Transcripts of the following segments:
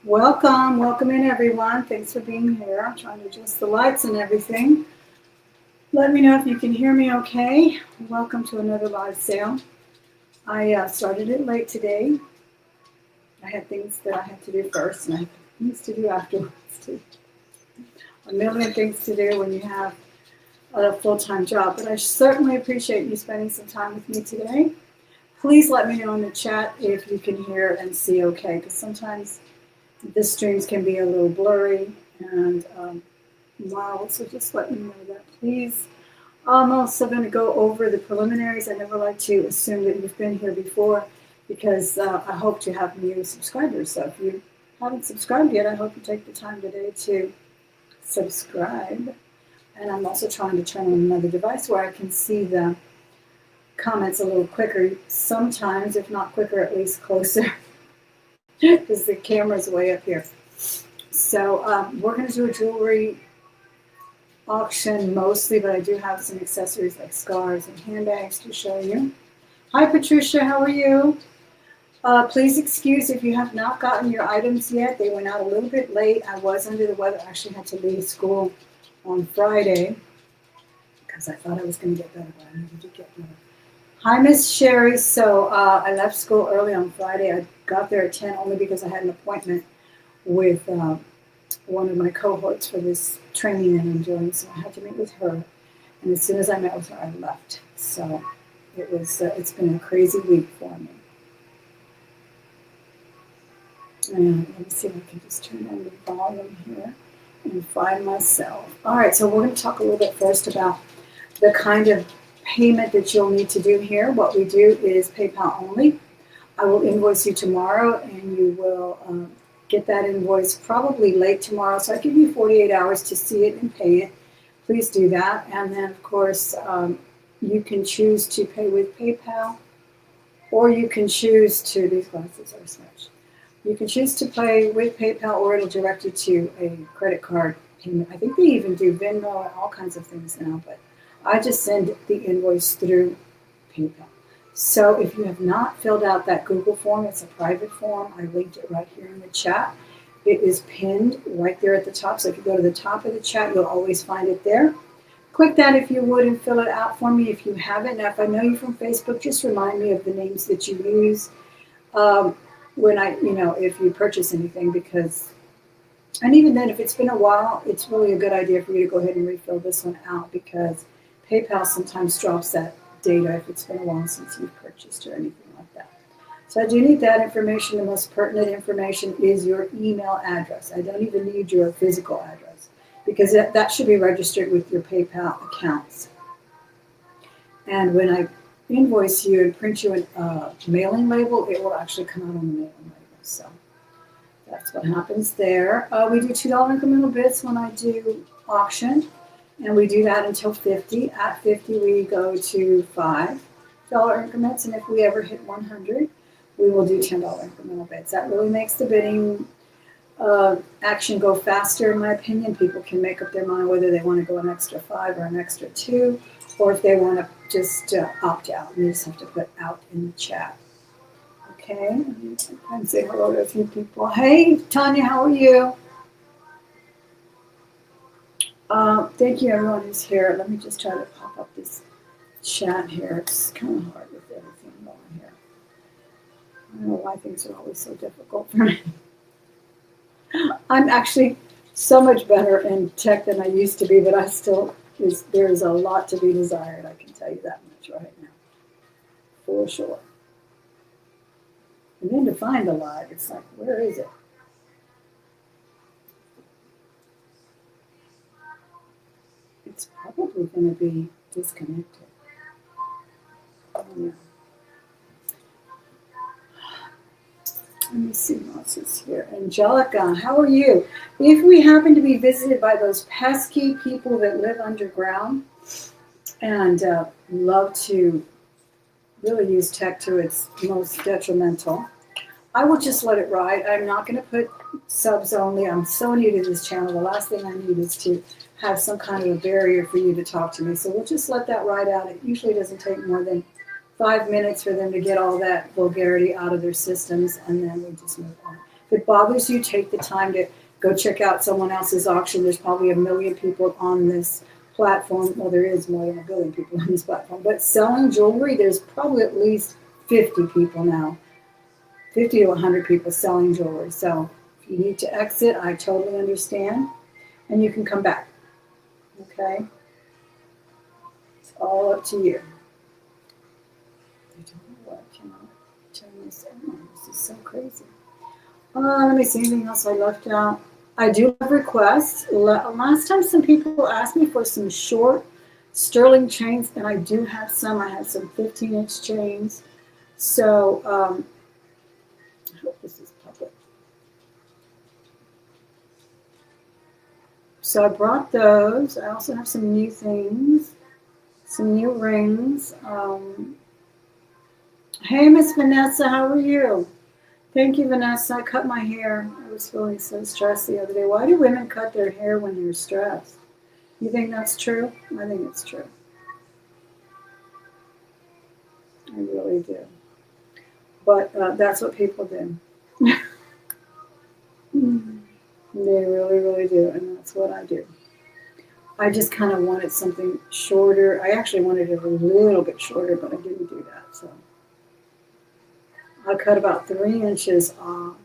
Welcome in everyone. Thanks for being here. I'm trying to adjust the lights and everything. Let me know if you can hear me okay. Welcome to another live sale. I started it late today. I had things that I had to do first and I had things to do afterwards too. A million things to do when you have a full-time job. But I certainly appreciate you spending some time with me today. Please let me know in the chat if you can hear and see okay, because sometimes the streams can be a little blurry and mild, so just let me know that, please. I'm also going to go over the preliminaries. I never like to assume that you've been here before because I hope to have new subscribers. So if you haven't subscribed yet, I hope you take the time today to subscribe. And I'm also trying to turn on another device where I can see the comments a little quicker. Sometimes, if not quicker, at least closer, because the camera's way up here. So we're going to do a jewelry auction mostly, but I do have some accessories like scarves and handbags to show you. Hi, Patricia. How are you? Please excuse if you have not gotten your items yet. They went out a little bit late. I was under the weather. I actually had to leave school on Friday because I thought I was going to get better, but I never did get better. Hi, Miss Sherry. So I left school early on Friday. I got there at 10 only because I had an appointment with one of my cohorts for this training that I'm doing. So I had to meet with her. And as soon as I met with her, I left. So it's been a crazy week for me. And let me see if I can just turn on the volume here and find myself. All right, so we're going to talk a little bit first about the kind of payment that you'll need to do here. What we do is PayPal only. I will invoice you tomorrow, and you will get that invoice probably late tomorrow. So I give you 48 hours to see it and pay it. Please do that. And then, of course, you can choose to pay with PayPal, or you can choose to, these glasses are smashed. You can choose to pay with PayPal, or it'll direct you to a credit card payment. I think they even do Venmo and all kinds of things now, but I just send the invoice through PayPal. So if you have not filled out that Google form, it's a private form. I linked it right here in the chat. It is pinned right there at the top. So if you go to the top of the chat, you'll always find it there. Click that if you would and fill it out for me if you haven't. Now, if I know you from Facebook, just remind me of the names that you use when if you purchase anything, because, and even then, if it's been a while, it's really a good idea for you to go ahead and refill this one out, because PayPal sometimes drops that data if it's been a while since you've purchased or anything like that. So I do need that information. The most pertinent information is your email address. I don't even need your physical address, because that should be registered with your PayPal accounts. And when I invoice you and print you a mailing label, it will actually come out on the mailing label. So that's what happens there. We do $2 incremental bits when I do auction, and we do that until 50. At 50, we go to $5 increments, and if we ever hit 100, we will do $10 incremental bits. That really makes the bidding action go faster, in my opinion. People can make up their mind whether they want to go an extra 5 or an extra 2, or if they want to just opt out. You just have to put out in the chat. Okay, and say hello to a few people. Hey, Tanya, how are you? Thank you, everyone who's here. Let me just try to pop up this chat here. It's kind of hard with everything going here. I don't know why things are always so difficult for me. I'm actually so much better in tech than I used to be, but I still, there's a lot to be desired. I can tell you that much right now, for sure. And then to find the live, it's like, where is it? It's probably going to be disconnected. Oh, yeah. Let me see what else is here. Angelica, how are you? If we happen to be visited by those pesky people that live underground and love to really use tech to its most detrimental, I will just let it ride. I'm not going to put subs only. I'm so new to this channel. The last thing I need is to have some kind of a barrier for you to talk to me. So we'll just let that ride out. It usually doesn't take more than 5 minutes for them to get all that vulgarity out of their systems, and then we just move on. If it bothers you, take the time to go check out someone else's auction. There's probably a million people on this platform. Well, there is more than a billion people on this platform. But selling jewelry, there's probably at least 50 people now, 50 to 100 people selling jewelry. So if you need to exit, I totally understand. And you can come back. Okay? It's all up to you. I don't know why I cannot turn this on. This is so crazy. Let me see, anything else I left out? I do have requests. Last time some people asked me for some short sterling chains, and I do have some. I have some 15-inch chains. So I hope this is public. So I brought those. I also have some new things, some new rings. Hey, Miss Vanessa, how are you? Thank you, Vanessa. I cut my hair. I was feeling so stressed the other day. Why do women cut their hair when they're stressed? You think that's true? I think it's true. I really do. But that's what people do. They really, really do. And that's what I do. I just kind of wanted something shorter. I actually wanted it a little bit shorter, but I didn't do that. So I cut about 3 inches off.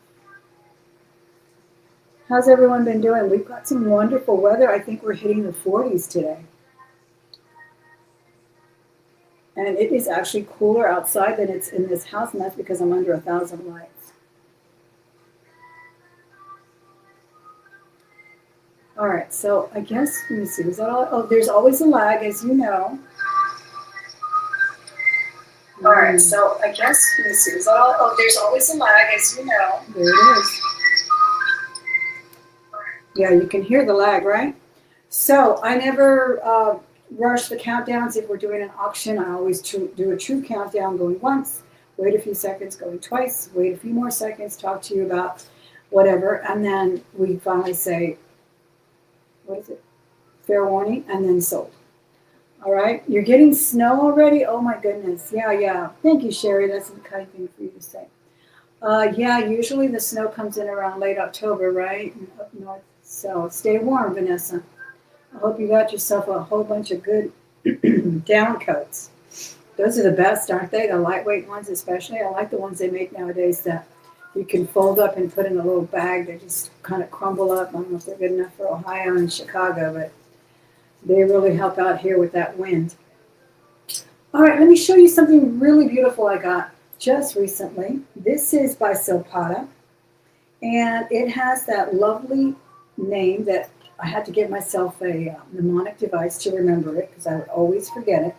How's everyone been doing? We've got some wonderful weather. I think we're hitting the 40s today. And it is actually cooler outside than it's in this house, and that's because I'm under 1,000 lights. All right, so I guess, let me see, is that all? Oh, there's always a lag, as you know. All right, so I guess, let me see, is that all? Oh, there's always a lag, as you know. There it is. Yeah, you can hear the lag, right? So I never rush the countdowns. If we're doing an auction, I always do a true countdown, going once, wait a few seconds, going twice, wait a few more seconds, talk to you about whatever, and then we finally say, what is it? Fair warning, and then sold. All right, you're getting snow already? Oh my goodness, yeah. Thank you, Sherry, that's a kind thing for you to say. Yeah, usually the snow comes in around late October, right? Up north. So stay warm, Vanessa. I hope you got yourself a whole bunch of good down coats. Those are the best, aren't they? The lightweight ones especially. I like the ones they make nowadays that you can fold up and put in a little bag. They just kind of crumble up. I don't know if they're good enough for Ohio and Chicago, but they really help out here with that wind. All right, let me show you something really beautiful I got just recently. This is by Silpata, and it has that lovely name that I had to give myself a mnemonic device to remember it because I would always forget it.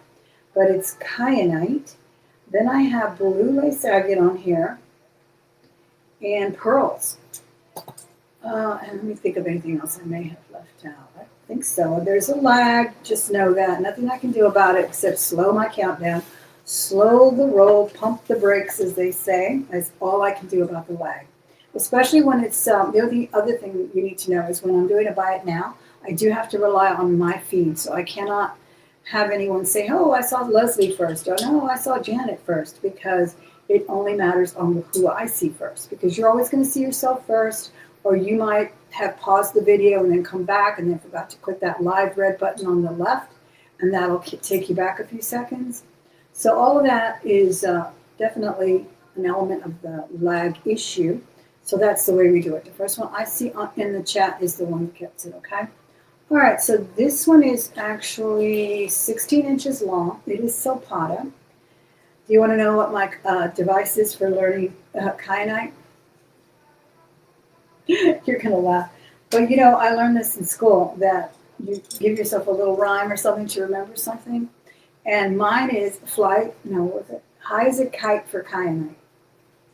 But it's kyanite. Then I have blue lace agate on here and pearls. And let me think of anything else I may have left out. I think so. There's a lag. Just know that. Nothing I can do about it except slow my countdown, slow the roll, pump the brakes, as they say. That's all I can do about the lag. Especially when it's, the other thing you need to know is when I'm doing a buy it now, I do have to rely on my feed. So I cannot have anyone say, oh, I saw Leslie first, or no, I saw Janet first, because it only matters on who I see first. Because you're always going to see yourself first, or you might have paused the video and then come back and then forgot to click that live red button on the left, and that'll take you back a few seconds. So all of that is definitely an element of the lag issue. So that's the way we do it. The first one I see in the chat is the one that gets it, okay? All right, so this one is actually 16 inches long. It is Silpata. Do you want to know what my device is for learning kyanite? You're going to laugh. But you know, I learned this in school, that you give yourself a little rhyme or something to remember something. And mine is high as a kite for kyanite.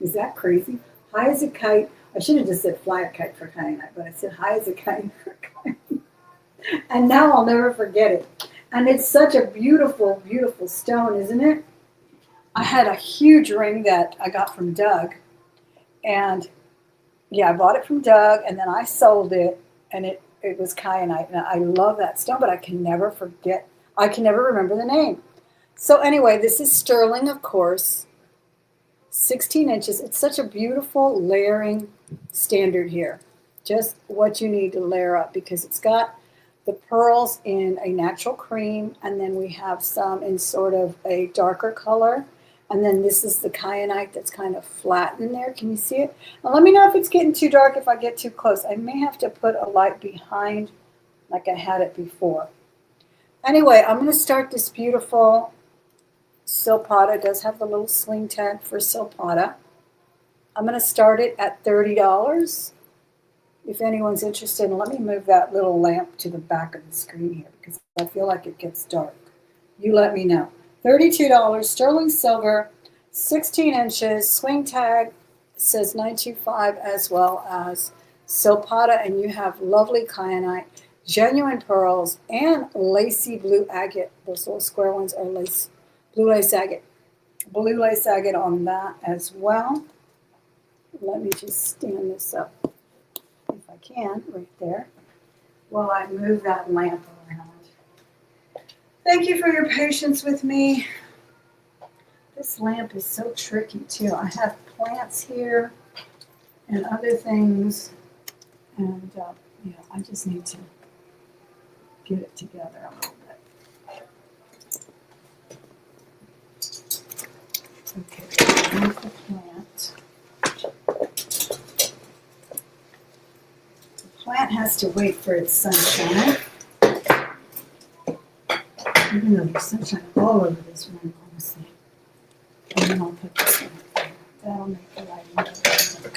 Is that crazy? High as a kite. I should have just said fly a kite for kyanite, but I said high as a kite for kyanite. And now I'll never forget it. And it's such a beautiful, beautiful stone, isn't it? I had a huge ring that I got from Doug. And yeah, I bought it from Doug, and then I sold it, and it was kyanite. And I love that stone, but I can never forget. I can never remember the name. So anyway, this is sterling, of course. 16 inches. It's such a beautiful layering standard here. Just what you need to layer up because it's got the pearls in a natural cream, and then we have some in sort of a darker color. And then this is the kyanite that's kind of flat in there. Can you see it? Now let me know if it's getting too dark, if I get too close. I may have to put a light behind like I had it before. Anyway, I'm going to start this beautiful silpata. It does have the little sling tag for silpata. I'm going to start it at $30. If anyone's interested, and let me move that little lamp to the back of the screen here because I feel like it gets dark. You let me know. $32, sterling silver, 16 inches, swing tag says 925 as well as silpata, and you have lovely kyanite, genuine pearls, and lacy blue agate. Those little square ones are blue lace agate. Blue lace agate on that as well. Let me just stand this up if I can, right there, while I move that lamp around. Thank you for your patience with me. This lamp is so tricky too. I have plants here and other things, and yeah, I just need to get it together a little bit. Okay, move the plant. The plant has to wait for its sunshine. Even though there's sunshine all over this room, honestly. And then I'll put this one up there. That'll make the lighting better.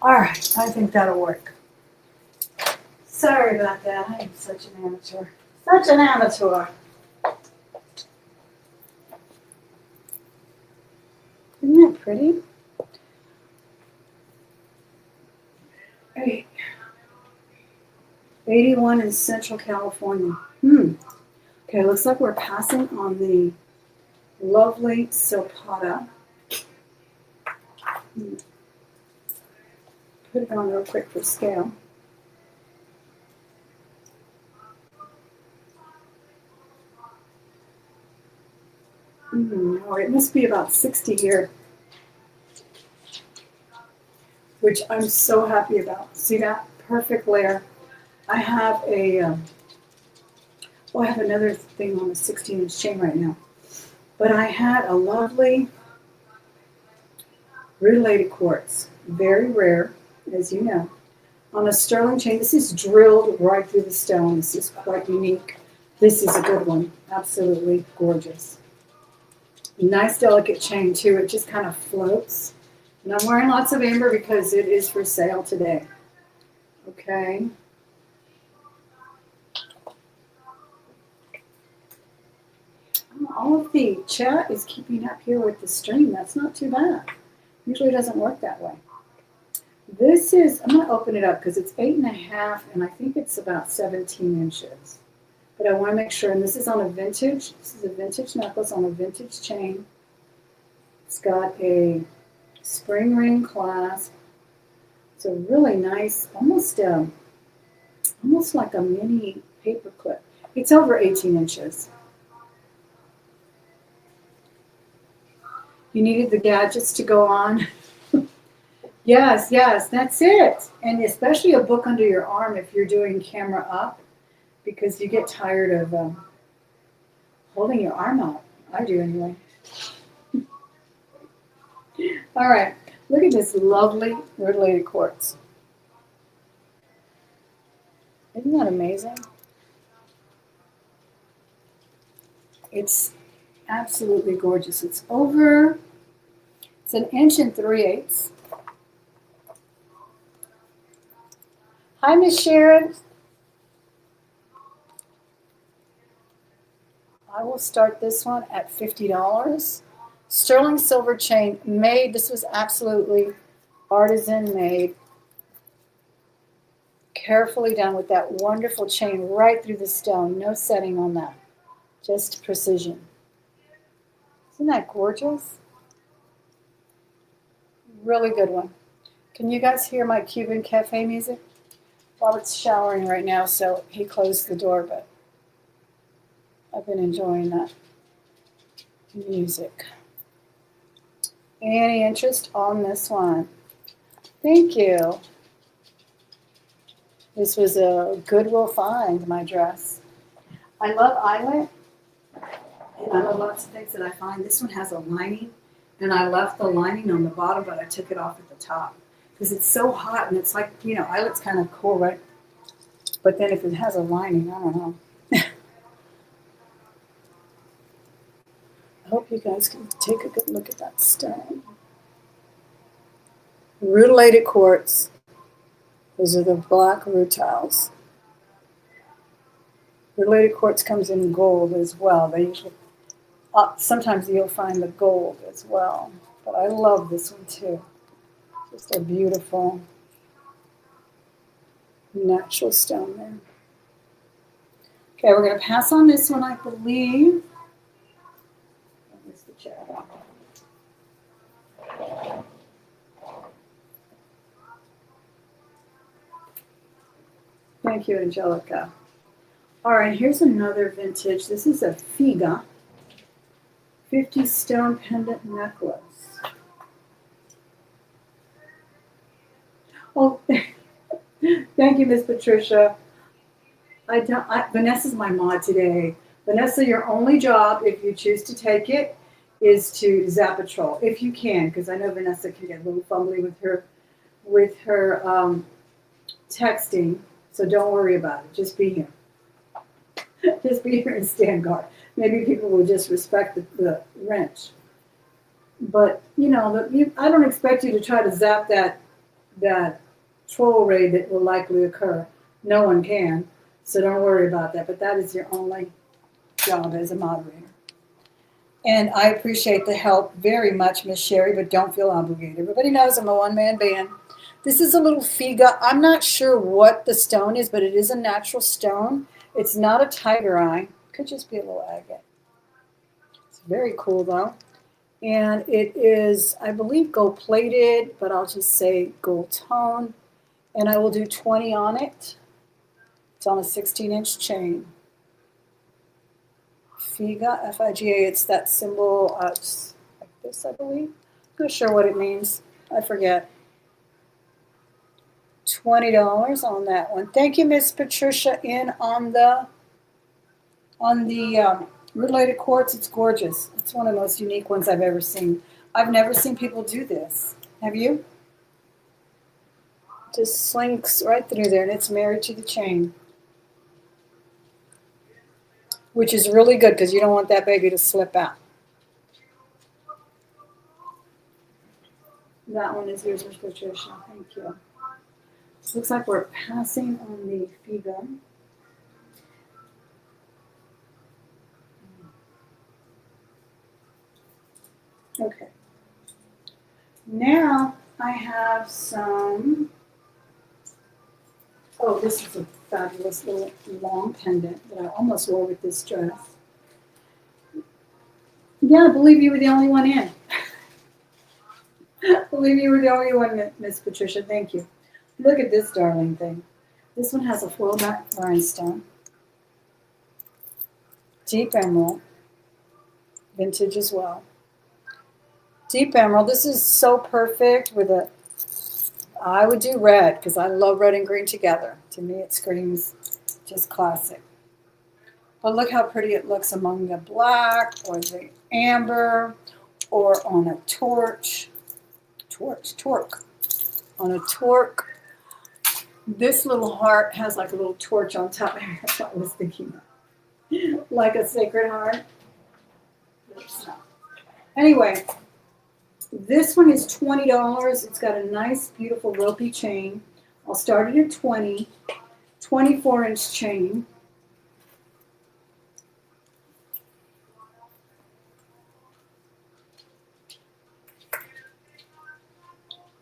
Alright, I think that'll work. Sorry about that. I am such an amateur. Such an amateur. Isn't that pretty? Hey. 81 in Central California. Okay, looks like we're passing on the lovely silpata. Put it on real quick for scale. Oh, it must be about 60 here, which I'm so happy about. See that? Perfect layer. I have I have another thing on a 16-inch chain right now. But I had a lovely rutilated quartz, very rare, as you know, on a sterling chain. This is drilled right through the stone. This is quite unique. This is a good one. Absolutely gorgeous. Nice, delicate chain, too. It just kind of floats. And I'm wearing lots of amber because it is for sale today. Okay. All of the chat is keeping up here with the stream. That's not too bad. Usually doesn't work that way. This is, I'm going to open it up because it's 8.5 and I think it's about 17 inches. But I want to make sure, and this is on a vintage, this is a vintage necklace on a vintage chain. It's got a spring ring clasp. It's a really nice, almost like a mini paper clip. It's over 18 inches. You needed the gadgets to go on. Yes, that's it. And especially a book under your arm if you're doing camera up, because you get tired of holding your arm out. I do anyway. All right, look at this lovely rutilated quartz. Isn't that amazing? It's absolutely gorgeous. It's an 1 3/8. Hi, Miss Sharon. I will start this one at $50. Sterling silver chain made. This was absolutely artisan made. Carefully done with that wonderful chain right through the stone. No setting on that. Just precision. Isn't that gorgeous? Really good one. Can you guys hear my Cuban cafe music? Robert's showering right now, so he closed the door, but I've been enjoying that music. Any interest on this one? Thank you. This was a Goodwill find, my dress. I love eyelet, and I love lots of things that I find. This one has a lining, and I left the lining on the bottom, but I took it off at the top because it's so hot, and it's like, eyelet's kind of cool, right? But then if it has a lining, I don't know. I hope you guys can take a good look at that stone. Rutilated quartz. Those are the black rutiles. Rutilated quartz comes in gold as well. They usually, sometimes you'll find the gold as well. But I love this one too. Just a beautiful natural stone there. Okay, we're going to pass on this one, I believe. The chat. Thank you, Angelica. All right, here's another vintage. This is a Figa 50 stone pendant necklace. Oh, thank you, Miss Patricia. Vanessa's my mod today. Vanessa, your only job, if you choose to take it, is to zap a troll, if you can, because I know Vanessa can get a little fumbly with her texting. So don't worry about it. Just be here. Just be here and stand guard. Maybe people will just respect the wrench. But I don't expect you to try to zap that troll raid that will likely occur. No one can. So don't worry about that. But that is your only job as a moderator. And I appreciate the help very much, Miss Sherry, but don't feel obligated. Everybody knows I'm a one-man band. This is a little Figa. I'm not sure what the stone is, but it is a natural stone. It's not a tiger eye. Could just be a little agate. It's very cool, though. And it is, I believe, gold-plated, but I'll just say gold tone. And I will do 20 on it. It's on a 16-inch chain. Figa, F-I-G-A, it's that symbol, like this, I believe. I'm not sure what it means. I forget. $20 on that one. Thank you, Miss Patricia, in on the rutilated quartz. It's gorgeous. It's one of the most unique ones I've ever seen. I've never seen people do this. Have you? Just slinks right through there, and it's married to the chain, which is really good because you don't want that baby to slip out. That one is yours, Miss Patricia. Thank you. Looks like we're passing on the Figa. Okay. Now I have some. Oh, this is a fabulous little long pendant that I almost wore with this dress. Yeah, I believe you were the only one in. I believe you were the only one, Miss Patricia. Thank you. Look at this darling thing. This one has a foil back rhinestone. Deep emerald. Vintage as well. Deep emerald. This is so perfect with a, I would do red because I love red and green together. To me it screams just classic. But look how pretty it looks among the black or the amber or on a torque. On a torque. This little heart has like a little torch on top. That's what I was thinking of. Like a sacred heart. Anyway, this one is $20. It's got a nice, beautiful ropey chain. I'll start it at 20. 24-inch chain.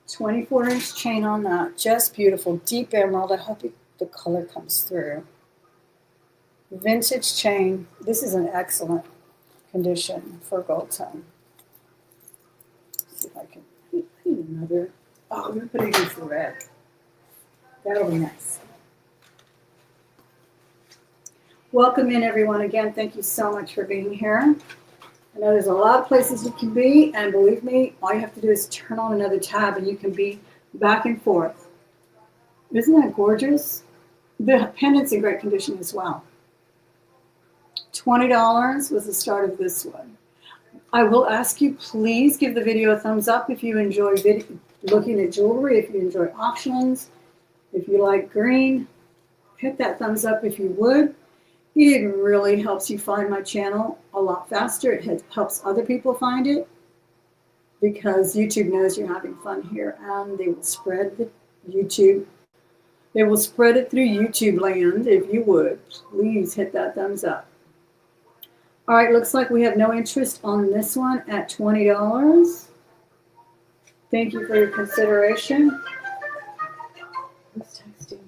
$24-inch chain on that. Just beautiful. Deep emerald. I hope the color comes through. Vintage chain. This is an excellent condition for gold tone. Let's see if I can. I need another. Oh, I'm going to put it against the red. That'll be nice. Welcome in, everyone. Again, thank you so much for being here. I know there's a lot of places you can be, and believe me, all you have to do is turn on another tab and you can be back and forth. Isn't that gorgeous? The pendant's in great condition as well. $20 was the start of this one. I will ask you, please give the video a thumbs up if you enjoy looking at jewelry, if you enjoy auctions, if you like green. Hit that thumbs up if you would. It really helps you find my channel a lot faster. It helps other people find it because YouTube knows you're having fun here, and they will spread the YouTube. They will spread it through YouTube land. If you would, please hit that thumbs up. All right, looks like we have no interest on this one at $20. Thank you for your consideration. Who's texting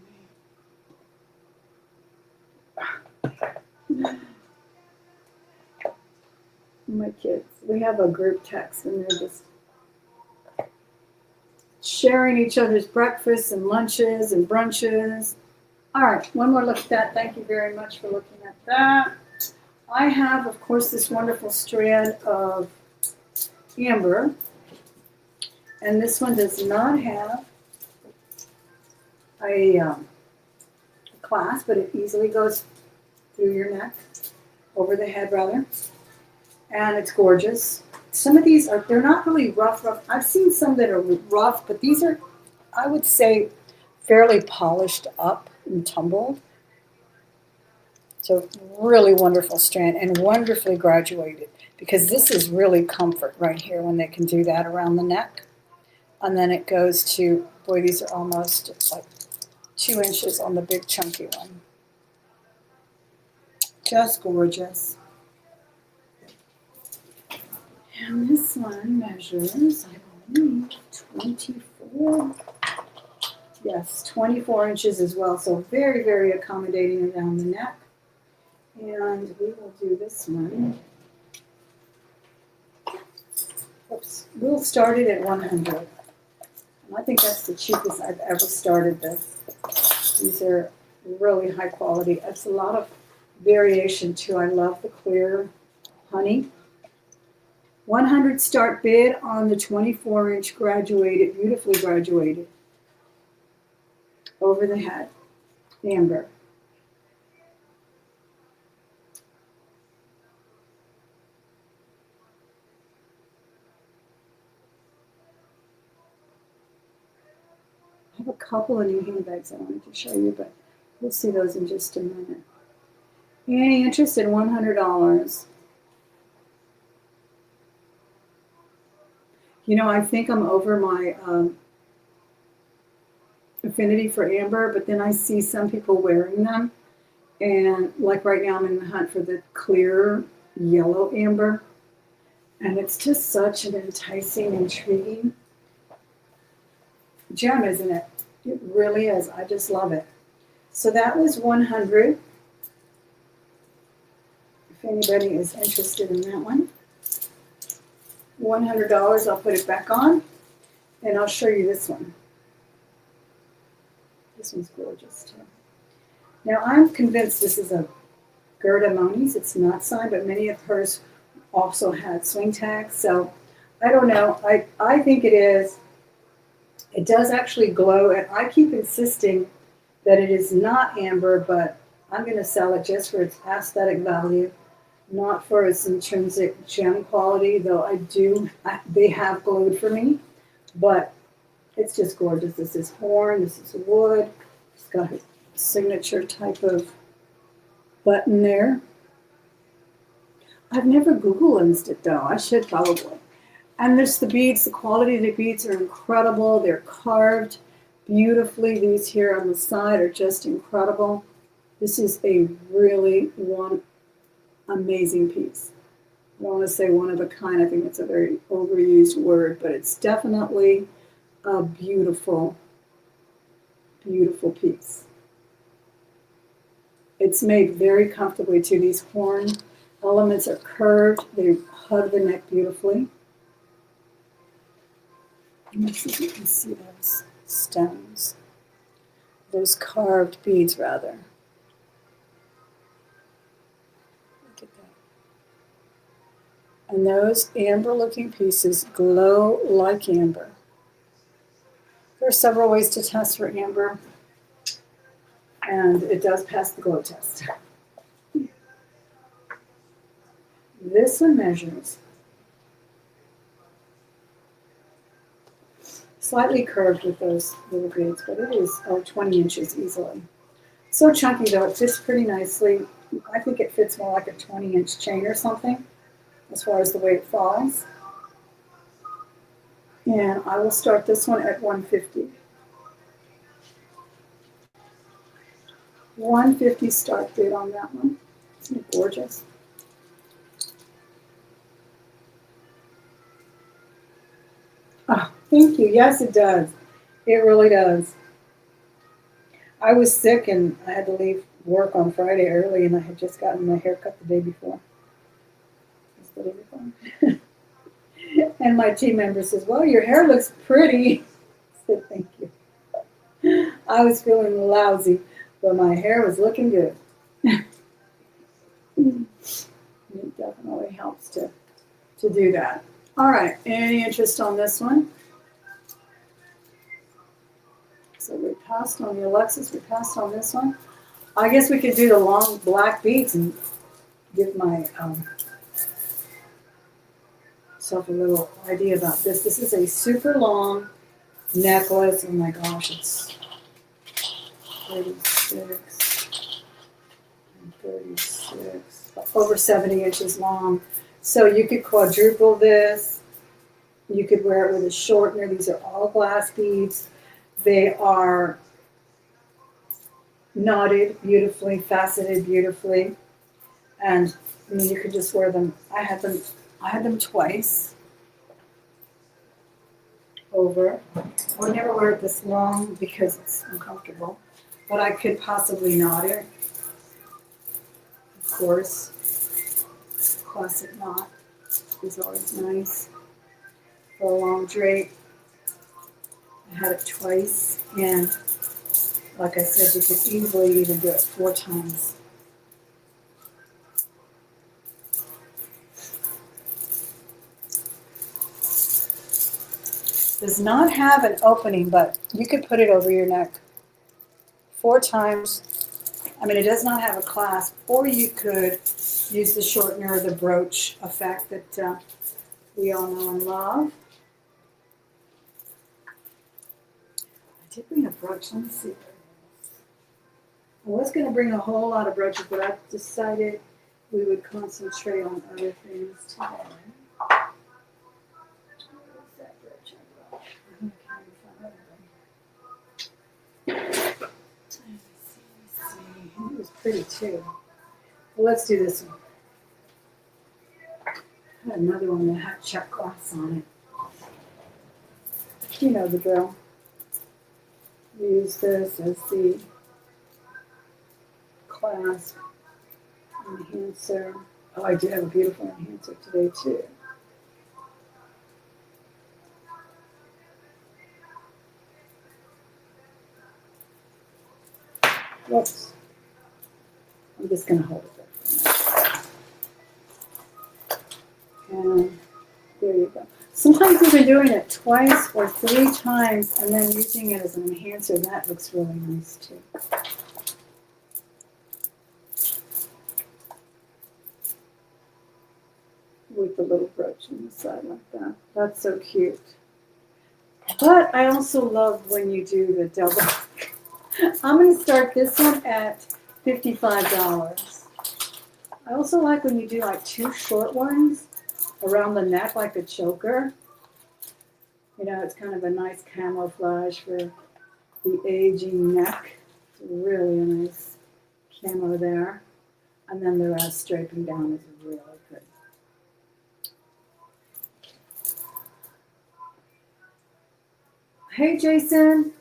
me? My kids. We have a group text and they're just sharing each other's breakfasts and lunches and brunches. All right, one more look at that. Thank you very much for looking at that. I have, of course, this wonderful strand of amber. And this one does not have a clasp, but it easily goes through your neck, over the head rather. And it's gorgeous. Some of these they're not really rough. I've seen some that are rough, but these are, I would say, fairly polished up and tumbled. So really wonderful strand and wonderfully graduated, because this is really comfort right here when they can do that around the neck. And then it goes to, boy, these are almost like 2 inches on the big chunky one. Just gorgeous. And this one measures, I believe, 24. Yes, 24 inches as well. So very, very accommodating around the neck. And we will do this one. Oops. We'll start it at 100. And I think that's the cheapest I've ever started this. These are really high quality. It's a lot of variation too. I love the clear honey. 100 start bid on the 24-inch graduated, beautifully graduated, over the head, amber. I have a couple of new handbags I wanted to show you, but we'll see those in just a minute. Any interest in $100? You know, I think I'm over my affinity for amber, but then I see some people wearing them. And like right now, I'm in the hunt for the clear yellow amber. And it's just such an enticing, intriguing gem, isn't it? It really is. I just love it. So that was 100. If anybody is interested in that one. $100, I'll put it back on, and I'll show you this one. This one's gorgeous too. Now I'm convinced this is a Gerda Moni's. It's not signed, but many of hers also had swing tags. So I don't know. I think it is. It does actually glow, and I keep insisting that it is not amber, but I'm going to sell it just for its aesthetic value. Not for its intrinsic gem quality, though they have glowed for me, but it's just gorgeous. This is horn, this is wood. It's got a signature type of button there. I've never Googled it though. I should probably. And there's the beads. The quality of the beads are incredible. They're carved beautifully. These here on the side are just incredible. This is a really amazing piece. I don't want to say one of a kind. I think that's a very overused word, but it's definitely a beautiful, beautiful piece. It's made very comfortably too. These horn elements are curved. They hug the neck beautifully. Let me see if you can see those stones. Those carved beads, rather. Look at that. And those amber looking pieces glow like amber. There are several ways to test for amber, and it does pass the glow test. This one measures slightly curved with those little beads, but it is 20 inches easily. So chunky though, it fits pretty nicely. I think it fits more like a 20-inch chain or something as far as the way it falls. And I will start this one at 150. 150 start bid on that one. Isn't it gorgeous? Oh, thank you. Yes, it does. It really does. I was sick and I had to leave work on Friday early, and I had just gotten my hair cut the day before. And my team member says, "Well, your hair looks pretty." I said, "Thank you." I was feeling lousy, but my hair was looking good. It definitely helps to do that. All right, any interest on this one? So we passed on the Alexis, we passed on this one. I guess we could do the long black beads and give my self a little idea about this. This is a super long necklace. Oh my gosh, it's 36 and 36, over 70 inches long. So you could quadruple this. You could wear it with a shortener. These are all glass beads. They are knotted beautifully, faceted beautifully, and I mean you could just wear them. I had them twice over. I would never wear it this long because it's uncomfortable, but I could possibly knot it. Of course, classic knot is always nice for a long drape. I had it twice, and like I said, you could easily even do it 4 times. Does not have an opening, but you could put it over your neck 4 times. I mean, it does not have a clasp, or you could use the shortener or the brooch effect that we all know and love. I did bring a brooch. Let me see. I was going to bring a whole lot of brooches, but I decided we would concentrate on other things today. It was pretty too. Well, let's do this one. I had another one that had check glass on it. You know the drill. Use this as the clasp enhancer. Oh, I do have a beautiful enhancer today too. Whoops. I'm just going to hold it there for a minute. And there you go. Sometimes even doing it twice or 3 times and then using it as an enhancer, that looks really nice too. With the little brooch on the side like that. That's so cute. But I also love when you do the double. I'm going to start this one at $55. I also like when you do like 2 short ones around the neck like a choker. You know, it's kind of a nice camouflage for the aging neck. It's really a nice camo there. And then the rest draping down is really good. Hey, Jason.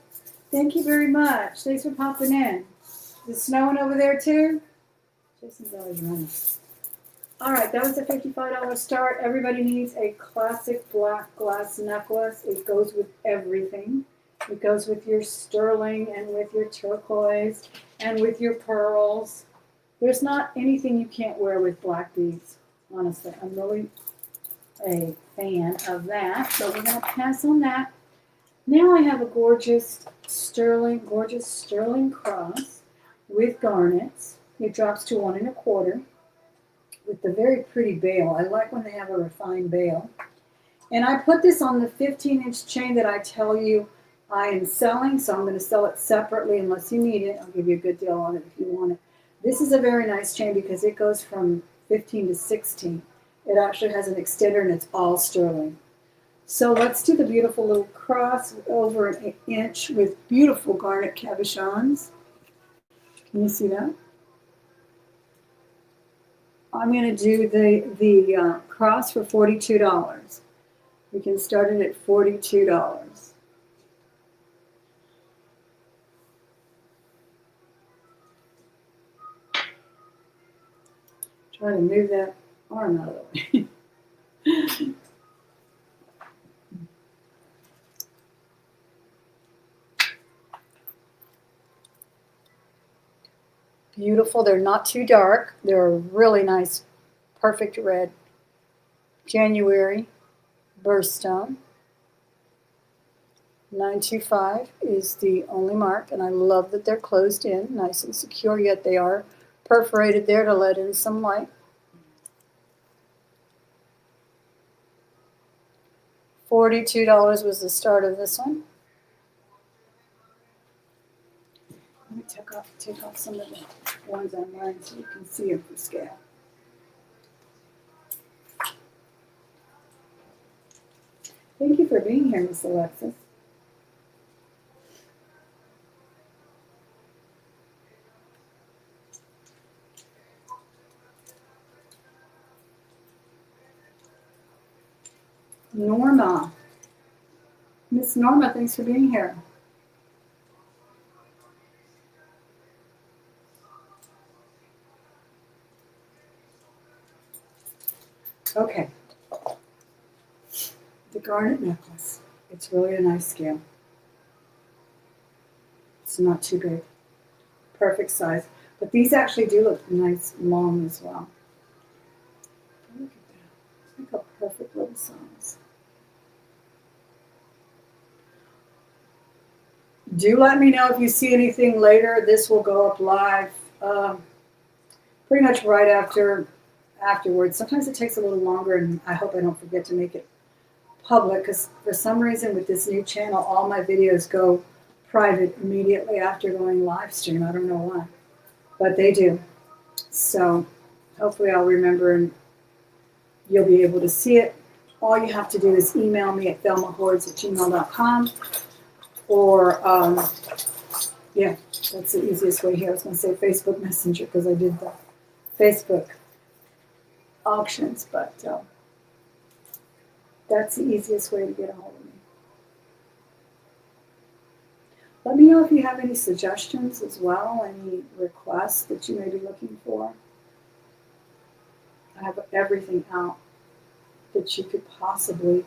Thank you very much. Thanks for popping in. Is it snowing over there too? Jason's always running. All right, that was a $55 start. Everybody needs a classic black glass necklace. It goes with everything. It goes with your sterling and with your turquoise and with your pearls. There's not anything you can't wear with black beads, honestly. I'm really a fan of that, so we're going to pass on that. Now I have a gorgeous sterling cross with garnets. It drops to 1 1/4 with the very pretty bail. I like when they have a refined bail. And I put this on the 15-inch chain that I tell you I am selling, so I'm going to sell it separately unless you need it. I'll give you a good deal on it if you want it. This is a very nice chain because it goes from 15 to 16. It actually has an extender and it's all sterling. So let's do the beautiful little cross over an inch with beautiful garnet cabochons. Can you see that? I'm going to do the cross for $42. We can start it at $42. Try to move that arm out of the way. Beautiful. They're not too dark. They're a really nice, perfect red. January birthstone. 925 is the only mark, and I love that they're closed in, nice and secure, yet they are perforated there to let in some light. $42 was the start of this one. Let me take off some of the ones I'm wearing so you can see them for scale. Thank you for being here, Miss Alexis. Norma. Miss Norma, thanks for being here. Okay. The garnet necklace. It's really a nice scale. It's not too big. Perfect size. But these actually do look nice long as well. Look at that. It's like a perfect little size. Do let me know if you see anything later. This will go up live pretty much right afterwards. Sometimes it takes a little longer, and I hope I don't forget to make it public because for some reason with this new channel, all my videos go private immediately after going live stream. I don't know why, but they do. So hopefully I'll remember and you'll be able to see it. All you have to do is email me at thelmahordes@gmail.com or, yeah, that's the easiest way here. I was going to say Facebook Messenger because I did the Facebook auctions, but that's the easiest way to get a hold of me. Let me know if you have any suggestions as well, any requests that you may be looking for. I have everything out that you could possibly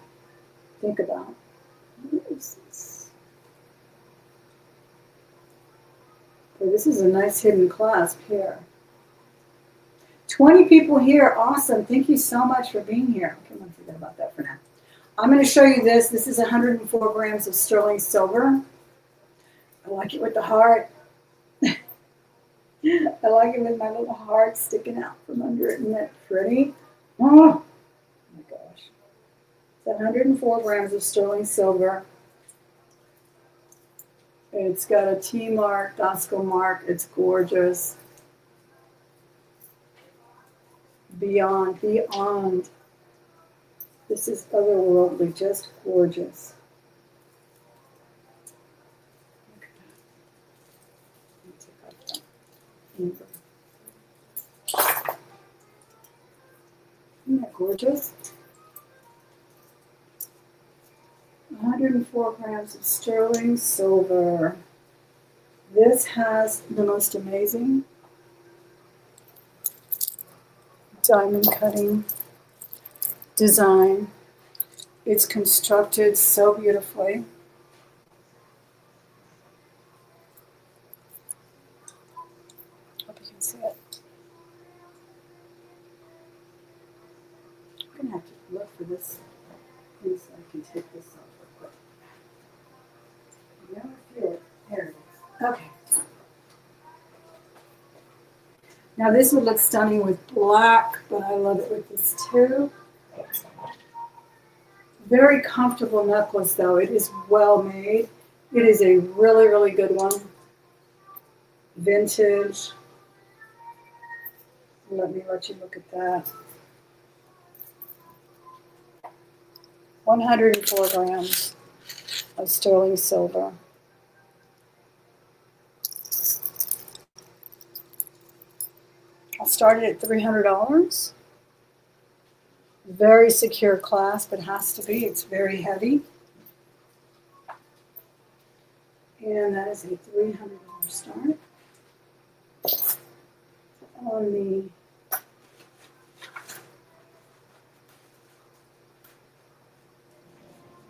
think about. What is this? Okay, this is a nice hidden clasp here. 20 people here. Awesome. Thank you so much for being here. Okay, I'm going to forget about that for now. I'm going to show you this. This is 104 grams of sterling silver. I like it with the heart. I like it with my little heart sticking out from under it. Isn't that pretty? Oh my gosh. It's 104 grams of sterling silver. It's got a T mark, Dosco mark. It's gorgeous. Beyond. This is otherworldly, just gorgeous. Look at that. Let me take off that. Isn't that gorgeous? 104 grams of sterling silver. This has the most amazing diamond cutting design. It's constructed so beautifully. Hope you can see it. I'm going to have to look for this piece so I can take this off real quick. I never feel it. There it is. Okay. Now this would look stunning with black, but I love it with this too. Very comfortable necklace though. It is well made. It is a really, really good one. Vintage. Let you look at that. 104 grams of sterling silver. I started at $300. Very secure clasp, it has to be. It's very heavy. And that is a $300 start. On the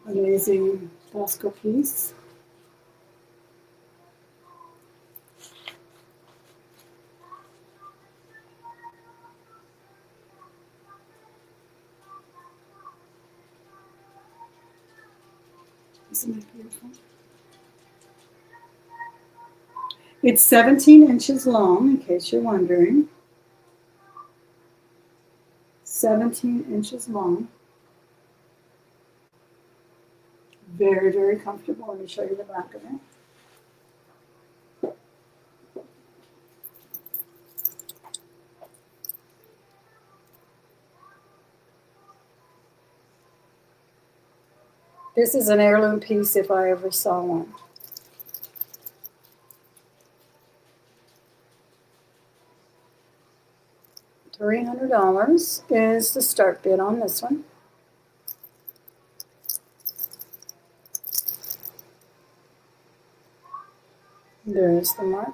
amazing Bosco piece. Isn't that beautiful? It's 17 inches long, in case you're wondering. 17 inches long. Very, very comfortable. Let me show you the back of it. This is an heirloom piece if I ever saw one. $300 is the start bid on this one. There's the mark.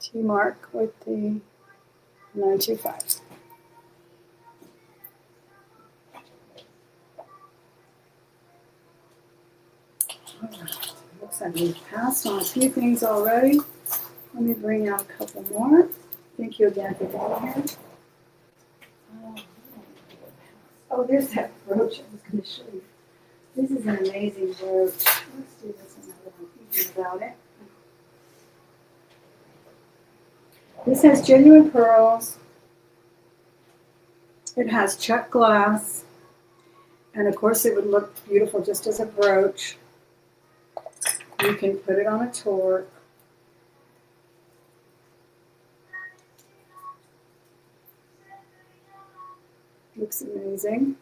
T-mark with the 925. Looks like we've passed on a few things already. Let me bring out a couple more. Thank you again for being here. Oh, there's that brooch I was going to show you. This is an amazing brooch. Let's do this another one. Thinking about it. This has genuine pearls. It has check glass. And of course it would look beautiful just as a brooch. You can put it on a torque. Looks amazing.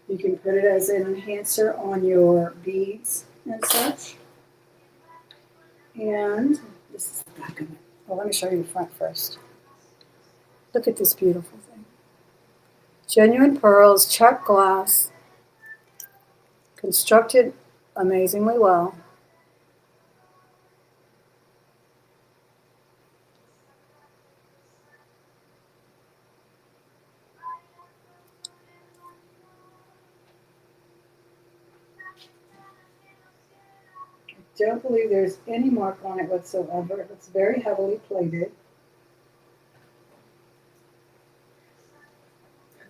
You can put it as an enhancer on your beads and such. And this is the back of it. Well, let me show you the front first. Look at this beautiful thing. Genuine pearls, check glass, constructed amazingly well. I don't believe there's any mark on it whatsoever. It's very heavily plated.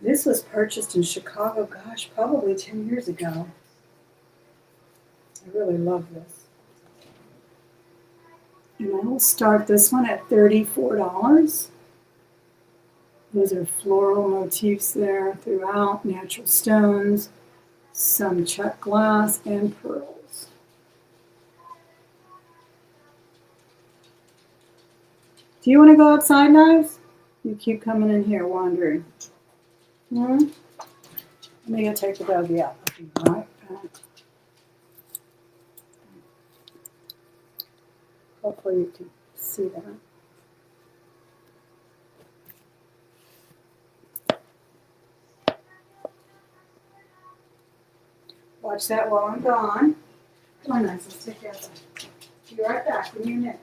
This was purchased in Chicago, gosh, probably 10 years ago. I really love this. And I will start this one at $34. Those are floral motifs there throughout, natural stones, some check glass, and pearls. Do you want to go outside, Knives? You keep coming in here wandering. Let me go take the doggy out. I'll be right back. Hopefully you can see that. Watch that while I'm gone. Come on, Knives, let's take care of that. Be right back. Give me a minute.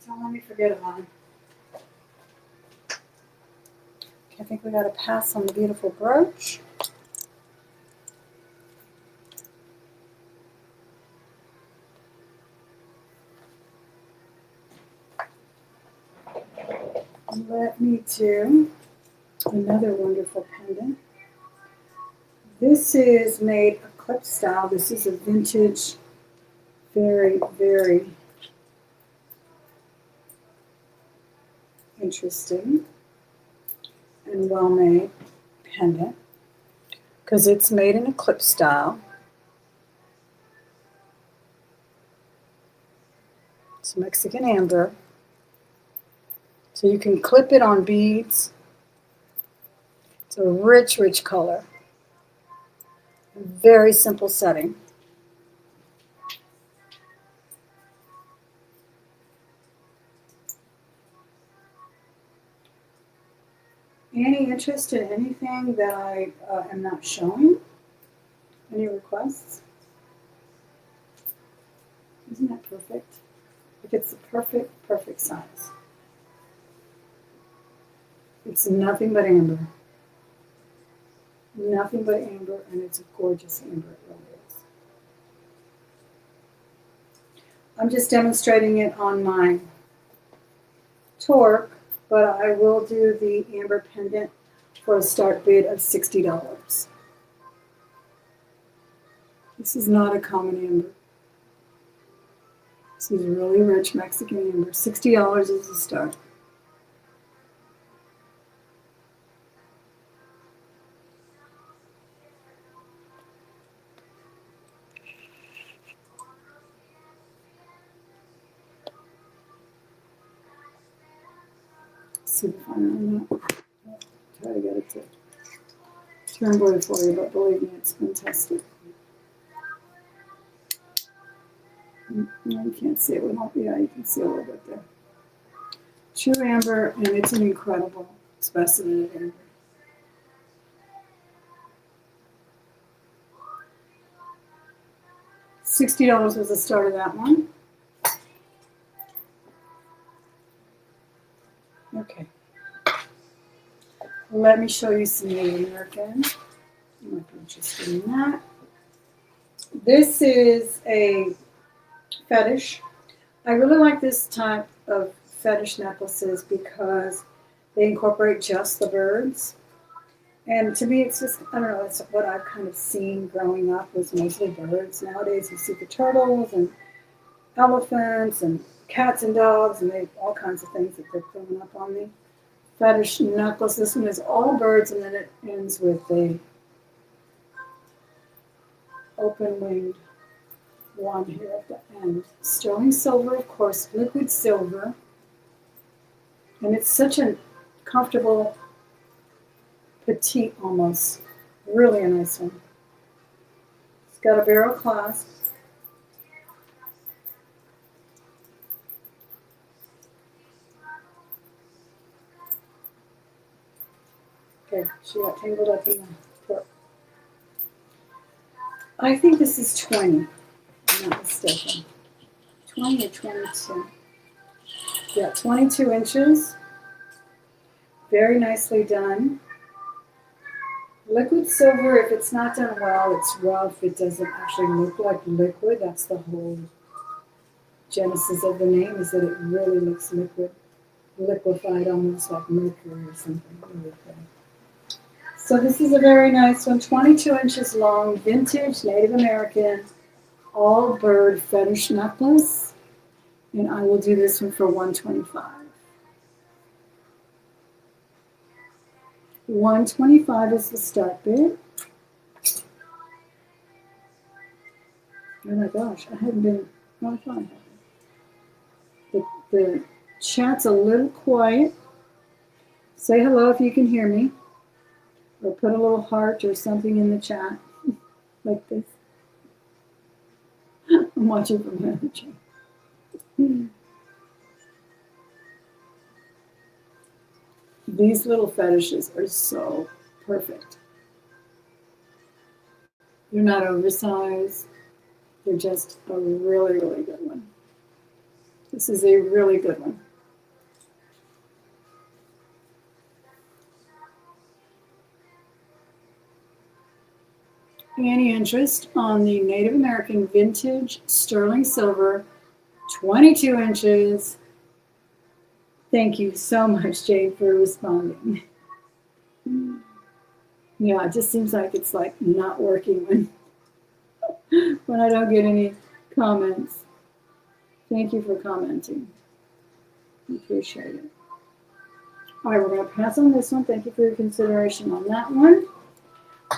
Don't let me forget about him. Okay, I think we got to pass on the beautiful brooch. Let me do another wonderful pendant. This is made a clip style. This is a vintage, very, very interesting and well-made pendant because it's made in a clip style. It's Mexican amber. So you can clip it on beads. It's a rich, rich color. Very simple setting. Any interest in anything that I am not showing? Any requests? Isn't that perfect? Like it's the perfect, perfect size. It's nothing but amber. Nothing but amber, and it's a gorgeous amber. It really is. I'm just demonstrating it on my torque, but I will do the amber pendant for a start bid of $60. This is not a common amber. This is really rich Mexican amber. $60 is the start. See if I'm on that. Try to get it to turn blue for you, but believe me, it's been tested. No, you can't see it. Yeah, you can see a little bit there. True amber, and it's an incredible specimen of amber. $60 was the start of that one. Okay. Let me show you some Native American. You might be interested in that. This is a fetish. I really like this type of fetish necklaces because they incorporate just the birds. And to me, it's just, I don't know, it's what I've kind of seen growing up was mostly birds. Nowadays, you see the turtles and elephants and cats and dogs, and they have all kinds of things that they're throwing up on me. Fetish necklace. This one is all birds, and then it ends with a open-winged one here at the end. Sterling silver, of course, liquid silver. And it's such a comfortable, petite almost. Really a nice one. It's got a barrel clasp. Okay, she got tangled up in the pork. I think this is 20, if I'm not mistaken. 20 or 22. Yeah, 22 inches. Very nicely done. Liquid silver, if it's not done well, it's rough. It doesn't actually look like liquid. That's the whole genesis of the name, is that it really looks liquid, liquefied, almost like mercury or something. Really good. So this is a very nice one, 22 inches long, vintage Native American, all bird fetish necklace. And I will do this one for $125. $125 is the start bid. Oh my gosh, I haven't been, no, I thought I had. The chat's a little quiet. Say hello if you can hear me. Or put a little heart or something in the chat, like this. I'm watching from here. These little fetishes are so perfect. They're not oversized. They're just a really, really good one. This is a really good one. Any interest on the Native American vintage sterling silver, 22 inches? Thank you so much, Jade, for responding. Yeah, it just seems like it's like not working when I don't get any comments. Thank you for commenting. Appreciate it. All right, we're going to pass on this one. Thank you for your consideration on that one.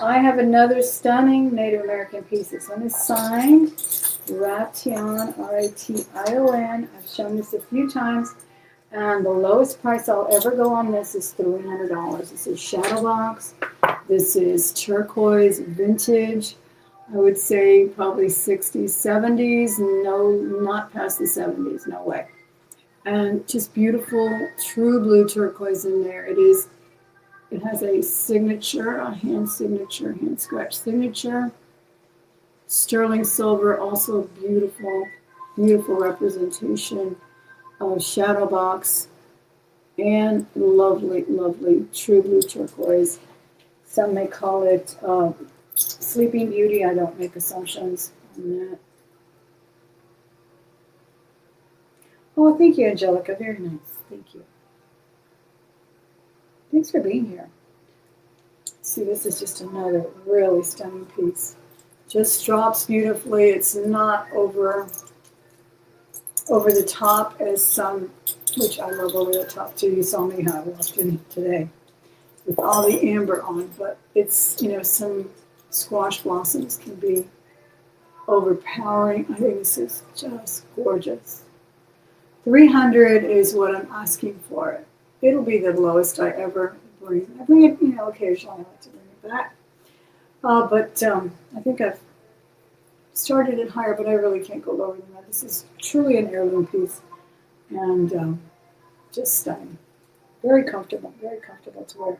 I have another stunning Native American piece. This one is signed Ration, Ration. I've shown this a few times, and the lowest price I'll ever go on this is $300. This is Shadow Box. This is turquoise vintage. I would say probably 60s, 70s. No, not past the 70s. No way. And just beautiful, true blue turquoise in there. It has a signature, a hand signature, hand scratch signature. Sterling silver, also beautiful, beautiful representation of Shadow Box. And lovely, lovely true blue turquoise. Some may call it Sleeping Beauty. I don't make assumptions on that. Oh, thank you, Angelica. Very nice. Thank you. Thanks for being here. See, this is just another really stunning piece. Just drops beautifully. It's not over the top as some, which I love over the top too. You saw me how I walked in today with all the amber on, but it's, some squash blossoms can be overpowering. I think this is just gorgeous. 300 is what I'm asking for it. It'll be the lowest I ever bring. I bring it, occasionally I like to bring it back. But I think I've started it higher, but I really can't go lower than that. This is truly an heirloom piece, and just stunning. Very comfortable to wear.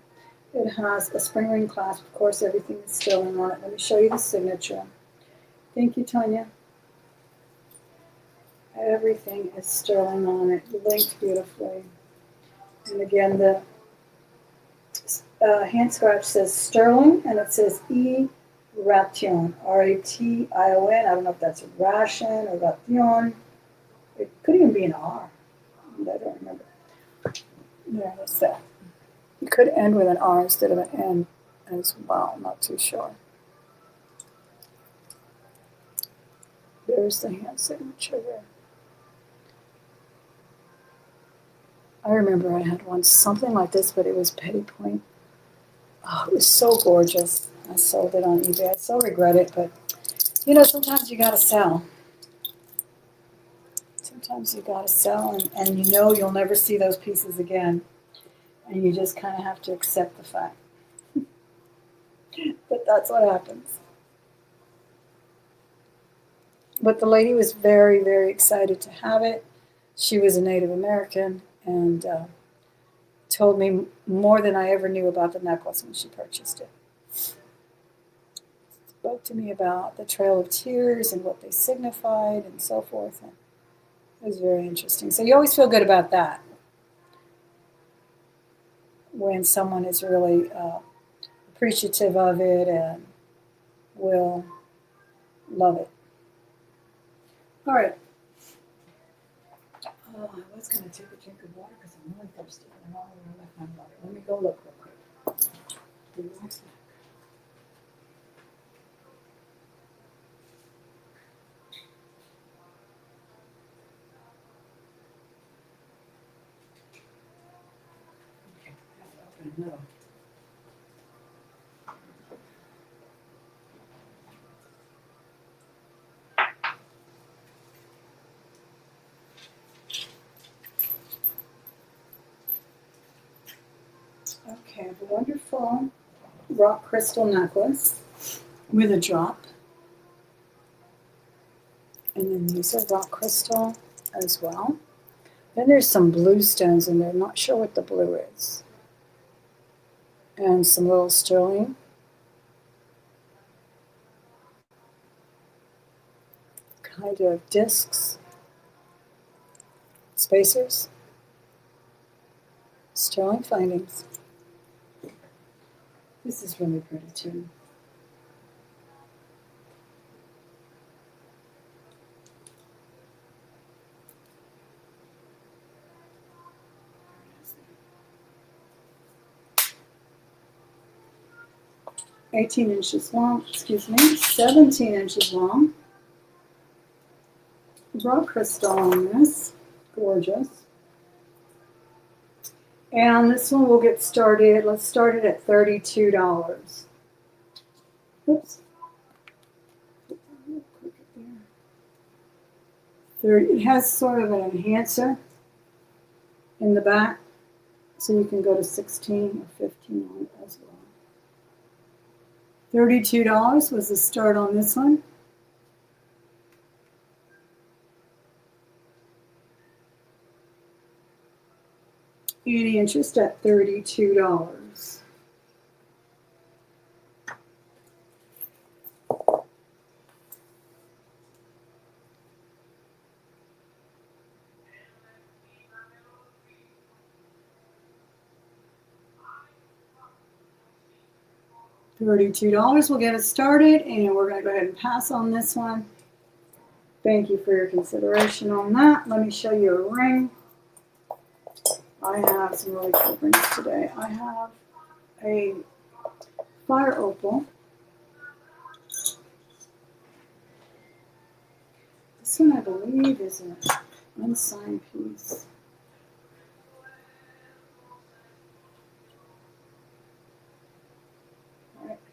It has a spring ring clasp. Of course, everything is sterling on it. Let me show you the signature. Thank you, Tanya. Everything is sterling on it, linked beautifully. And again, the hand scratch says sterling, and it says E Ration, Ration. I don't know if that's a ration or ration. It could even be an R. I don't remember. Yeah, that's that. You could end with an R instead of an N as well. Not too sure. There's the hand signature there. I remember I had one something like this, but it was petty point. Oh, it was so gorgeous. I sold it on eBay. I so regret it, but sometimes you gotta sell. Sometimes you gotta sell, and you'll never see those pieces again, and you just kind of have to accept the fact. But that's what happens. But the lady was very, very excited to have it. She was a Native American, and told me more than I ever knew about the necklace when she purchased it. Spoke to me about the Trail of Tears and what they signified and so forth. And it was very interesting. So you always feel good about that when someone is really appreciative of it and will love it. All right. I was going to take a drink of water because I'm really thirsty. I don't know where I left my water. Let me go look real quick. Be right back. Okay, I have to open another. Okay, I have a wonderful rock crystal necklace with a drop. And then these are rock crystal as well. Then there's some blue stones in there. Not sure what the blue is. And some little sterling. Kind of discs. spacers, sterling findings. This is really pretty too. (18 inches long, 17 inches long. Rock crystal on this, gorgeous. And on this one we'll get started, let's start it at $32. Oops. It has sort of an enhancer in the back, so you can go to 16 or 15 on it as well. $32 was the start on this one. Any interest at $32? $32 will get us started, and we're going to go ahead and pass on this one. Thank you for your consideration on that. Let me show you a ring. I have some really cool rings today. I have a fire opal. This one I believe is an unsigned piece.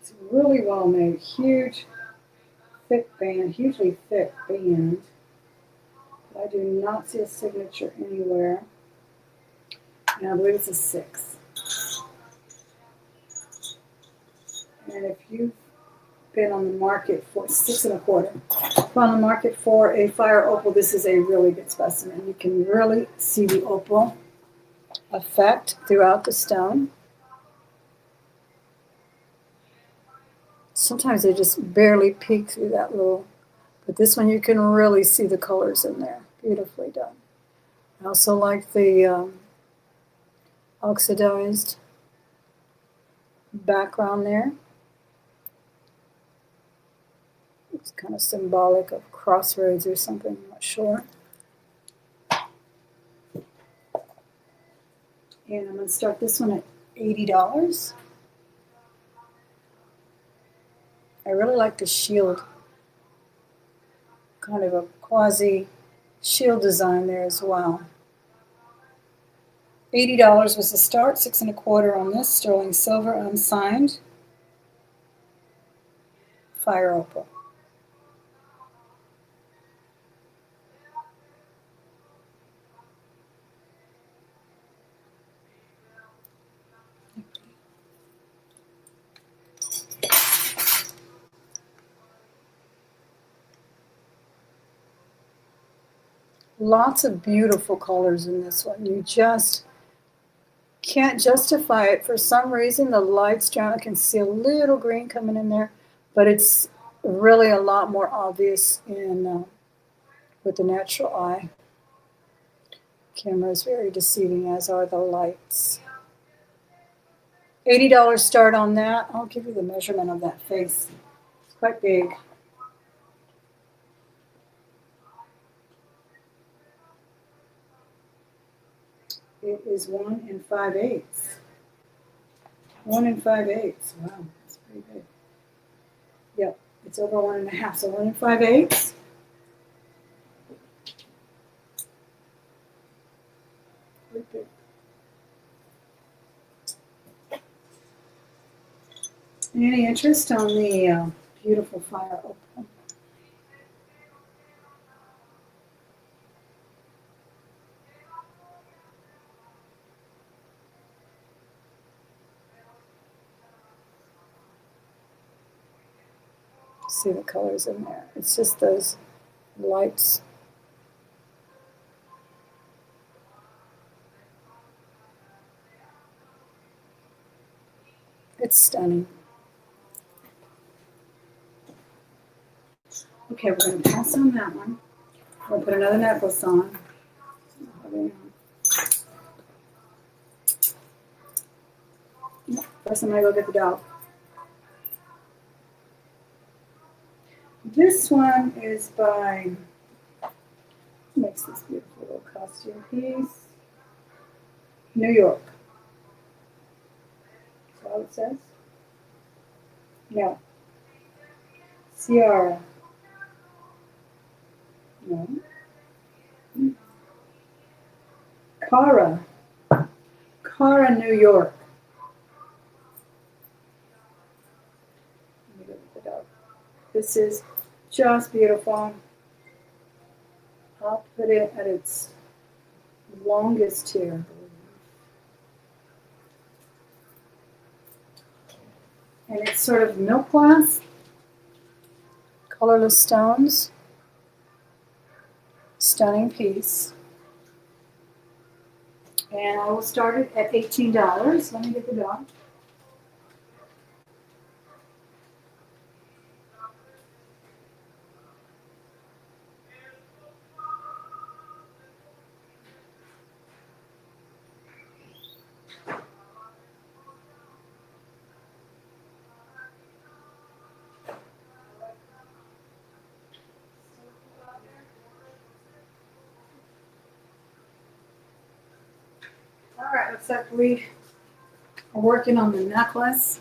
It's really well made, huge, thick band, hugely thick band. I do not see a signature anywhere. And I believe it's a 6. And if you've been on the market for 6 1/4, on the market for a fire opal, this is a really good specimen. You can really see the opal effect throughout the stone. Sometimes they just barely peek through that little, but this one you can really see the colors in there. Beautifully done. I also like the oxidized background there. It's kind of symbolic of crossroads or something, I'm not sure. And I'm going to start this one at $80. I really like the shield, kind of a quasi shield design there as well. $80 was the start, 6 1/4 on this, sterling silver, unsigned, fire opal. Lots of beautiful colors in this one. You just can't justify it. For some reason, the lights down, I can see a little green coming in there, but it's really a lot more obvious in with the natural eye. Camera is very deceiving, as are the lights. $80 start on that. I'll give you the measurement of that face. It's quite big. It is 1 5/8. 1 5/8. Wow, that's pretty big. Yep, it's over 1 1/2, so 1 5/8. Pretty big. Any interest on the beautiful fire opal? See the colors in there. It's just those lights. It's stunning. Okay, we're going to pass on that one. We'll put another necklace on. ring on. First, I'm going to go get the dog. This one is by, makes this beautiful little costume piece, New York. Is that what it says? No. Ciara. No. Cara. Cara, New York. Let me go get the dog. This is just beautiful. I'll put it at its longest here. And it's sort of milk glass, colorless stones, stunning piece. And I will start it at $18. Let me get the dog. All right, looks like we are working on the necklace.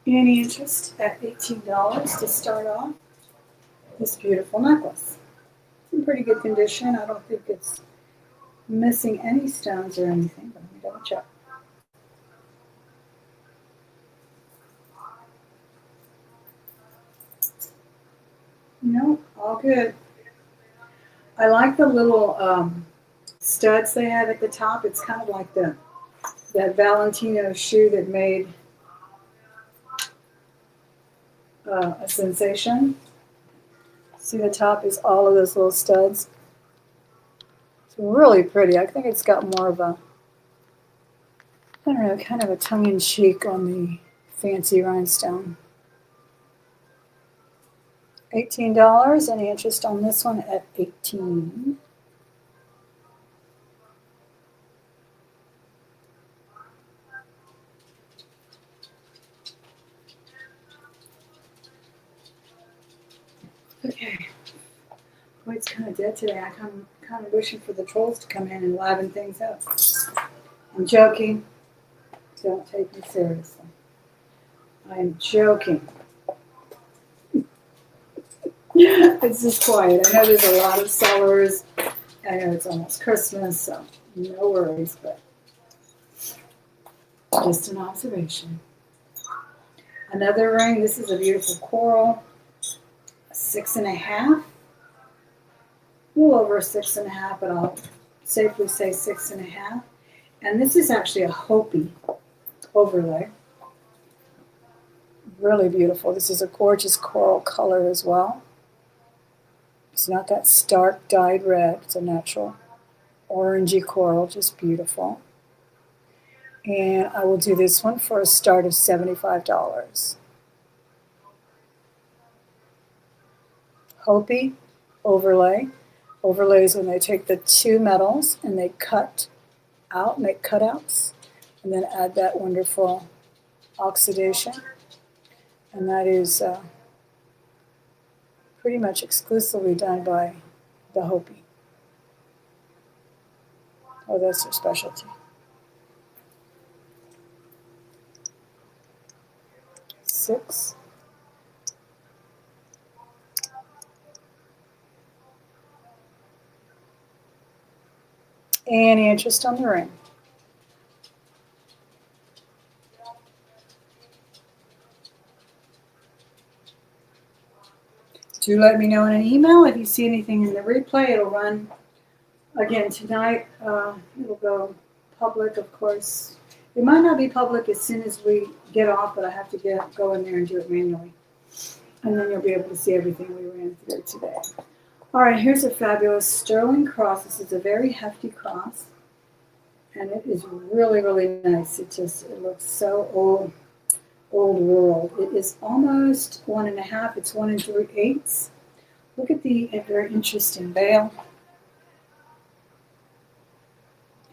Any interest at $18 to start off this beautiful necklace. It's in pretty good condition. I don't think it's missing any stones or anything, but let me double check. No, all good. I like the little studs they have at the top. It's kind of like that Valentino shoe that made a sensation. See, the top is all of those little studs. It's really pretty. I think it's got more of a, I don't know, kind of a tongue-in-cheek on the fancy rhinestone. $18. Any interest on this one at $18? Okay. Boy, it's kind of dead today. I'm kind of wishing for the trolls to come in and liven things up. I'm joking. Don't take me seriously. I'm joking. It's just quiet. I know there's a lot of sellers. I know it's almost Christmas, so no worries, but just an observation. Another ring. This is a beautiful coral. 6.5. A little over 6.5, but I'll safely say 6.5. And this is actually a Hopi overlay. Really beautiful. This is a gorgeous coral color as well. It's not that stark dyed red. It's a natural orangey coral, just beautiful. And I will do this one for a start of $75. Hopi overlay. Overlays when they take the two metals and they cut out, make cutouts, and then add that wonderful oxidation. And that is pretty much exclusively done by the Hopi. Oh, that's their specialty. $6. Any interest on the ring? Do let me know in an email if you see anything in the replay. It'll run again tonight. It'll go public, of course. It might not be public as soon as we get off, but I have to go in there and do it manually. And then you'll be able to see everything we ran through today. All right, here's a fabulous sterling cross. This is a very hefty cross. And it is really, really nice. It looks so old old world. It is almost 1.5. It's 1 3/8. Look at the very interesting veil.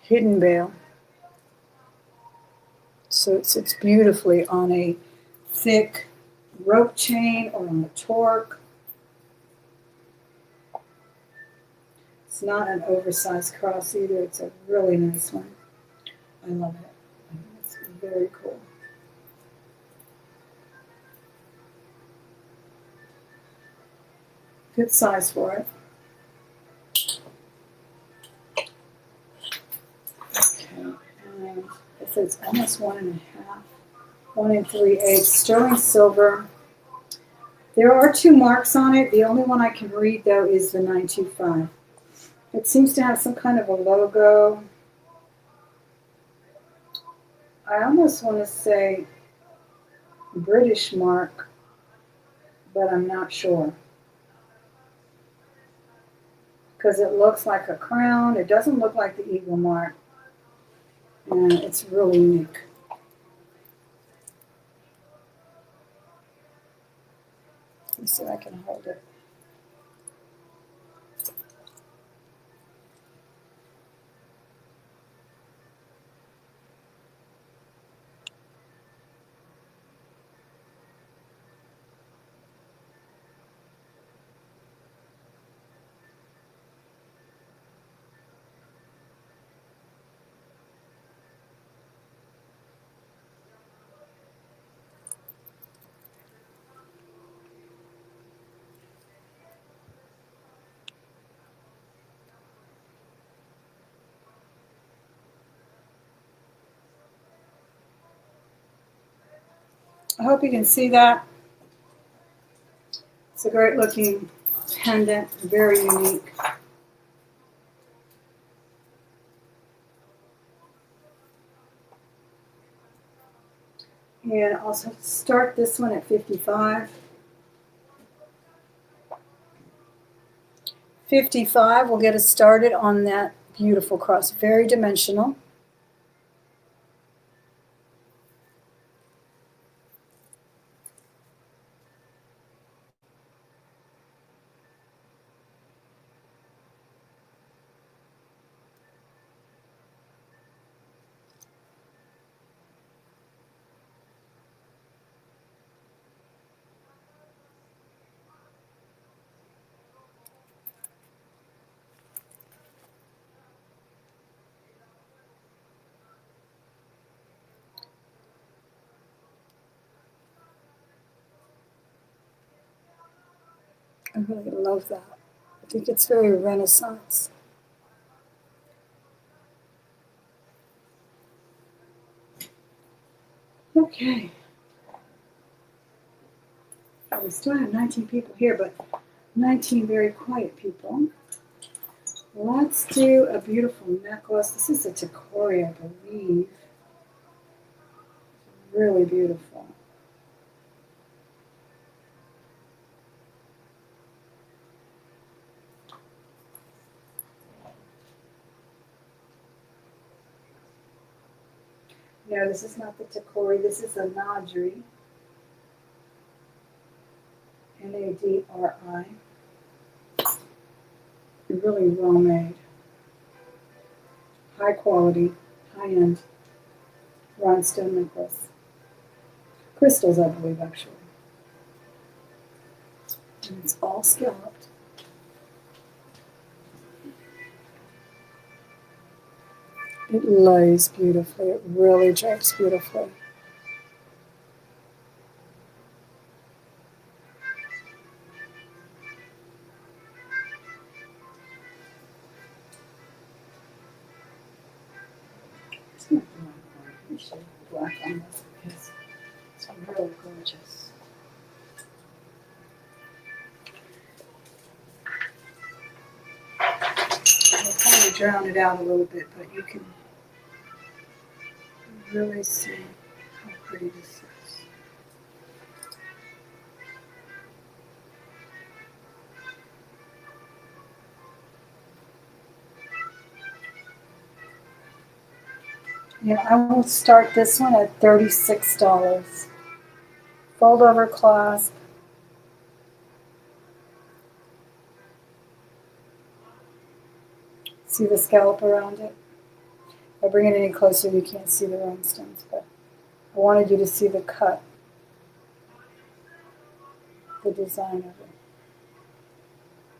Hidden veil. So it sits beautifully on a thick rope chain or on a torque. It's not an oversized cross either. It's a really nice one. I love it. It's very cool. Good size for it. Okay, and it says almost 1.5. 1 3/8. Sterling silver. There are 2 marks on it. The only one I can read though is the 925. It seems to have some kind of a logo. I almost want to say British mark, but I'm not sure. Because it looks like a crown. It doesn't look like the eagle mark. And it's really unique. Let me see if I can hold it. I hope you can see that. It's a great looking pendant, very unique. And I'll start this one at 55. 55 will get us started on that beautiful cross. Very dimensional. I really love that. I think it's very Renaissance. Okay. We still have 19 people here, but 19 very quiet people. Let's do a beautiful necklace. This is a Takori, I believe. Really beautiful. No, this is not the Takori. This is a Nadri. Nadri. Really well made. High quality, high end rhinestone necklace. Crystals, I believe, actually. And it's all scalloped. It lays beautifully. It really drapes beautifully. It's not black on it. We should have black on this because it's really gorgeous. I'll kind of drown it out a little bit, but you can really see how pretty this is. Yeah, I will start this one at $36. Fold over clasp. See the scallop around it? If I bring it any closer, you can't see the rhinestones, but I wanted you to see the cut, the design of it.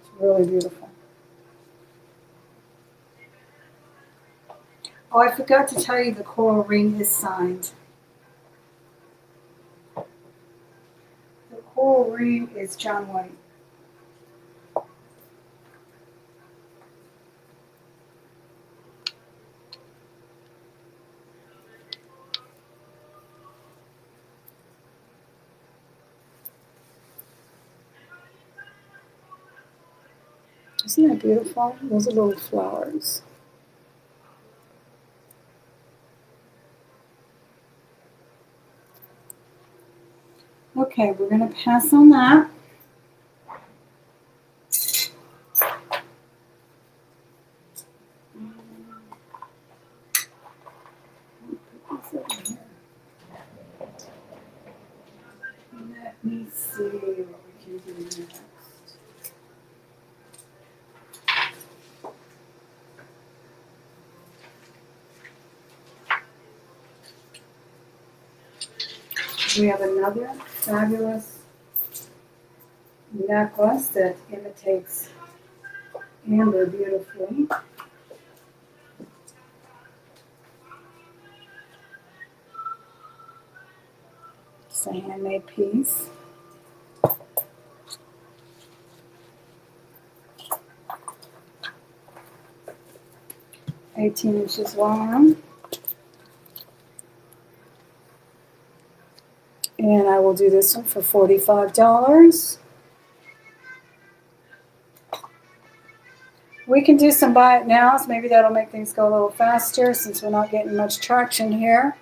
It's really beautiful. Oh, I forgot to tell you the coral ring is signed. The coral ring is John White. Isn't that beautiful? Those are little flowers. Okay, we're going to pass on that. Let me see what we can do next. We have another fabulous necklace that imitates amber beautifully. It's a handmade piece. $18 long. And I will do this one for $45. We can do some buy it nows. Maybe that'll make things go a little faster since we're not getting much traction here.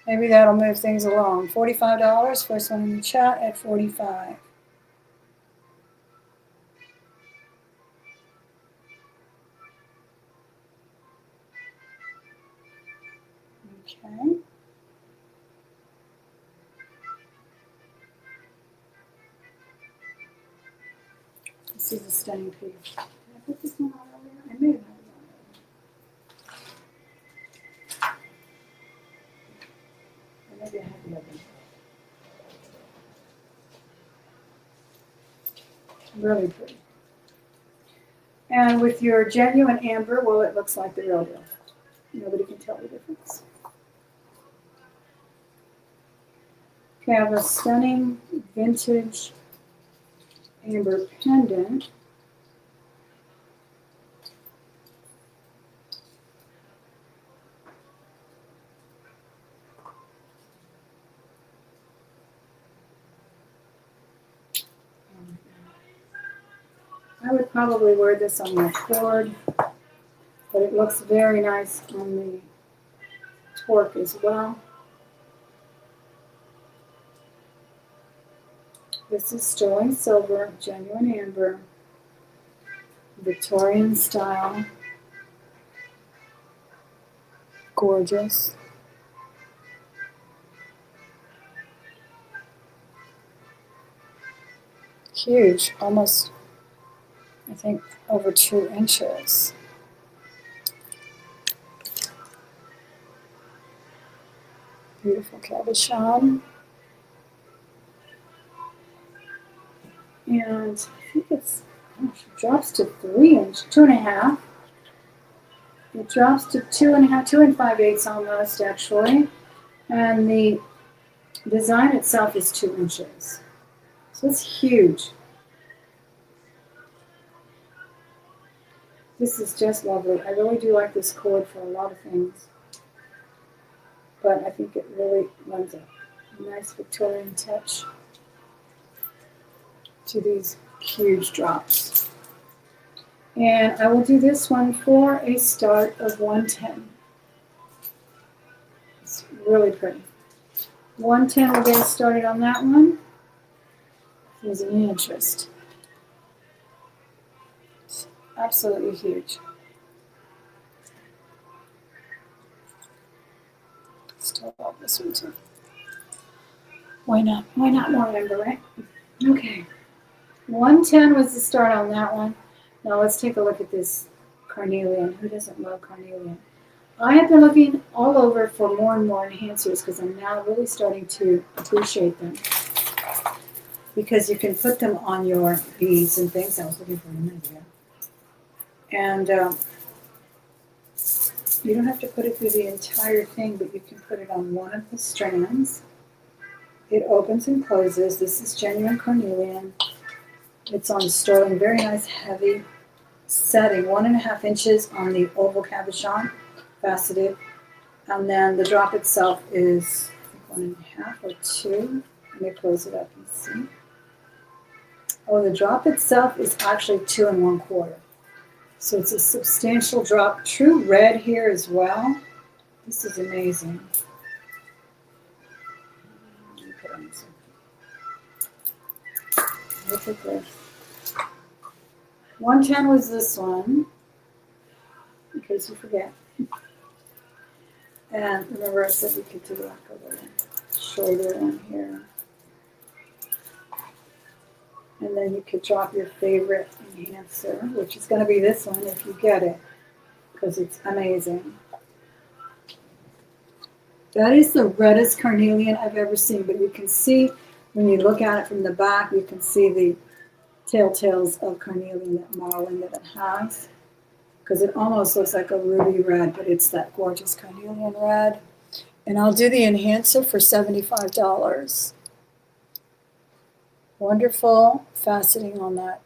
Maybe that'll move things along. $45. First one in the chat at 45. Okay. This is a stunning piece. Did I put this one on earlier? I may have had it on earlier. Maybe I had the other one. Really pretty. And with your genuine amber, well, it looks like the real deal. Nobody can tell the difference. Okay, I have a stunning vintage amber pendant. I would probably wear this on my cord, but it looks very nice on the torque as well. This is sterling silver, genuine amber, Victorian style. Gorgeous. Huge, almost, I think, over 2 inches. Beautiful cabochon. And I think it's, gosh, it drops to 3 inch, 2.5. It drops to 2.5, 2 5/8 almost actually. And the design itself is 2 inches. So it's huge. This is just lovely. I really do like this cord for a lot of things. But I think it really lends a nice Victorian touch to these huge drops. And I will do this one for a start of 110. It's really pretty. 110 will get us started on that one. If there's any interest. It's absolutely huge. Still love this one too. Why not? Why not November, right? Okay. 110 was the start on that one. Now let's take a look at this carnelian. Who doesn't love carnelian? I have been looking all over for more and more enhancers because I'm now really starting to appreciate them. Because you can put them on your beads and things. I was looking for a minute ago. And you don't have to put it through the entire thing, but you can put it on one of the strands. It opens and closes. This is genuine carnelian. It's on sterling, very nice heavy setting, 1.5 inches on the oval cabochon, faceted. And then the drop itself is, I think, 1.5 or 2. Let me close it up and see. Oh, the drop itself is actually 2 1/4. So it's a substantial drop. True red here as well. This is amazing. Look at this. 110 was this one, in case you forget. And remember I said we could do like a little shoulder one here. And then you could drop your favorite enhancer, which is going to be this one if you get it, because it's amazing. That is the reddest carnelian I've ever seen, but you can see when you look at it from the back, you can see the telltales of carnelian, that marlin that it has, because it almost looks like a ruby red, but it's that gorgeous carnelian red. And I'll do the enhancer for $75. Wonderful faceting on that,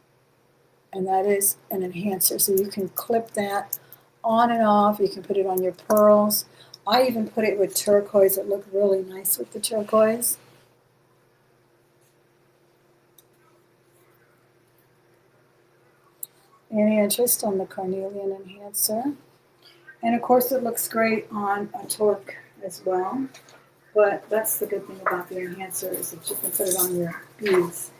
and that is an enhancer, so you can clip that on and off. You can put it on your pearls. I even put it with turquoise. It looked really nice with the turquoise. Any interest on the carnelian enhancer? And of course it looks great on a torque as well. But that's the good thing about the enhancer, is that you can put it on your beads.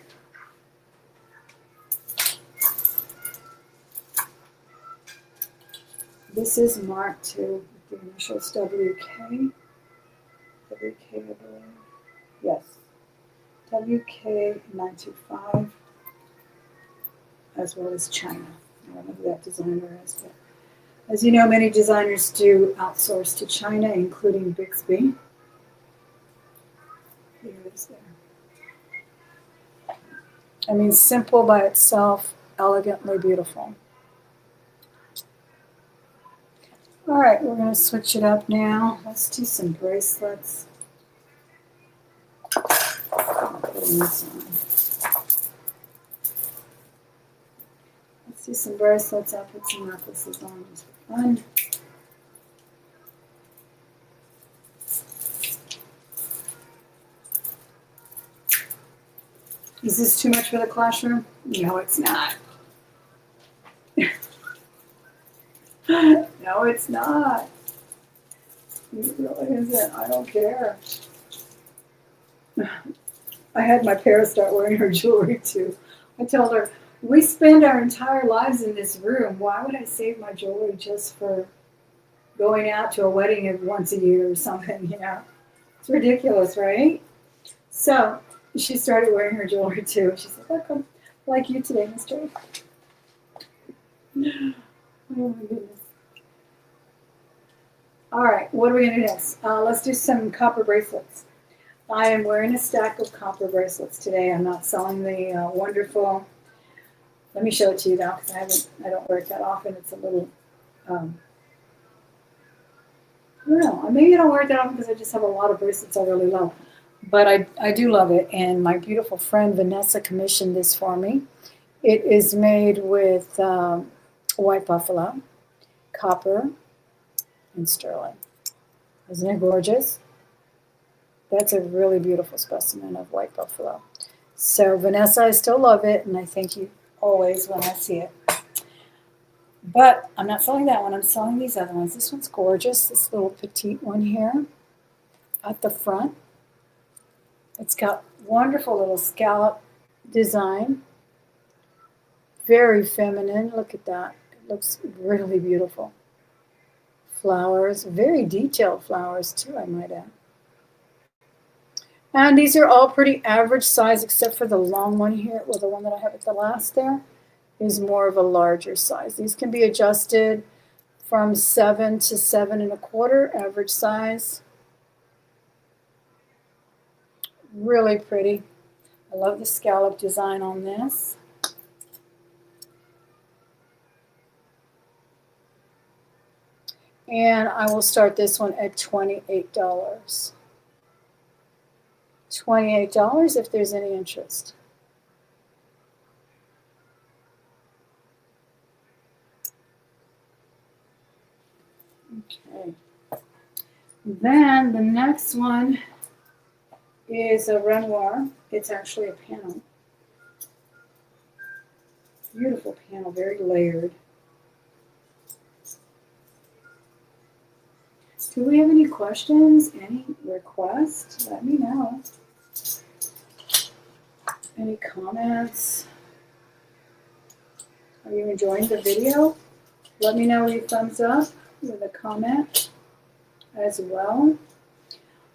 This is marked too with the initials WK. WK, I believe. Yes. WK925, as well as China. I don't know who that designer is, but as you know, many designers do outsource to China, including Bixby. Here it is there. I mean, simple by itself, elegantly beautiful. All right, we're going to switch it up now. Let's do some bracelets. Putting this on. Let's do some bracelets. I'll put some necklaces on just for fun. Is this too much for the classroom? No, it's not. No, it's not. It really isn't. I don't care. I had my parents start wearing her jewelry too. I told her, we spend our entire lives in this room. Why would I save my jewelry just for going out to a wedding once a year or something, you know? It's ridiculous, right? So she started wearing her jewelry too. She said, look, I'm like you today, Mr. Oh my goodness. All right, what are we going to do next? Let's do some copper bracelets. I am wearing a stack of copper bracelets today. I'm not selling the wonderful. Let me show it to you now, because I don't wear it that often. It's a little, I don't know. Maybe I don't wear it that often because I just have a lot of bracelets I really love. But I do love it, and my beautiful friend Vanessa commissioned this for me. It is made with white buffalo, copper, and sterling. Isn't it gorgeous? That's a really beautiful specimen of white buffalo. So Vanessa, I still love it, and I thank you always when I see it. But I'm not selling that one. I'm selling these other ones. This one's gorgeous. This little petite one here at the front. It's got wonderful little scallop design. Very feminine. Look at that. It looks really beautiful. Flowers, very detailed flowers too, I might add. And these are all pretty average size except for the long one here, or the one that I have at the last there is more of a larger size. These can be adjusted from 7 to 7 1/4, average size. Really pretty. I love the scallop design on this. And I will start this one at $28. $28 if there's any interest. Okay. Then the next one is a Renoir. It's actually a panel. Beautiful panel, very layered. Do we have any questions? Any requests? Let me know. Any comments? Are you enjoying the video? Let me know your thumbs up with a comment as well.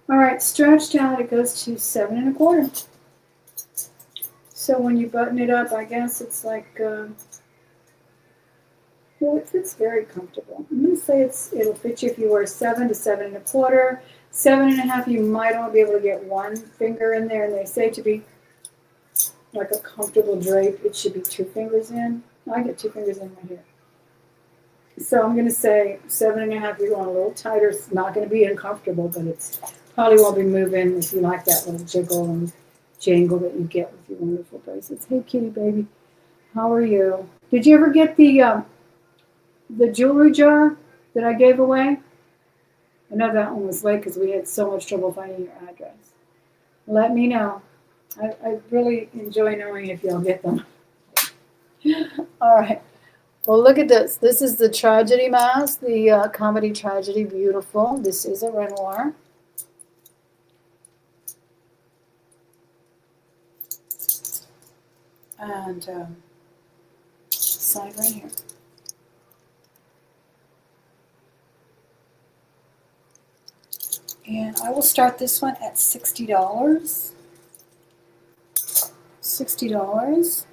All right, stretched out, it goes to 7 1/4. So when you button it up, I guess it's like, well, it fits very comfortable. I'm going to say it'll fit you if you wear 7 to 7 1/4. 7 1/2, you might only be able to get one finger in there, and they say to be like a comfortable drape, it should be 2 fingers in. I get 2 fingers in right here. So I'm going to say 7 1/2, you're going a little tighter. It's not going to be uncomfortable, but it's probably won't be moving if you like that little jiggle and jangle that you get with your wonderful bracelets. Hey, kitty baby, how are you? Did you ever get the jewelry jar that I gave away? I know that one was late because we had so much trouble finding your address. Let me know. I really enjoy knowing if y'all get them. All right. Well, look at this. This is the tragedy mask, the comedy tragedy, beautiful. This is a Renoir. And sign right here. And I will start this one at $60. $60.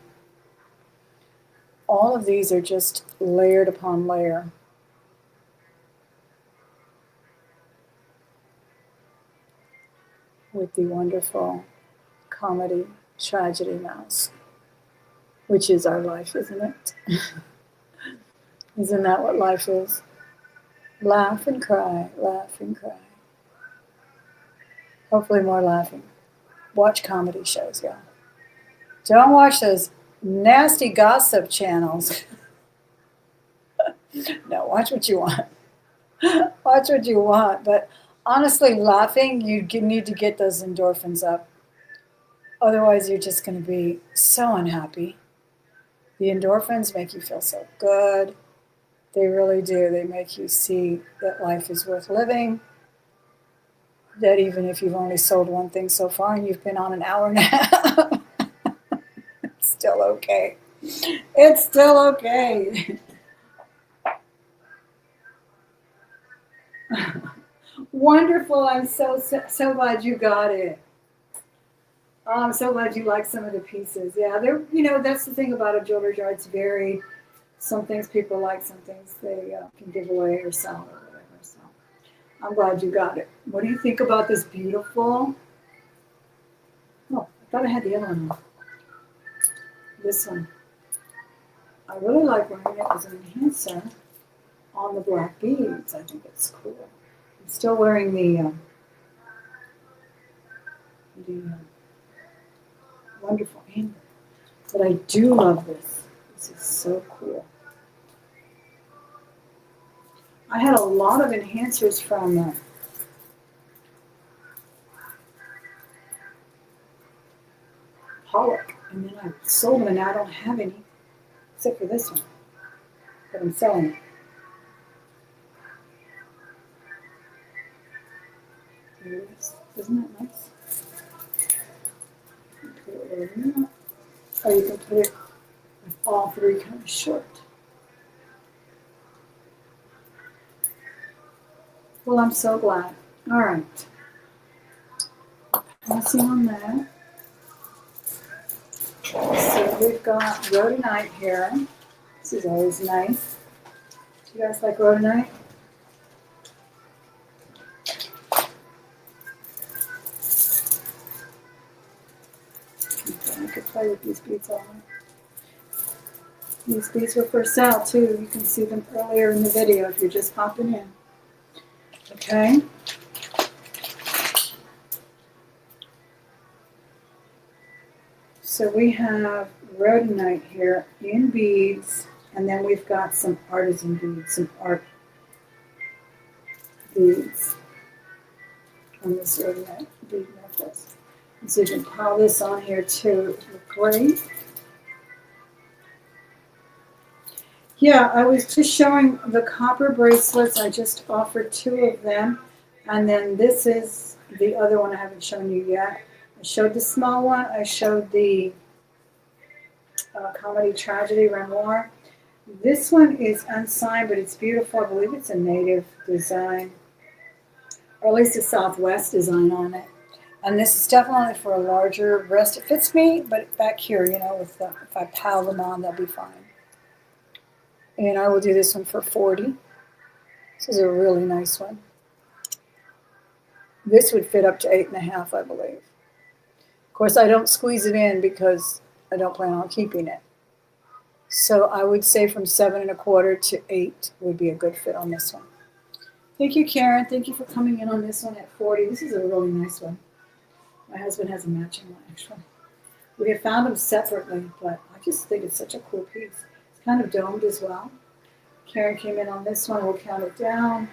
All of these are just layered upon layer. With the wonderful comedy tragedy mask, which is our life, isn't it? Isn't that what life is? Laugh and cry, laugh and cry. Hopefully more laughing. Watch comedy shows, y'all. Don't watch those nasty gossip channels. No, watch what you want. Watch what you want. But honestly, laughing, you need to get those endorphins up. Otherwise, you're just going to be so unhappy. The endorphins make you feel so good. They really do. They make you see that life is worth living. That even if you've only sold one thing so far and you've been on an hour and a half, it's still okay. It's still okay. Wonderful. I'm so glad you got it. Oh, I'm so glad you like some of the pieces. Yeah, that's the thing about a jewelry jar. It's varied. Some things people like, some things they can give away or sell or whatever. So I'm glad you got it. What do you think about this beautiful? Oh, I thought I had the other one on. This one. I really like wearing it as an enhancer on the black beads. I think it's cool. I'm still wearing the wonderful amber. But I do love this. This is so cool. I had a lot of enhancers from Pollock, and then I sold them, and now I don't have any, except for this one. But I'm selling it. Isn't that nice? Put it over there. Or you can put it with all three kind of short. Well, I'm so glad. All right. Passing on that. So we've got rhodonite here. This is always nice. Do you guys like rhodonite? Okay, I could play with these beads all night. These beads were for sale too. You can see them earlier in the video if you're just popping in. Okay. So we have rhodonite here in beads, and then we've got some artisan beads, some art beads on this rhodonite bead necklace. And so you can pile this on here too. It would look great. Yeah, I was just showing the copper bracelets. I just offered 2 of them. And then this is the other one I haven't shown you yet. I showed the small one. I showed the comedy tragedy Renoir. This one is unsigned, but it's beautiful. I believe it's a native design, or at least a Southwest design on it. And this is definitely for a larger wrist. It fits me, but back here, you know, with if I pile them on, they'll be fine. And I will do this one for $40. This is a really nice one. This would fit up to 8.5, I believe. Of course, I don't squeeze it in because I don't plan on keeping it. So I would say from 7.25 to 8 would be a good fit on this one. Thank you, Karen. Thank you for coming in on this one at 40. This is a really nice one. My husband has a matching one, actually. We have found them separately, but I just think it's such a cool piece. It's kind of domed as well. Karen came in on this one. We'll count it down.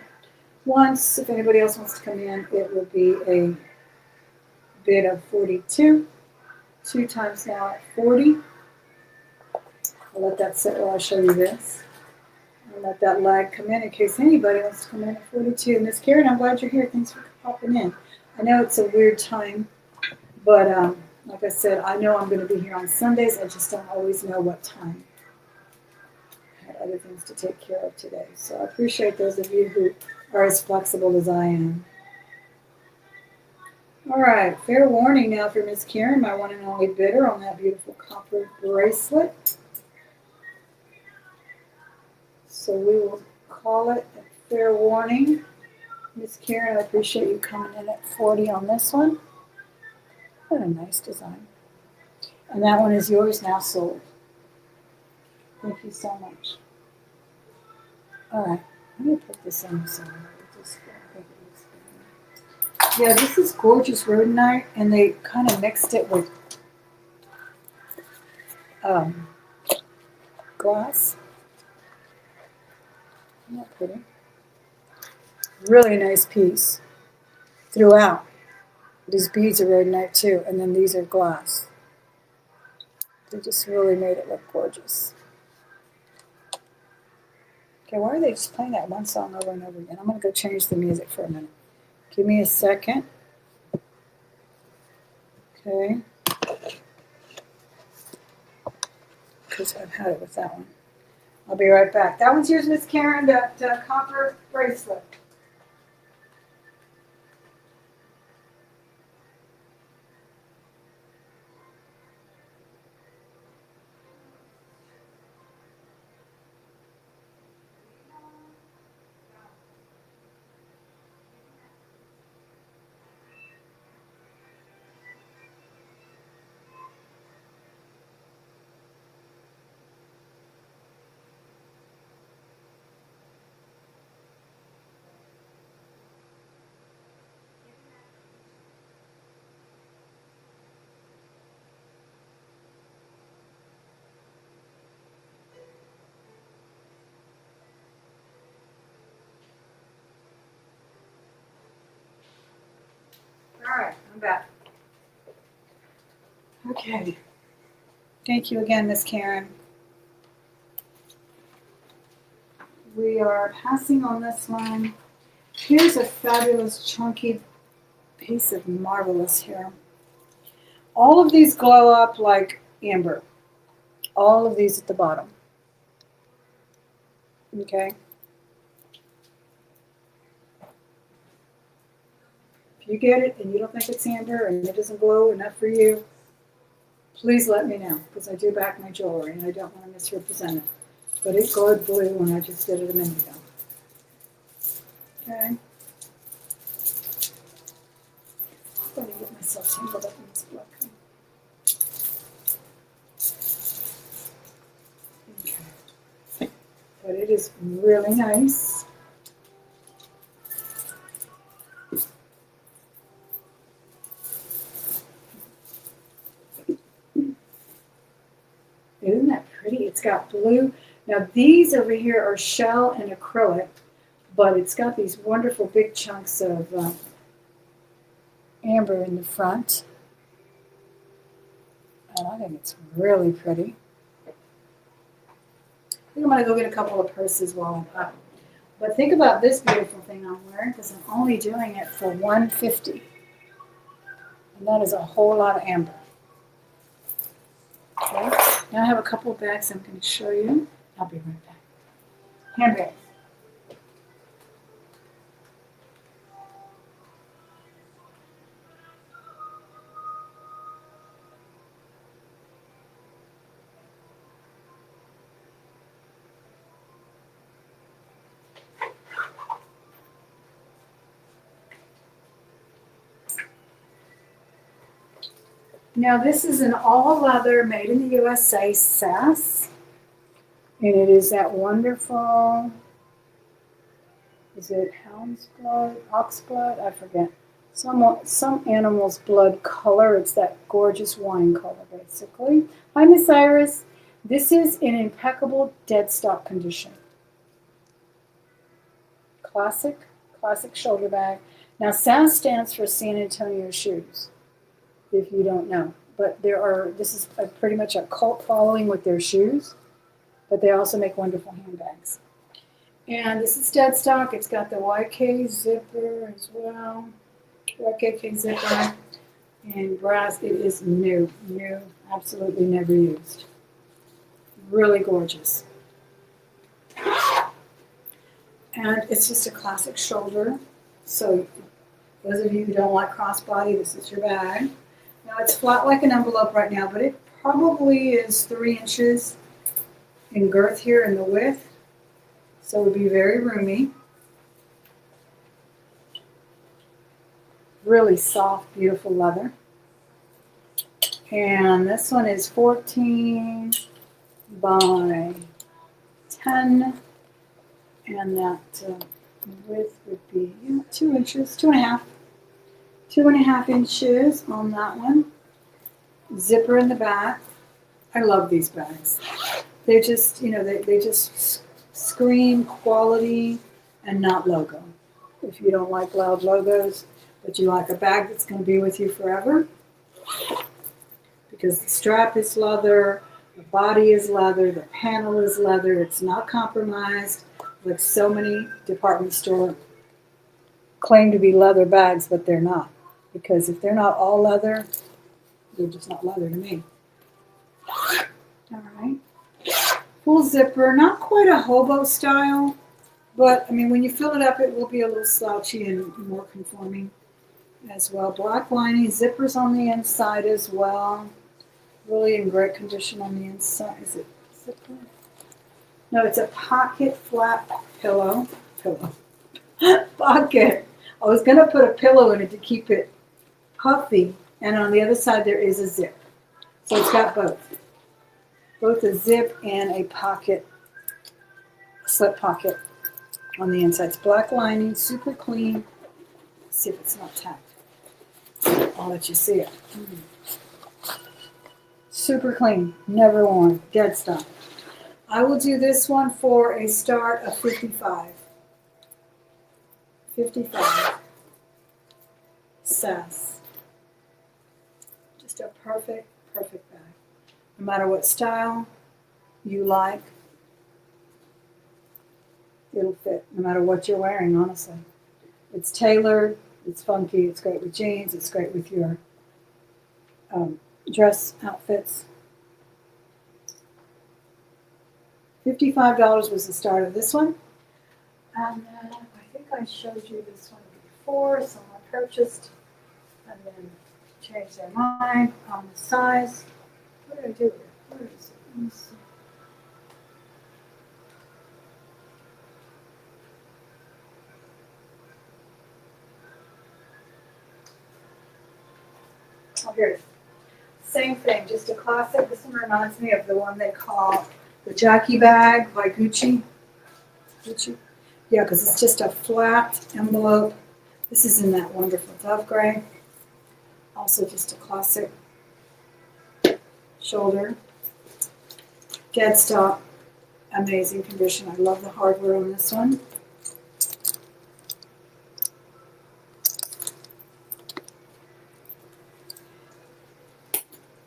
Once, if anybody else wants to come in, it will be a bid of 42. 2 times now at 40. I'll let that sit while I show you this. I'll let that lag come in case anybody wants to come in at 42. Miss Karen, I'm glad you're here. Thanks for popping in. I know it's a weird time, but like I said, I know I'm going to be here on Sundays. I just don't always know what time. I had other things to take care of today. So I appreciate those of you who are as flexible as I am. All right, fair warning now for Miss Karen, my one and only bidder on that beautiful copper bracelet. So we will call it a fair warning. Miss Karen, I appreciate you coming in at 40 on this one. What a nice design. And that one is yours now sold. Thank you so much. All right, let me put this in somewhere. Yeah, this is gorgeous rhodonite, and they kind of mixed it with glass. Isn't that pretty? Really nice piece throughout. These beads are rhodonite too, and then these are glass. They just really made it look gorgeous. Okay, why are they just playing that one song over and over again? I'm going to go change the music for a minute. Give me a second. Okay. Because I've had it with that one. I'll be right back. That one's yours, Miss Karen, that copper bracelet. All right, I'm back. Okay. Thank you again, Miss Karen. We are passing on this one. Here's a fabulous chunky piece of marvelous here. All of these glow up like amber. All of these at the bottom. Okay. If you get it and you don't think it's amber and it doesn't glow enough for you, please let me know, because I do back my jewelry and I don't want to misrepresent it. But it glowed blue when I just did it a minute ago. Okay. I'm going to get myself tangled up in this black thing. Okay. But it is really nice. Isn't that pretty? It's got blue. Now these over here are shell and acrylic, but it's got these wonderful big chunks of amber in the front. And I think it's really pretty. I think I'm going to go get a couple of purses while I'm up. But think about this beautiful thing I'm wearing, because I'm only doing it for $150. And that is a whole lot of amber. Okay, now I have a couple of bags I'm going to show you. I'll be right back. Handbags. Now this is an all leather, made in the USA SAS. And it is that wonderful, is it hound's blood, ox blood? I forget. Some animal's blood color. It's that gorgeous wine color, basically. Hi, Miss Iris. This is in impeccable dead stock condition. Classic shoulder bag. Now, SAS stands for San Antonio shoes, if you don't know. But this is pretty much a cult following with their shoes. But they also make wonderful handbags. And this is dead stock. It's got the YK zipper as well. YKK zipper and brass. It is new, absolutely never used. Really gorgeous. And it's just a classic shoulder. So those of you who don't like crossbody, this is your bag. Now it's flat like an envelope right now, but it probably is 3 inches in girth here in the width, so it would be very roomy. Really soft, beautiful leather. And this one is 14 by 10, and that width would be 2 inches, 2.5. 2.5 inches on that one. Zipper in the back. I love these bags. They're just, they just scream quality and not logo. If you don't like loud logos, but you like a bag that's going to be with you forever, because the strap is leather, the body is leather, the panel is leather, it's not compromised, like so many department store claim to be leather bags, but they're not. Because if they're not all leather, they're just not leather to me. All right. Full zipper, not quite a hobo style, but I mean, when you fill it up, it will be a little slouchy and more conforming as well. Black lining, zippers on the inside as well. Really in great condition on the inside. Is it zipper? No, it's a pocket flap pillow. Pocket. I was going to put a pillow in it to keep it puffy, and on the other side there is a zip. So it's got both a zip and a pocket, slip pocket on the inside. It's black lining, super clean. Let's see if it's not tacked. I'll let you see it. Super clean, never worn, dead stock. I will do this one for a start of $55. $55. SAS. Just a perfect bag. No matter what style you like, it'll fit. No matter what you're wearing, honestly. It's tailored, it's funky, it's great with jeans, it's great with your dress outfits. $55 was the start of this one. And then I think I showed you this one before, so I'm going to purchased and then change their mind on the size. What did I do here? Where is it? Let me see. Oh, here it is. Same thing, just a classic. This one reminds me of the one they call the Jackie bag by Gucci. Gucci? Yeah, because it's just a flat envelope. This is in that wonderful dove gray. Also just a classic shoulder. Dead stock. Amazing condition. I love the hardware on this one.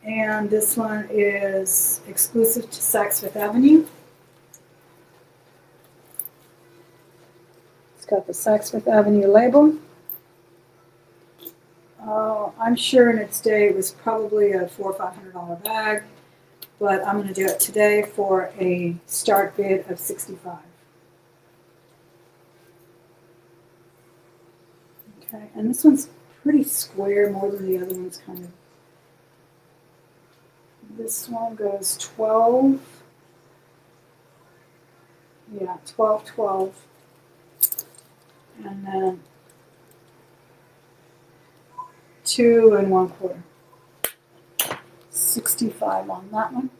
And this one is exclusive to Saks Fifth Avenue. It's got the Saks Fifth Avenue label. I'm sure in its day it was probably a $400 or $500 bag, but I'm going to do it today for a start bid of $65. Okay, and this one's pretty square, more than the other one's kind of. This one goes 12. Yeah, 12, 12. And then 2 1/4. 65 on that one.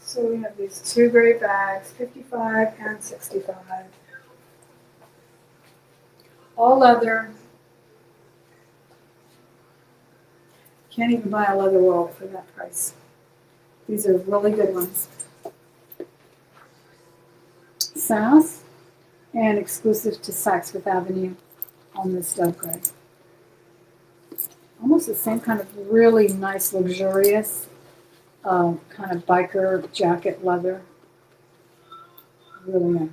So we have these two great bags, 55 and 65. All leather. Can't even buy a leather wallet for that price. These are really good ones. SAS and exclusive to Saks Fifth Avenue on this dove gray. Almost the same kind of really nice, luxurious kind of biker jacket leather. Really nice.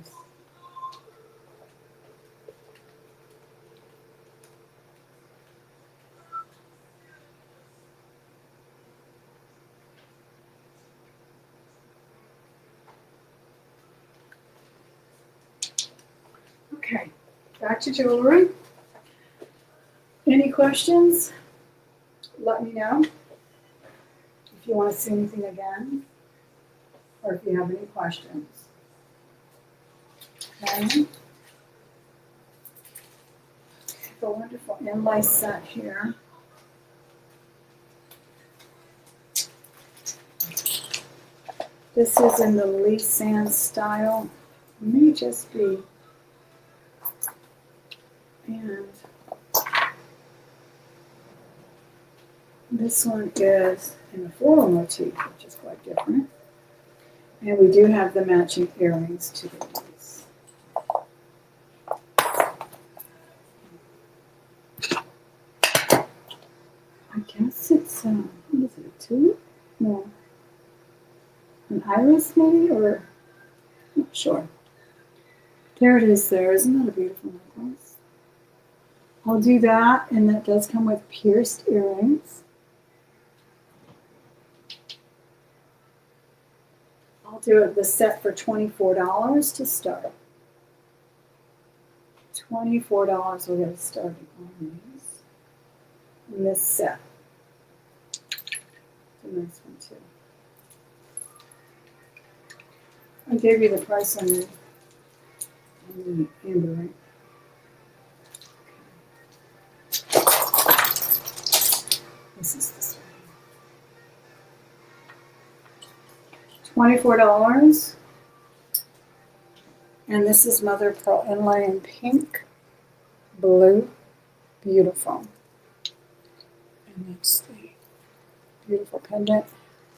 Okay, back to jewelry. Any questions? Let me know if you want to see anything again or if you have any questions. Okay. A wonderful inlay set here. This is in the Lee Sands style. It may just be. And this one is in a floral motif, which is quite different. And we do have the matching earrings to these. I guess it's, what is it, a tulip? No. An iris maybe, or, I'm not sure. There it is there. Isn't that a beautiful necklace? I'll do that, and that does come with pierced earrings. I'll do the set for $24 to start. $24 we'll get it started on these. And this set. It's a nice one too. I gave you the price on the amber, right? This is this one. $24. And this is mother of pearl inlay in pink, blue, beautiful. And that's the beautiful pendant.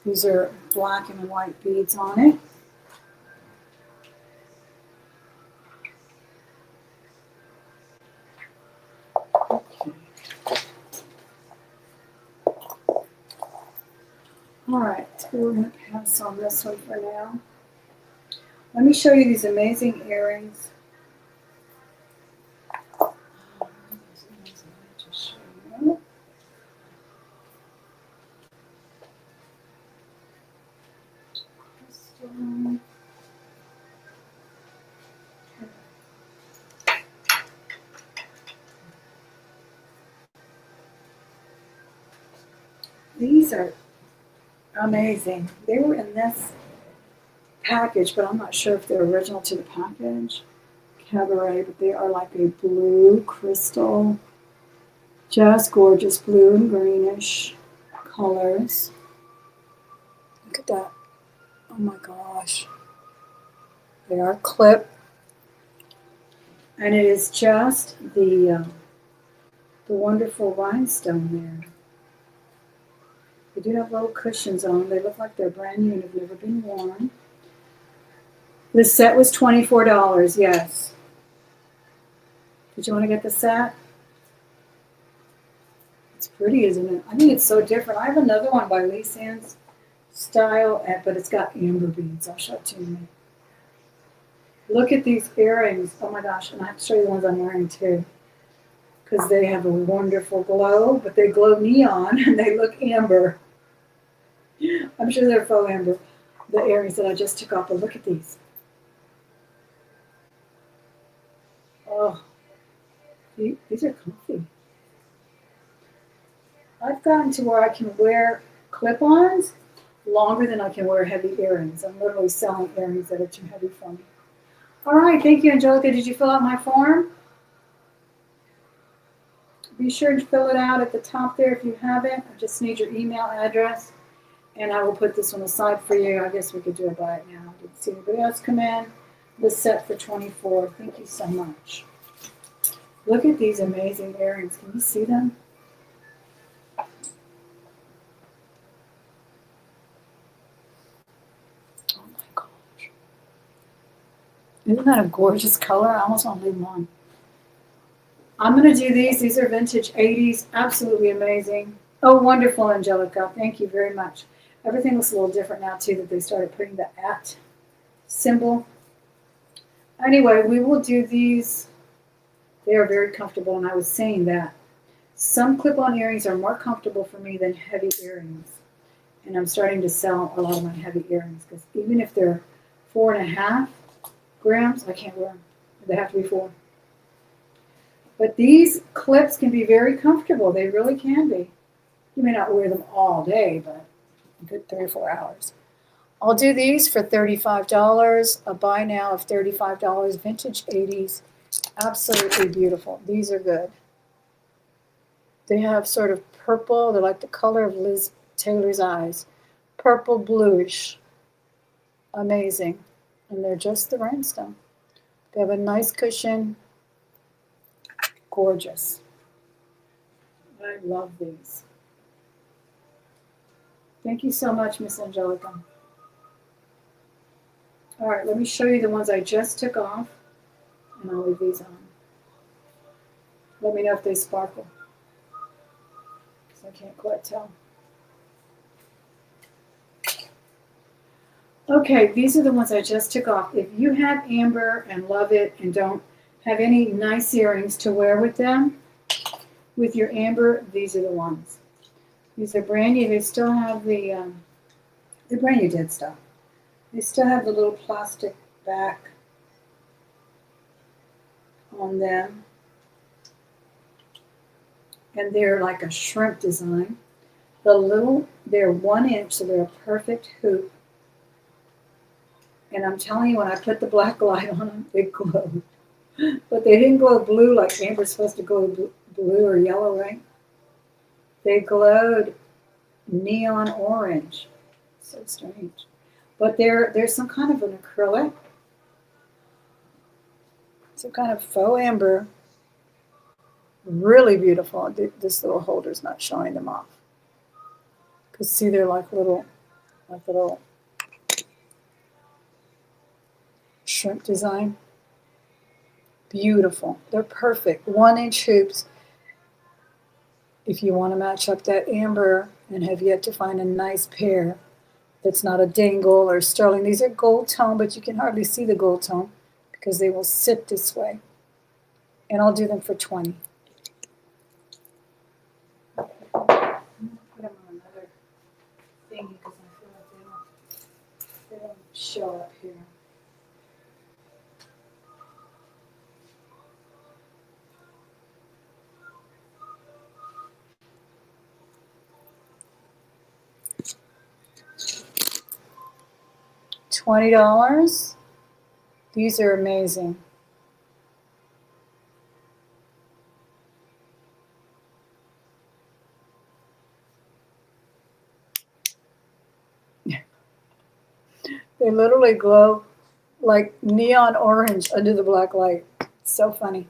These are black and white beads on it. Okay. All right, we're going to pass on this one for now. Let me show you these amazing earrings. These are amazing. They were in this package, but I'm not sure if they're original to the package. Cabaret, but they are like a blue crystal, just gorgeous blue and greenish colors. Look at that. Oh my gosh. They are clip, and it is just the wonderful rhinestone there. They do have little cushions on. They look like they're brand new and have never been worn. The set was $24, yes. Did you want to get the set? It's pretty, isn't it? I think it's so different. I have another one by Lee Sands Style, but it's got amber beads. I'll show it to you. Look at these earrings. Oh my gosh, and I have to show you the ones I'm wearing too. Because they have a wonderful glow, but they glow neon and they look amber. I'm sure they're faux amber, the earrings that I just took off, but look at these. Oh, these are comfy. I've gotten to where I can wear clip-ons longer than I can wear heavy earrings. I'm literally selling earrings that are too heavy for me. All right, thank you, Angelica. Did you fill out my form? Be sure to fill it out at the top there if you haven't. I just need your email address, and I will put this one aside for you. I guess we could do it by it now. I didn't see anybody else come in. This set for $24. Thank you so much. Look at these amazing earrings. Can you see them? Oh my gosh. Isn't that a gorgeous color? I almost want to leave them on. I'm going to do these. These are vintage 80s. Absolutely amazing. Oh, wonderful, Angelica. Thank you very much. Everything looks a little different now, too, that they started putting the at symbol. Anyway, we will do these. They are very comfortable, and I was saying that. Some clip-on earrings are more comfortable for me than heavy earrings. And I'm starting to sell a lot of my heavy earrings because even if they're 4.5 grams, I can't wear them. They have to be 4. But these clips can be very comfortable. They really can be. You may not wear them all day, but a good 3 or 4 hours. I'll do these for $35. A buy now of $35. Vintage 80s. Absolutely beautiful. These are good. They have sort of purple. They're like the color of Liz Taylor's eyes. Purple bluish. Amazing. And they're just the rhinestone. They have a nice cushion. Gorgeous. I love these. Thank you so much, Miss Angelica. All right, let me show you the ones I just took off, and I'll leave these on. Let me know if they sparkle, because I can't quite tell. Okay, these are the ones I just took off. If you have amber and love it and don't have any nice earrings to wear with them, with your amber, these are the ones. These are brand new. They still have the brand new dead stock. They still have the little plastic back on them. And they're like a shrimp design. They're 1 inch, so they're a perfect hoop. And I'm telling you, when I put the black light on them, they glowed. But they didn't glow blue like amber's supposed to glow blue or yellow, right? They glowed neon orange. So strange. But there's some kind of an acrylic, some kind of faux amber. Really beautiful. This little holder's not showing them off. Because see, they're like little shrimp design. Beautiful. They're perfect. 1 inch hoops. If you want to match up that amber and have yet to find a nice pair that's not a dangle or sterling. These are gold tone, but you can hardly see the gold tone because they will sit this way. And I'll do them for $20. I'm going to put them on another thing because I feel like they don't show up here. $20. These are amazing. They literally glow like neon orange under the black light. It's so funny.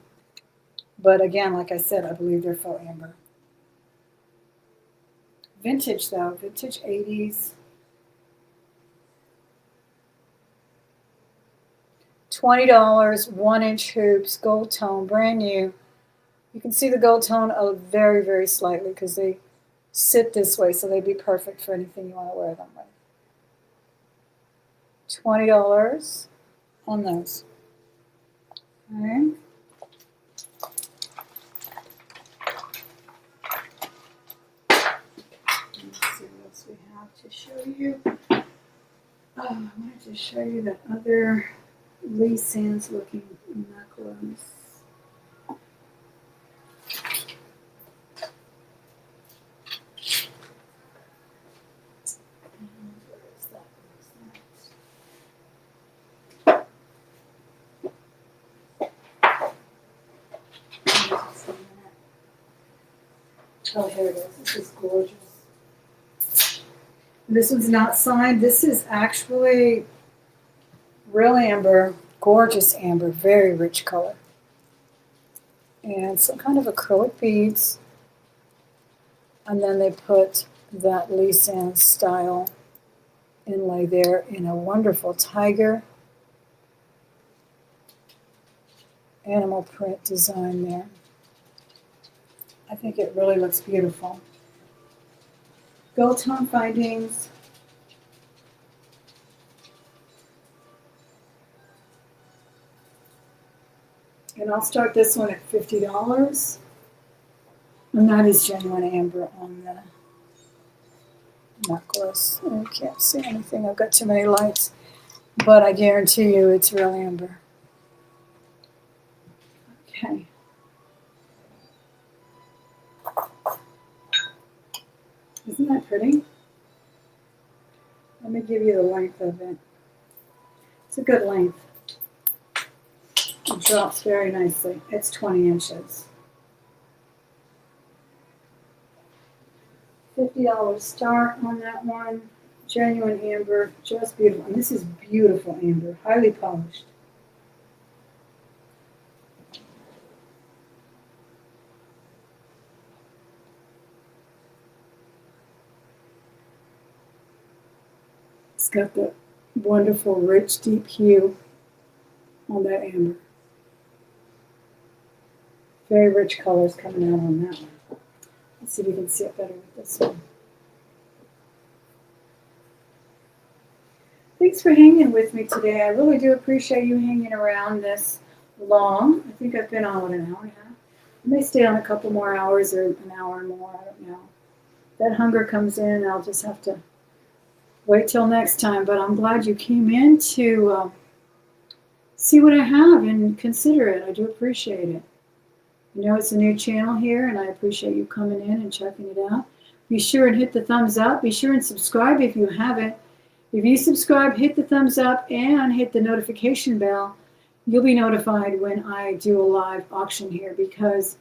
But again, like I said, I believe they're faux amber. Vintage though, vintage 80s. $20, 1-inch hoops, gold tone, brand new. You can see the gold tone very, very slightly because they sit this way, so they'd be perfect for anything you want to wear them with. $20 on those. All right. Let's see what else we have to show you. Oh, I wanted to show you that other Lee Sands looking necklace. Oh, here it is. This is gorgeous. This one's not signed. This is actually real amber, gorgeous amber, very rich color. And some kind of acrylic beads. And then they put that Lee Sands style inlay there in a wonderful tiger animal print design there. I think it really looks beautiful. Gold tone findings. And I'll start this one at $50. And that is genuine amber on the necklace. I can't see anything. I've got too many lights. But I guarantee you it's real amber. Okay. Isn't that pretty? Let me give you the length of it. It's a good length. It drops very nicely. It's 20 inches. $50 start on that one. Genuine amber, just beautiful. And this is beautiful amber, highly polished. It's got the wonderful, rich, deep hue on that amber. Very rich colors coming out on that one. Let's see if we can see it better with this one. Thanks for hanging with me today. I really do appreciate you hanging around this long. I think I've been on an hour and a half. I may stay on a couple more hours or an hour more. I don't know. That hunger comes in. I'll just have to wait till next time. But I'm glad you came in to see what I have and consider it. I do appreciate it. I know it's a new channel here, and I appreciate you coming in and checking it out. Be sure and hit the thumbs up. Be sure and subscribe if you haven't. If you subscribe, hit the thumbs up and hit the notification bell. You'll be notified when I do a live auction here because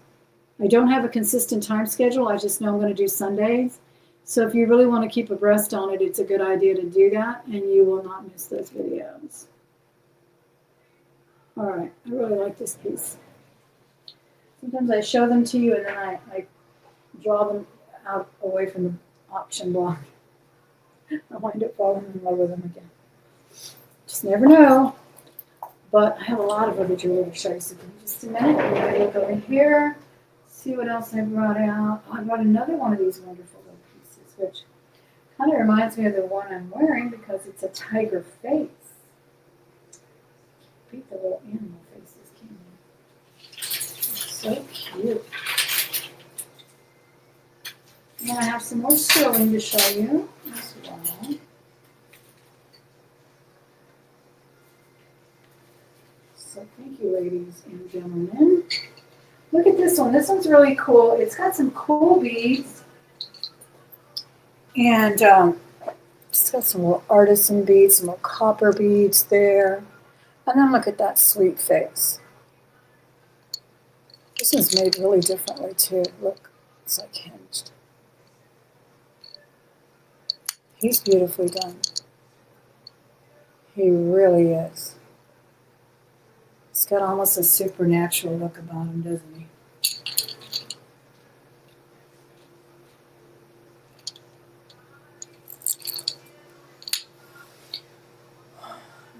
I don't have a consistent time schedule. I just know I'm going to do Sundays. So if you really want to keep abreast on it, it's a good idea to do that, and you will not miss those videos. All right, I really like this piece. Sometimes I show them to you and then I draw them out away from the auction block. I wind up falling in love with them again. Just never know. But I have a lot of other jewelry to show you. So give me just a minute. I'm going to look over here, see what else I brought out. Oh, I brought another one of these wonderful little pieces, which kind of reminds me of the one I'm wearing because it's a tiger face. Beat the little animal faces, can you? So cute. And I have some more sterling to show you as well. So thank you, ladies and gentlemen. Look at this one. This one's really cool. It's got some cool beads. And She's got some more artisan beads, some more copper beads there. And then look at that sweet face. This one's made really differently too. Look, it's like hinged. He's beautifully done. He really is. He's got almost a supernatural look about him, doesn't he?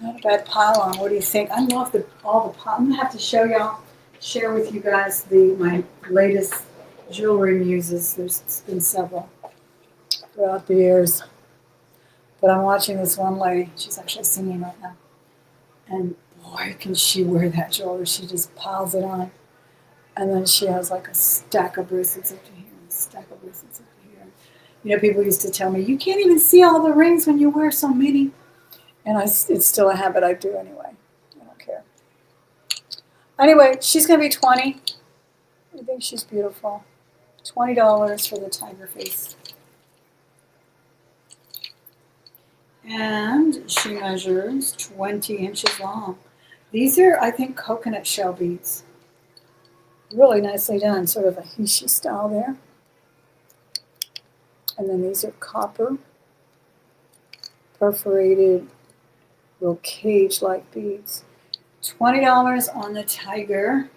Not a bad pile on. What do you think? I love all the pile. I'm gonna have to show y'all, share with you guys my latest jewelry muses. There's been several throughout the years, but I'm watching this one lady. She's actually singing right now, and boy, can she wear that jewelry! She just piles it on, and then she has like a stack of bracelets up to here, and a stack of bracelets up to here. You know, people used to tell me, "You can't even see all the rings when you wear so many." And it's still a habit I do anyway. I don't care. Anyway, she's going to be 20. I think she's beautiful. $20 for the tiger face. And she measures 20 inches long. These are, I think, coconut shell beads. Really nicely done. Sort of a Hishi style there. And then these are copper, perforated, little cage-like beads. $20 on the tiger.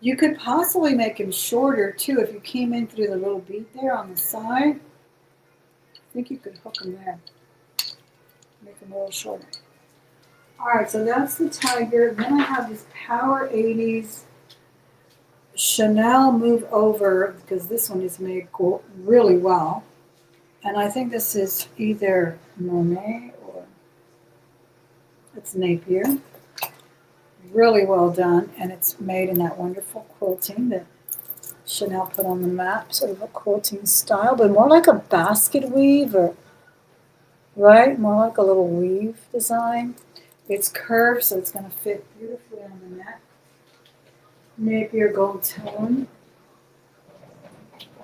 You could possibly make him shorter too if you came in through the little bead there on the side. I think you could hook him there. Make him a little shorter. Alright, so that's the tiger. Then I have this Power 80s Chanel Move Over, because this one is made really well. And I think this is either Monet or it's Napier. Really well done, and it's made in that wonderful quilting that Chanel put on the map, sort of a quilting style, but more like a basket weave, or right, more like a little weave design. It's curved, so it's going to fit beautifully on the neck. Napier gold tone.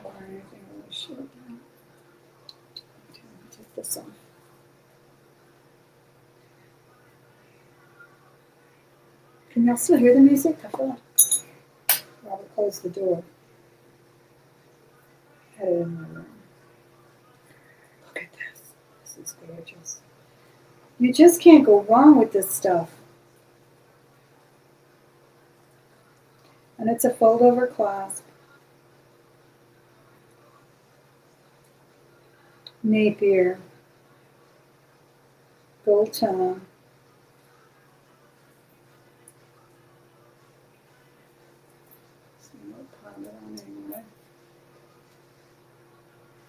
Or anything really short now. Okay, take this off. Can y'all still hear the music? I feel like Robert closed the door. Had it in my room. Look at this. This is gorgeous. You just can't go wrong with this stuff. And it's a fold over clasp. Napier. Gold tone.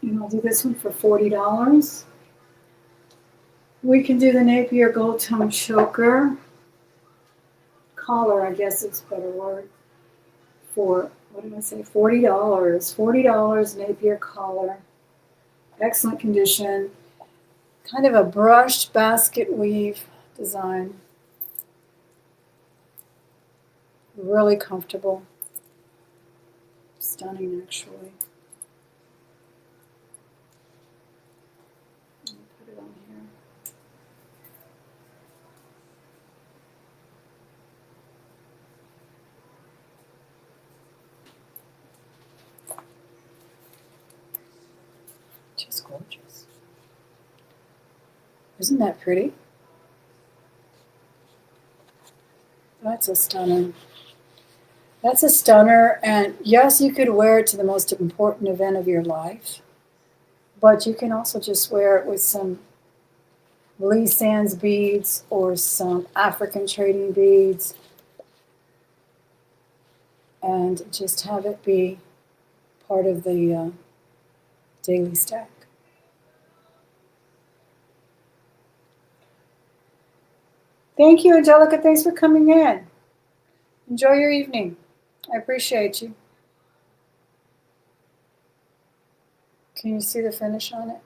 And I'll do this one for $40. We can do the Napier Gold Tone Choker. Collar, I guess it's a better word. For, what did I say, $40. $40 Napier collar. Excellent condition. Kind of a brushed basket weave design. Really comfortable. Stunning, actually. Put it on here. Just gorgeous. Isn't that pretty? That's a stunner. That's a stunner, and yes, you could wear it to the most important event of your life, but you can also just wear it with some Lee Sands beads or some African trading beads and just have it be part of the daily stack. Thank you, Angelica. Thanks for coming in. Enjoy your evening. I appreciate you. Can you see the finish on it?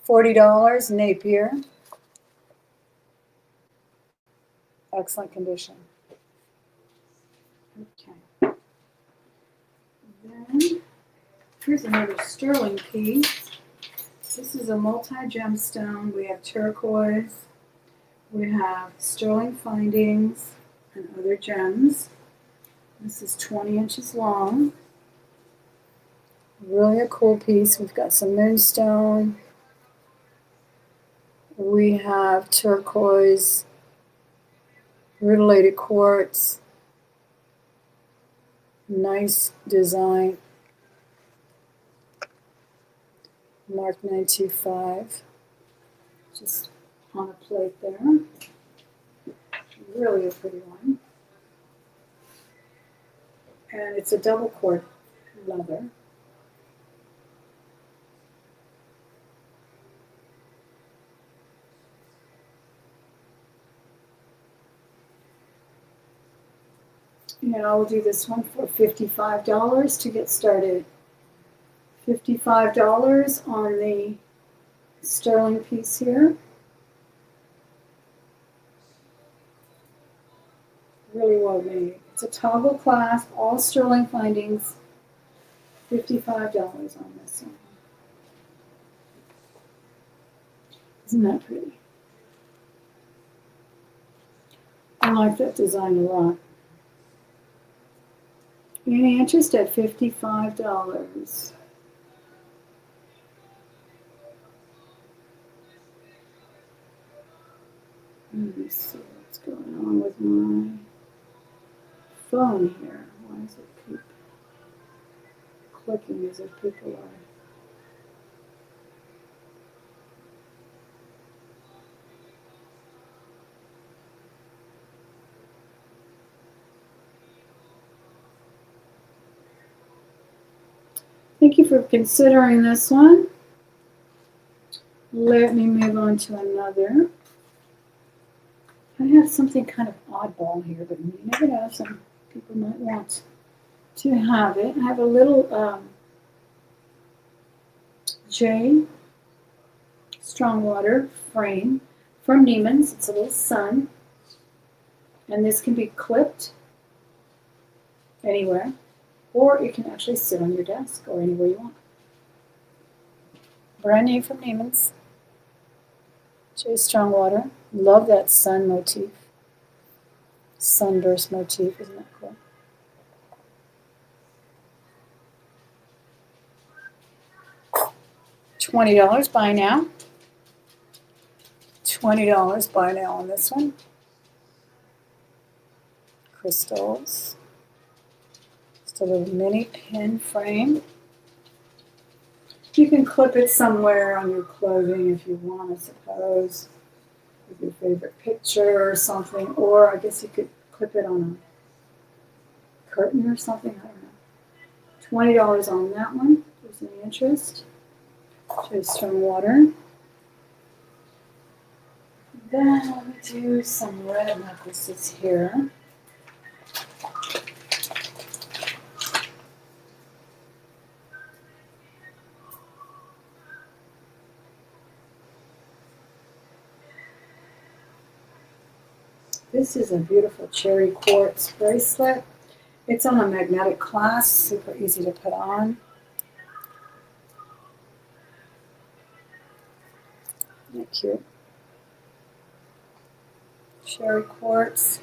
$40 Napier. Excellent condition. Okay. Then here's another sterling piece. This is a multi-gemstone. We have turquoise. We have sterling findings and other gems. This is 20 inches long. Really a cool piece. We've got some moonstone. We have turquoise, rutilated quartz. Nice design. Mark 925. Just on a plate there. Really a pretty one. And it's a double cord leather. And I'll do this one for $55 to get started. $55 on the sterling piece here. Really well made. It's a toggle clasp, all sterling findings. $55 on this one. Isn't that pretty? I like that design a lot. Any interest at $55? Let me see what's going on with my phone here. Why does it keep clicking as if people are... Thank you for considering this one. Let me move on to another. I have something kind of oddball here, but you never know. Some people might want to have it. I have a little jade strong water frame from Neiman's. It's a little sun, and this can be clipped anywhere, or it can actually sit on your desk or anywhere you want. Brand new from Neiman's. Jade strong water. Love that sun motif. Sunburst motif, isn't that cool? $20 buy now. $20 buy now on this one. Crystals. Just a little mini pin frame. You can clip it somewhere on your clothing if you want, I suppose, with your favorite picture or something. Or I guess you could clip it on a curtain or something. I don't know. $20 on that one. If there's any interest. Just some water. Then let me do some red necklaces here. This is a beautiful cherry quartz bracelet. It's on a magnetic clasp, super easy to put on. Isn't that cute? Cherry quartz.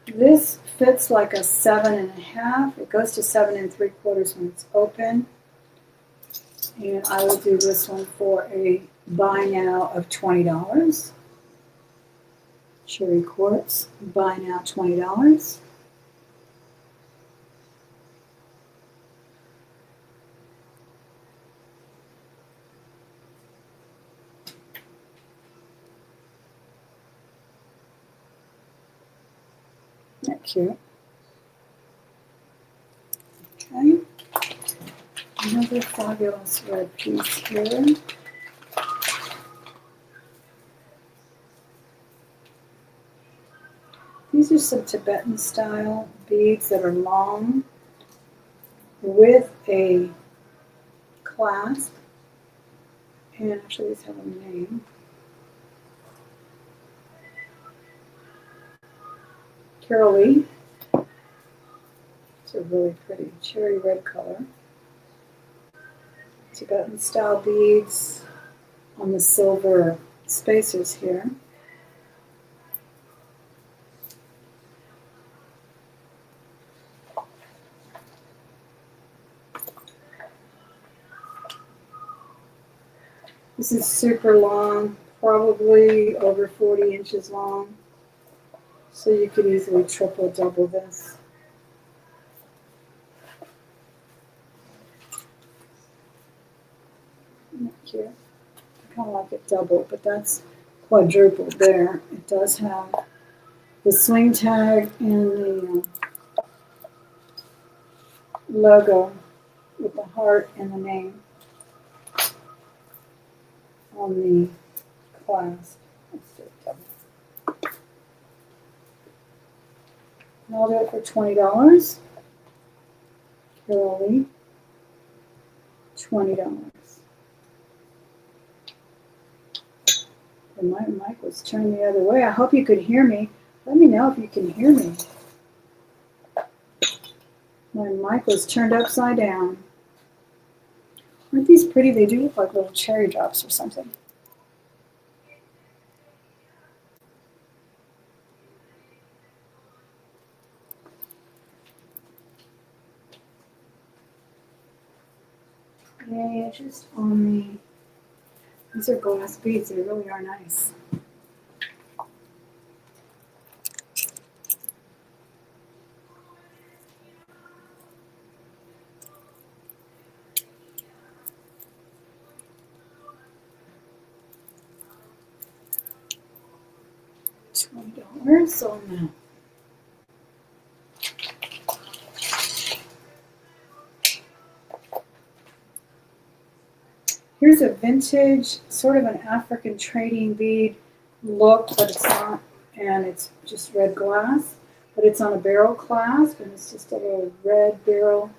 This fits like a 7.5. It goes to 7 3/4 when it's open. And I will do this one for a buy now of $20. Cherry quartz, buy now $20. Isn't that cute? Okay. Another fabulous red piece here. These are some Tibetan style beads that are long with a clasp. And actually these have a name. Carolee. These are really pretty. Cherry red color. Tibetan style beads on the silver spacers here. This is super long, probably over 40 inches long. So you could easily triple, double this. Isn't that cute? I kind of like it double, but that's quadruple there. It does have the swing tag and the logo with the heart and the name on the clasp. Let's do it double. And I'll do it for $20. Curly, $20. And my mic was turned the other way. I hope you could hear me. Let me know if you can hear me. My mic was turned upside down. Aren't these pretty? They do look like little cherry drops or something. Yay, just on the, these are glass beads. They really are nice. $20 on that. Here's a vintage, sort of an African trading bead look, but it's not, and it's just red glass, but it's on a barrel clasp, and it's just a little red barrel.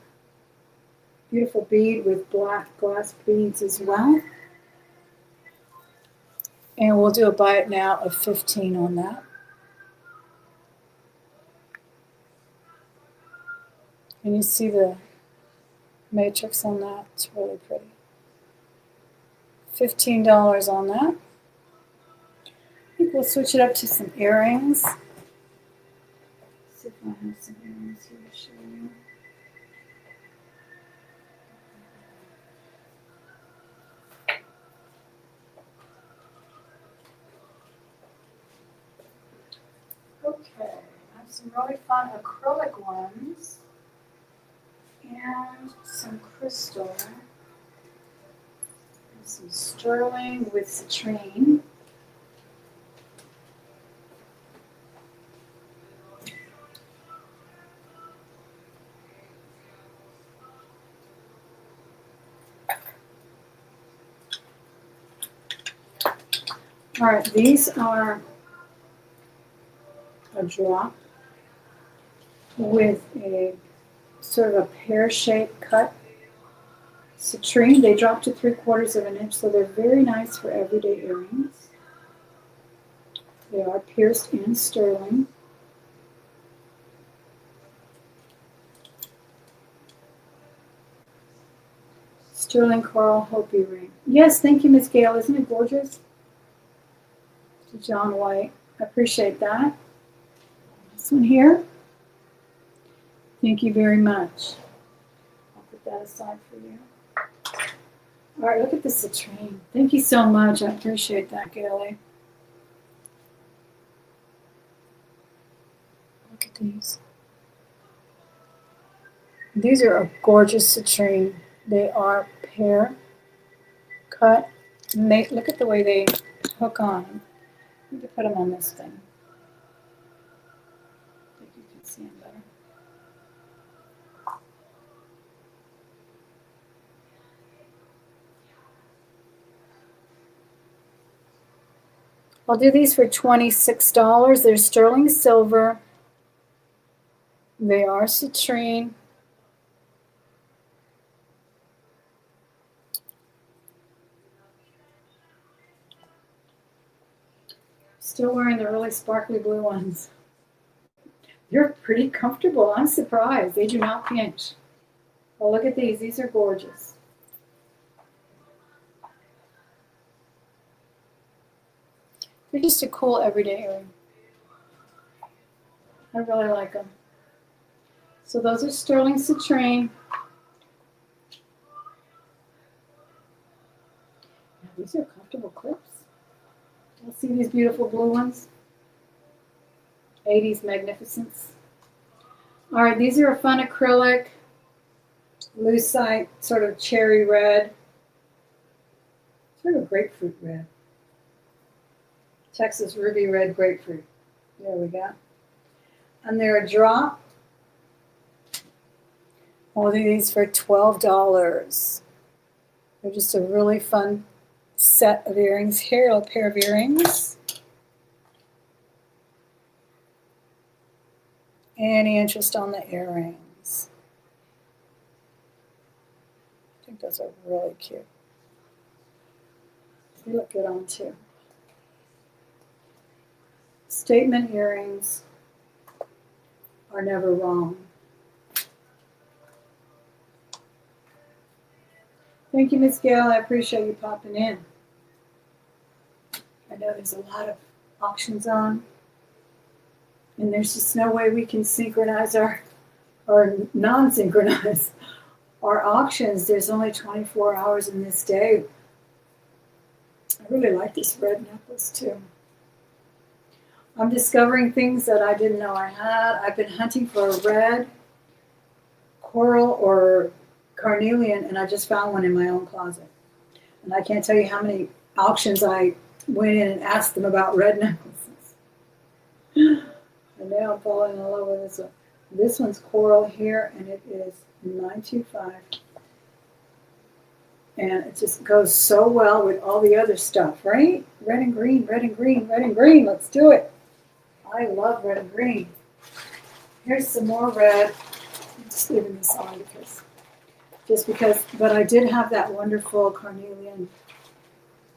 Beautiful bead with black glass beads as well. And we'll do a buy it now of $15 on that. And you see the matrix on that, it's really pretty. $15 on that. I think we'll switch it up to some earrings. Let's see if I have some earrings here to show you. Okay, I have some really fun acrylic ones and some crystal. And some sterling with citrine. All right, these are a drop with a sort of a pear-shaped cut citrine. They drop to 3/4 of an inch, so they're very nice for everyday earrings. They are pierced in sterling. Sterling coral Hopi ring. Yes, thank you, Miss Gail. Isn't it gorgeous? To John White. I appreciate that. This one here. Thank you very much. I'll put that aside for you. All right, look at the citrine. Thank you so much. I appreciate that, Gaily. Look at these. These are a gorgeous citrine. They are pear cut. And they, look at the way they hook on. I need to put them on this thing. I think you can see them better. I'll do these for $26. They're sterling silver. They are citrine. Still wearing the really sparkly blue ones. They're pretty comfortable. I'm surprised. They do not pinch. Oh, look at these. These are gorgeous. They're just a cool everyday earring. I really like them. So those are sterling citrine. Yeah, these are comfortable clips. You'll see these beautiful blue ones. 80s magnificence. All right, these are a fun acrylic, lucite, sort of cherry red, sort of grapefruit red. Texas ruby red grapefruit. There we go. And they're a drop. All of these for $12. They're just a really fun set of earrings here, a pair of earrings. Any interest on the earrings? I think those are really cute. They look good on too. Statement earrings are never wrong. Thank you, Miss Gail. I appreciate you popping in. I know there's a lot of auctions on, and there's just no way we can synchronize or non-synchronize our auctions. There's only 24 hours in this day. I really like this red necklace too. I'm discovering things that I didn't know I had. I've been hunting for a red coral or carnelian, and I just found one in my own closet. And I can't tell you how many auctions I went in and asked them about red necklaces. And now I'm falling in love with this one. This one's coral here, and it is $9.25. And it just goes so well with all the other stuff, right? Red and green, red and green, red and green. Let's do it. I love red and green. Here's some more red. I'm just leaving this on because, but I did have that wonderful carnelian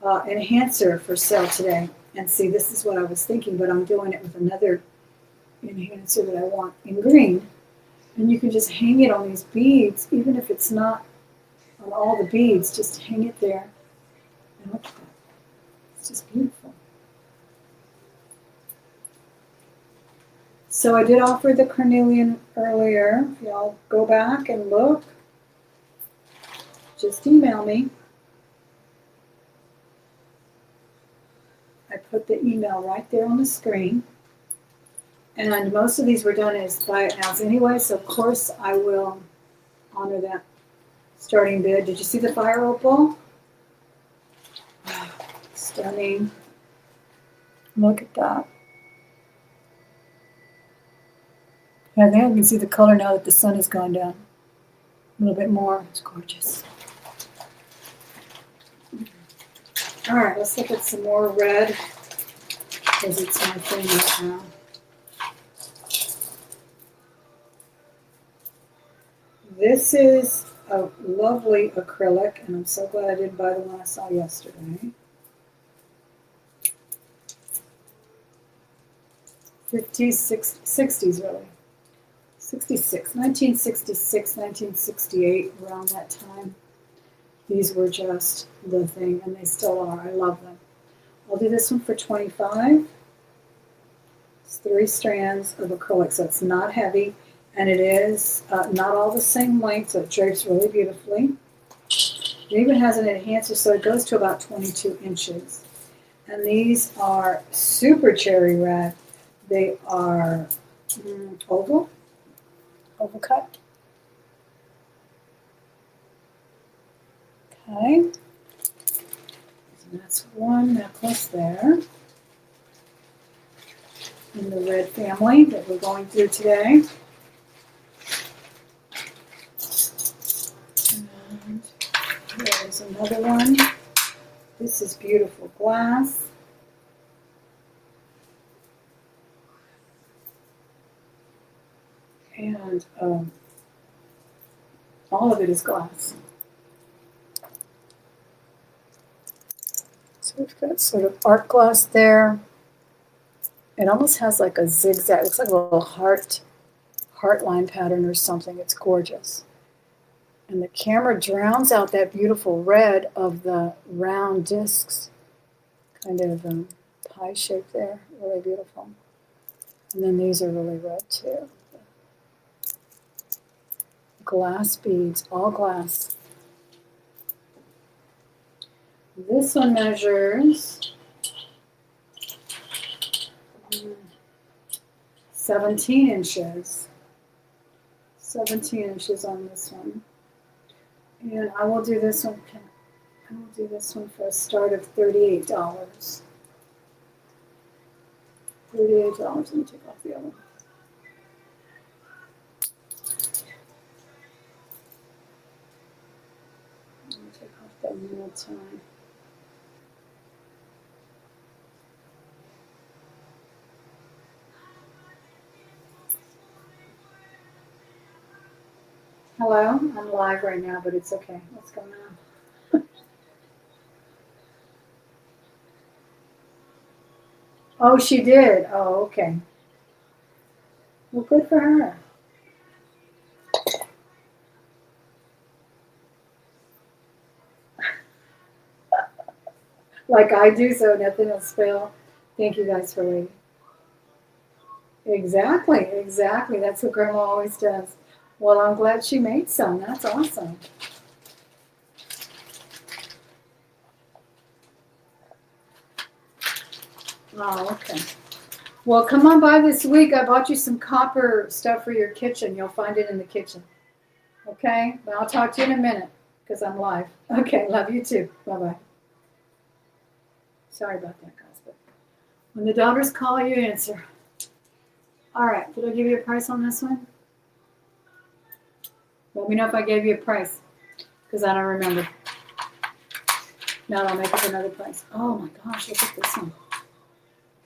enhancer for sale today. And see, this is what I was thinking, but I'm doing it with another enhancer that I want in green. And you can just hang it on these beads, even if it's not on all the beads, just hang it there. And look at that. It's just beautiful. So I did offer the carnelian earlier. If y'all go back and look, just email me. I put the email right there on the screen. And most of these were done as buy it nows anyway, so of course I will honor that starting bid. Did you see the fire opal? Stunning. Look at that. Yeah, I think I can see the color now that the sun has gone down. A little bit more. It's gorgeous. All right, let's look at some more red because it's my thing right now. This is a lovely acrylic, and I'm so glad I didn't buy the one I saw yesterday. 50s, 60s really. 66, 1966, 1968, around that time. These were just the thing, and they still are. I love them. I'll do this one for $25. It's 3 strands of acrylic, so it's not heavy, and it is not all the same length, so it drapes really beautifully. It even has an enhancer, so it goes to about 22 inches. And these are super cherry red. They are oval cut. Okay. So that's one necklace there in the red family that we're going through today. And there's another one. This is beautiful glass. And all of it is glass. So we've got sort of art glass there. It almost has like a zigzag. It looks like a little heart line pattern or something. It's gorgeous. And the camera drowns out that beautiful red of the round discs. Kind of pie shape there. Really beautiful. And then these are really red too. Glass beads, all glass. This one measures 17 inches. 17 inches on this one. And I will do this one. I will do this one for a start of $38. $38. Let me take off the other one. Let me take off that middle tie. Hello, I'm live right now, but it's okay. What's going on? Oh, she did. Oh, okay. Well, good for her. Like I do, so nothing will spill. Thank you guys for waiting. Exactly, exactly. That's what Grandma always does. Well, I'm glad she made some. That's awesome. Oh, okay. Well, come on by this week. I bought you some copper stuff for your kitchen. You'll find it in the kitchen. Okay? But I'll talk to you in a minute because I'm live. Okay, love you too. Bye-bye. Sorry about that, guys. But when the daughters call, you answer. All right. Did I give you a price on this one? Let me know if I gave you a price because I don't remember. No, I'll make up another price. Oh my gosh, look at this one.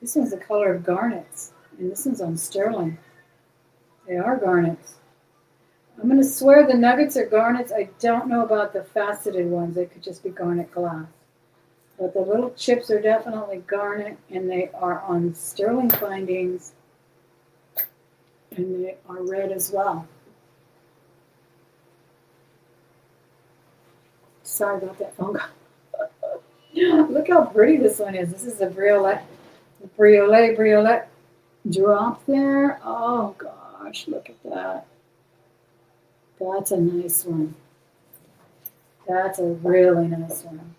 This one's the color of garnets, and this one's on sterling. They are garnets. I'm going to swear the nuggets are garnets. I don't know about the faceted ones. They could just be garnet glass. But the little chips are definitely garnet, and they are on sterling findings, and they are red as well. Sorry about that phone call. Look how pretty this one is. This is a briolet drop there. Oh gosh, look at that. That's a nice one. That's a really nice one.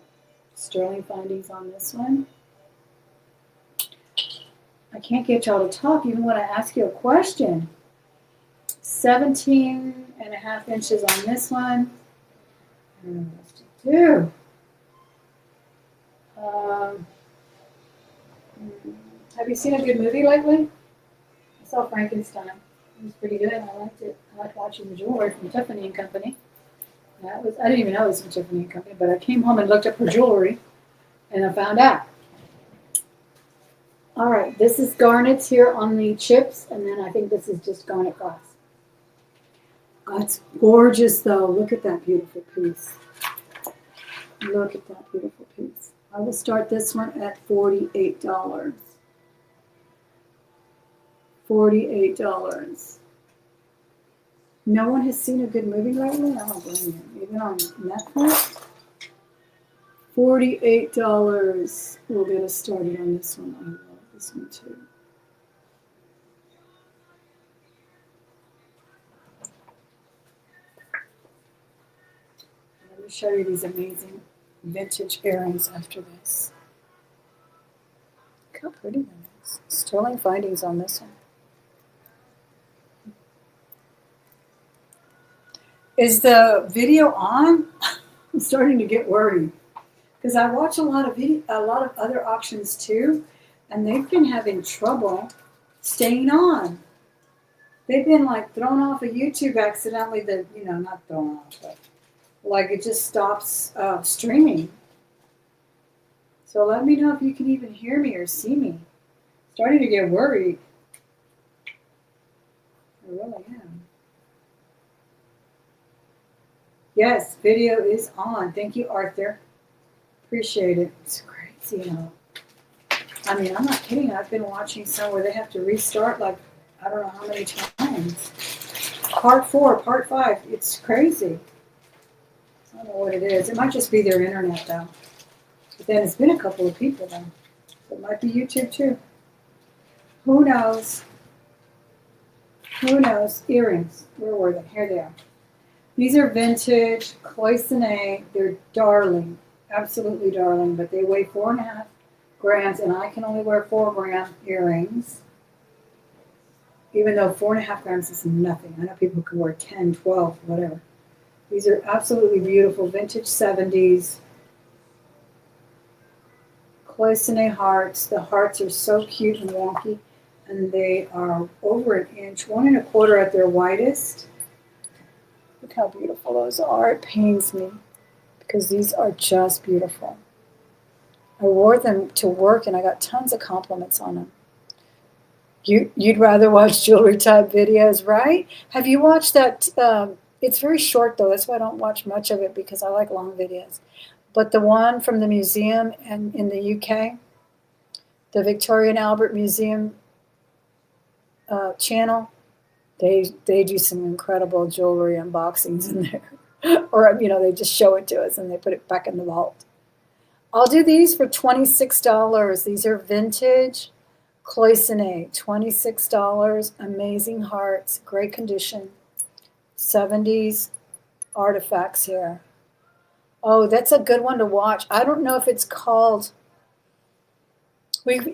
Sterling findings on this one. I can't get y'all to talk even when I ask you a question. 17.5 inches on this one. I don't know what else to do. Have you seen a good movie lately? I saw Frankenstein. It was pretty good. I liked it. I liked watching the jewelry from Tiffany and Company. I didn't even know it was from Tiffany and Company, but I came home and looked up her jewelry, and I found out. All right, this is garnets here on the chips, and then I think this is just garnet glass. Oh, it's gorgeous, though. Look at that beautiful piece. Look at that beautiful piece. I will start this one at $48. $48. No one has seen a good movie lately? I don't blame you. Even on Netflix? $48. We'll get us started on this one. I love this one too. Let me show you these amazing vintage earrings after this. Look how pretty that is. Sterling findings on this one. Is the video on? I'm starting to get worried because I watch a lot of other auctions too, and they've been having trouble staying on. They've been like thrown off of YouTube accidentally. Not thrown off, but like it just stops streaming. So let me know if you can even hear me or see me. Starting to get worried. I really am. Yes, video is on. Thank you, Arthur. Appreciate it. It's crazy, I mean, I'm not kidding. I've been watching some where they have to restart like I don't know how many times. Part 4, part 5. It's crazy. I don't know what it is. It might just be their internet though. But then it's been a couple of people though. So it might be YouTube too. Who knows? Who knows? Earrings. Where were they? Here they are. These are vintage cloisonne. They're darling. Absolutely darling. But they weigh 4.5 grams, and I can only wear 4-gram earrings. Even though 4.5 grams is nothing. I know people can wear 10, 12, whatever. These are absolutely beautiful. Vintage 70s. Cloisonne hearts. The hearts are so cute and wonky. And they are over an inch, 1.25 at their widest. Look how beautiful those are. It pains me because these are just beautiful. I wore them to work and I got tons of compliments on them. You'd rather watch jewelry type videos, right? Have you watched that? It's very short though. That's why I don't watch much of it because I like long videos. But the one from the museum and in the UK, the Victoria and Albert Museum channel, they do some incredible jewelry unboxings in there. Or, they just show it to us and they put it back in the vault. I'll do these for $26. These are vintage cloisonne, $26. Amazing hearts, great condition. 70s artifacts here. Oh, that's a good one to watch. I don't know if it's called.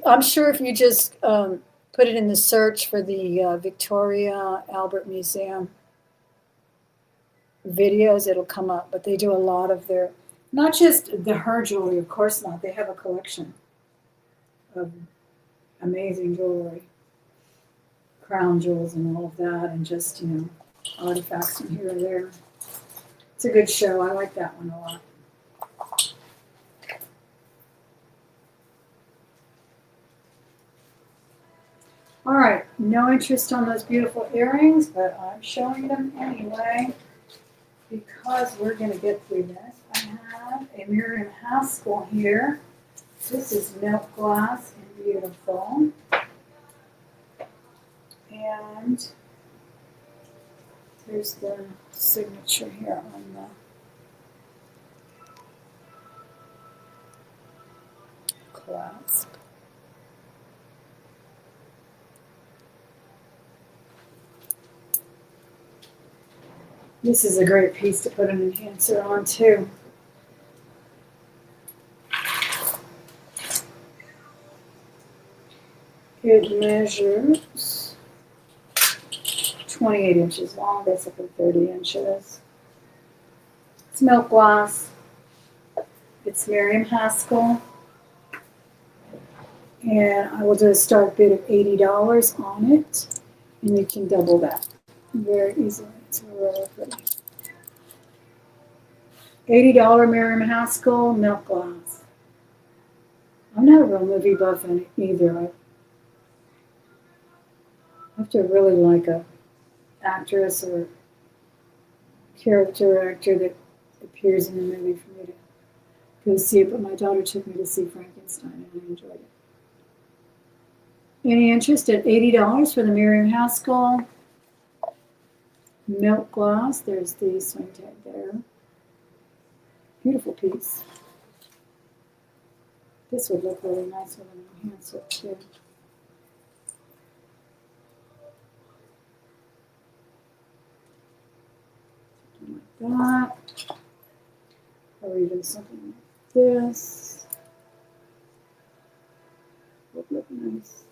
I'm sure if you just put it in the search for the Victoria Albert Museum videos, it'll come up. But they do a lot of their, not just her jewelry, of course not. They have a collection of amazing jewelry, crown jewels and all of that, and just, artifacts from here or there. It's a good show. I like that one a lot. All right, no interest on those beautiful earrings, but I'm showing them anyway because we're going to get through this. I have a Miriam Haskell here. This is milk glass and beautiful. And there's the signature here on the clasp. This is a great piece to put an enhancer on too. It measures 28 inches long, basically 30 inches. It's milk glass. It's Miriam Haskell. And I will do a start bid of $80 on it. And you can double that very easily. It's really pretty. $80 Miriam Haskell milk glass. I'm not a real movie buff either. I have to really like a actress or character actor that appears in the movie for me to go see it. But my daughter took me to see Frankenstein and I enjoyed it. Any interest at $80 for the Miriam Haskell milk glass? There's the swing tag there. Beautiful piece. This would look really nice with an enhancer too. Something like that. Or even something like this. Would look nice.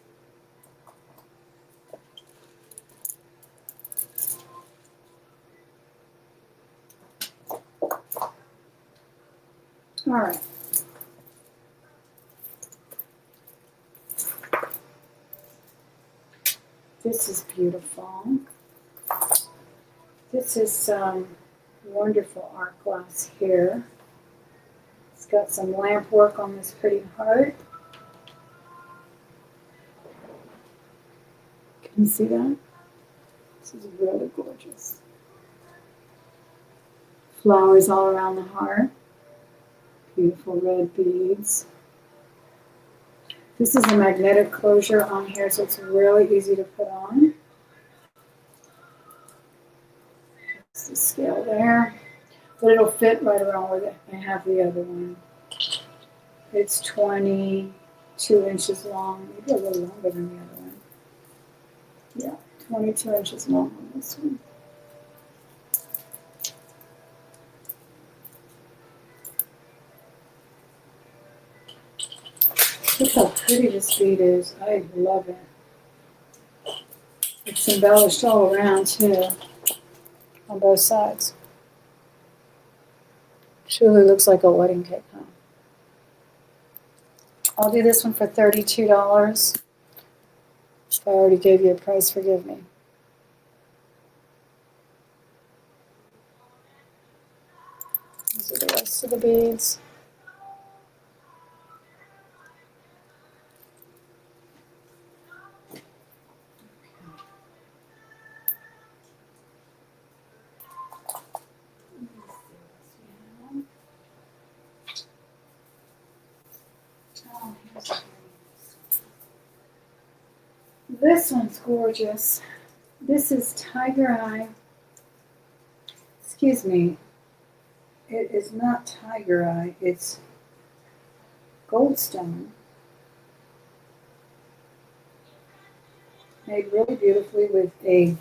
All right. This is beautiful. This is some wonderful art glass here. It's got some lamp work on this pretty heart. Can you see that? This is really gorgeous. Flowers all around the heart. Beautiful red beads. This is a magnetic closure on here, so it's really easy to put on. That's the scale there. But it'll fit right around where I have the other one. It's 22 inches long, maybe a little longer than the other one. Yeah, 22 inches long on this one. Look how pretty this bead is. I love it. It's embellished all around too, on both sides. Truly looks like a wedding cake, huh? I'll do this one for $32. If I already gave you a price, forgive me. These are the rest of the beads. This one's gorgeous. This is Tiger Eye. Excuse me. It is not Tiger Eye. It's Goldstone. Made really beautifully with a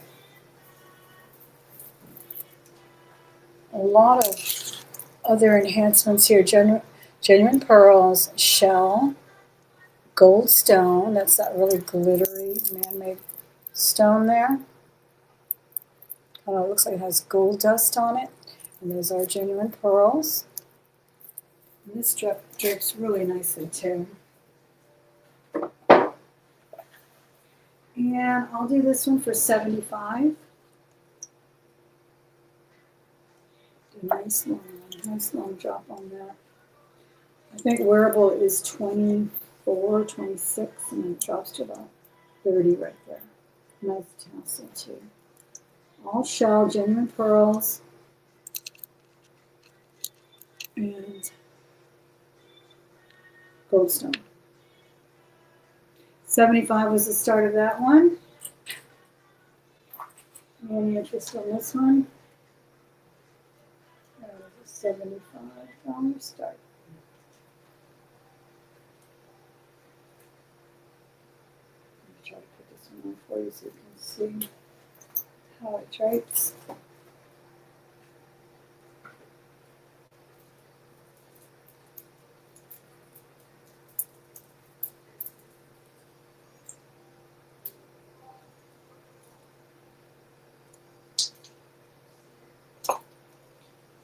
lot of other enhancements here. Genuine pearls, shell, gold stone. That's that really glittery man-made stone there. Kind of looks like it has gold dust on it. And those are genuine pearls. And this drapes really nicely too. And I'll do this one for $75. Do a nice long drop on that. I think wearable is 24, 26, and then it drops to about 30 right there. Nice tassel too. All shell, genuine pearls, and goldstone. 75 was the start of that one. Any interest on this one? That was a $75 start. Let me try to put this one on for you so you can see how it drapes.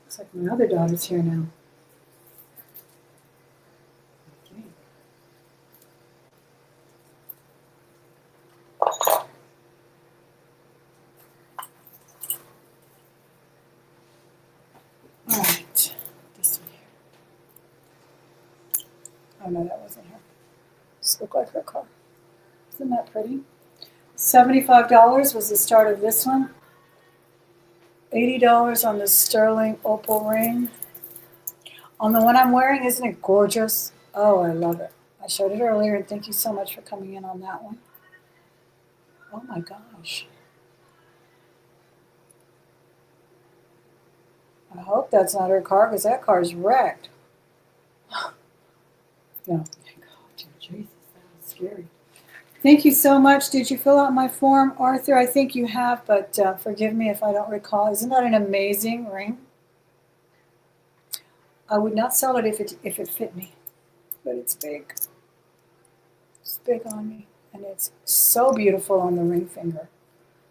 Looks like my other daughter's here now. Okay. All right, this one here. Oh no, that wasn't her. This looked like her car. Isn't that pretty? $75 was the start of this one. $80 on the sterling opal ring. On the one I'm wearing, isn't it gorgeous? Oh, I love it. I showed it earlier, and thank you so much for coming in on that one. Oh my gosh. I hope that's not her car, because that car's wrecked. No. Oh, Jesus, that was scary. Thank you so much. Did you fill out my form, Arthur? I think you have, but forgive me if I don't recall. Isn't that an amazing ring? I would not sell it if it fit me, but it's big. It's big on me, and it's so beautiful on the ring finger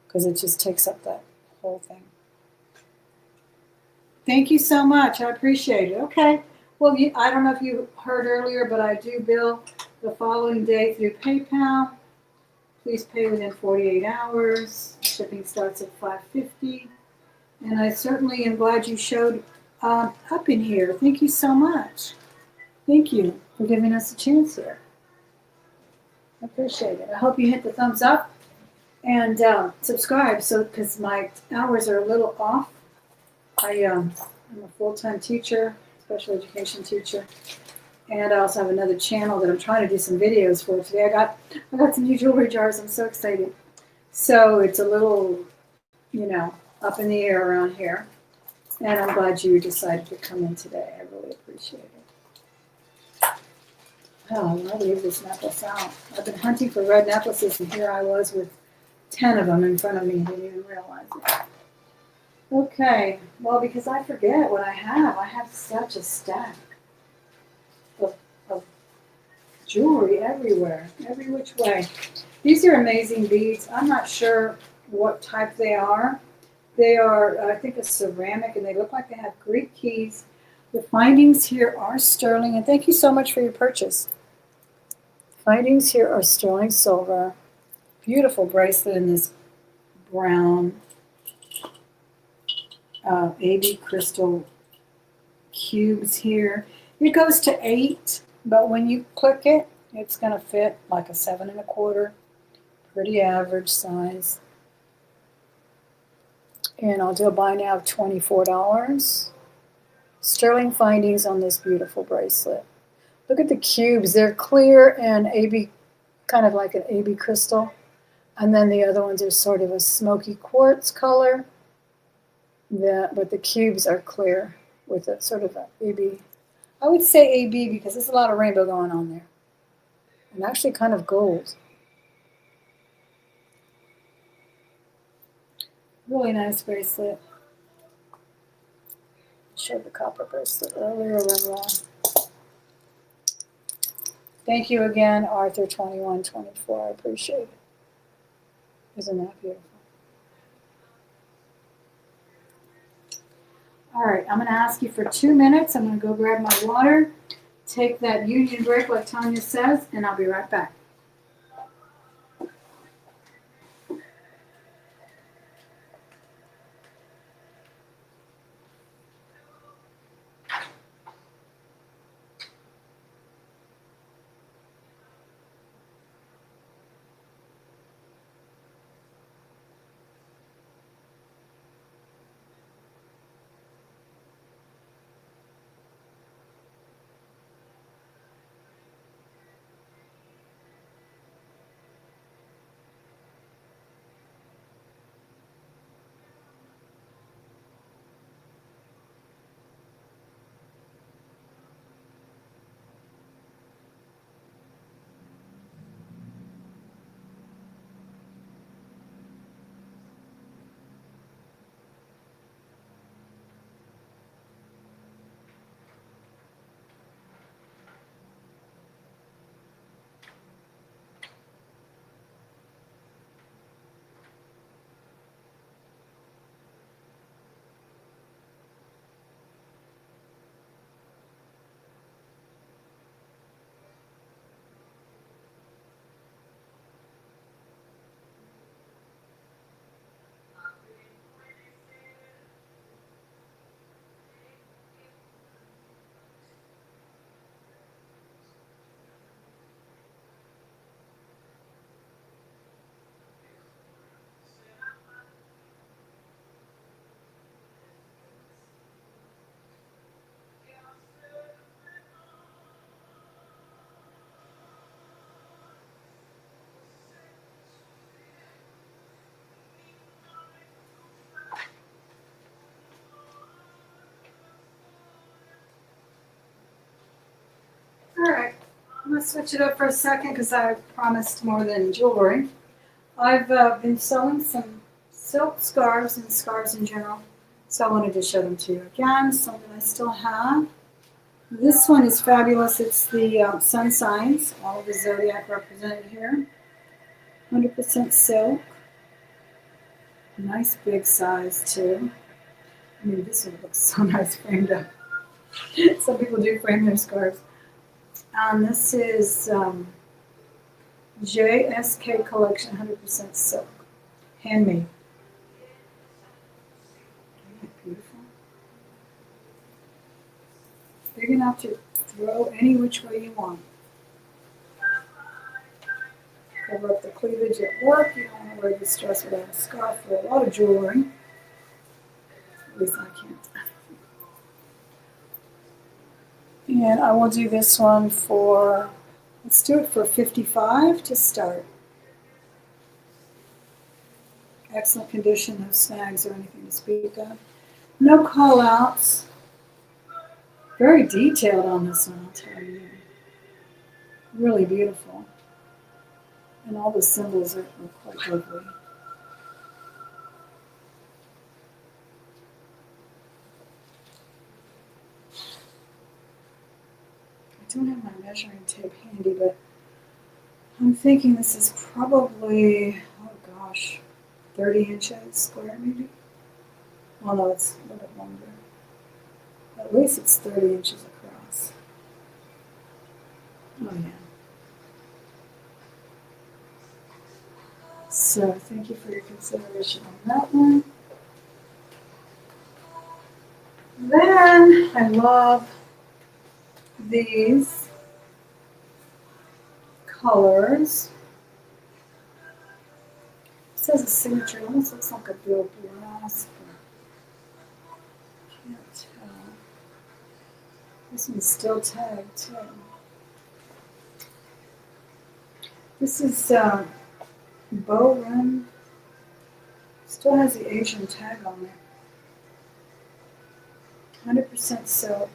because it just takes up that whole thing. Thank you so much. I appreciate it. Okay. Well, I don't know if you heard earlier, but I do bill the following day through PayPal. Please pay within 48 hours. Shipping starts at $5.50. And I certainly am glad you showed up in here. Thank you so much. Thank you for giving us a chance here. I appreciate it. I hope you hit the thumbs up and subscribe, because my hours are a little off. I'm a full-time teacher, special education teacher, And I also have another channel that I'm trying to do some videos for today. I got some new jewelry jars. I'm so excited. So it's a little, you know, up in the air around here. And I'm glad you decided to come in today. I really appreciate it. Oh, I'll leave this necklace out. I've been hunting for red necklaces, and here I was with 10 of them in front of me and didn't even realize it. Okay, well, because I forget what I have. I have such a stack of jewelry everywhere, every which way. These are amazing beads. I'm not sure what type they are. They are, I think, a ceramic, and they look like they have Greek keys. The findings here are sterling, and thank you so much for your purchase. Findings here are sterling silver. Beautiful bracelet in this brown AB crystal cubes here. It goes to 8, but when you click it, it's going to fit like a 7 1/4. Pretty average size. And I'll do a buy now of $24. Sterling findings on this beautiful bracelet. Look at the cubes. They're clear and AB, kind of like an AB crystal. And then the other ones are sort of a smoky quartz color. But the cubes are clear with a sort of an AB. I would say AB because there's a lot of rainbow going on there. And actually kind of gold. Really nice bracelet. I showed the copper bracelet earlier, Renwell. Thank you again, Arthur2124. I appreciate it. Isn't that beautiful? All right, I'm going to ask you for 2 minutes. I'm going to go grab my water, take that union break like Tanya says, and I'll be right back. All right, I'm going to switch it up for a second because I promised more than jewelry. I've been sewing some silk scarves and scarves in general, so I wanted to show them to you again, something I still have. This one is fabulous. It's the sun signs, all of the zodiac represented here. 100% silk. Nice big size too. I mean, this one looks so nice framed up. Some people do frame their scarves. This is JSK Collection, 100% silk, handmade. Isn't that beautiful? Big enough to throw any which way you want. Cover up the cleavage at work. You don't want to wear this dress without a scarf or a lot of jewelry. At least I can't. And I will do this one for, let's do it for 55 to start. Excellent condition, no snags or anything to speak of. No call outs. Very detailed on this one, I'll tell you. Really beautiful. And all the symbols are quite lovely. I don't have my measuring tape handy, but I'm thinking this is probably, oh gosh, 30 inches square maybe? Well, no, it's a little bit longer. At least it's 30 inches across. Oh yeah. So thank you for your consideration on that one. Then I love these colors. It says a signature, it almost looks like a real brass, but I can't tell. This one's still tagged too. This is bow rim. Still has the Asian tag on it. 100% silk.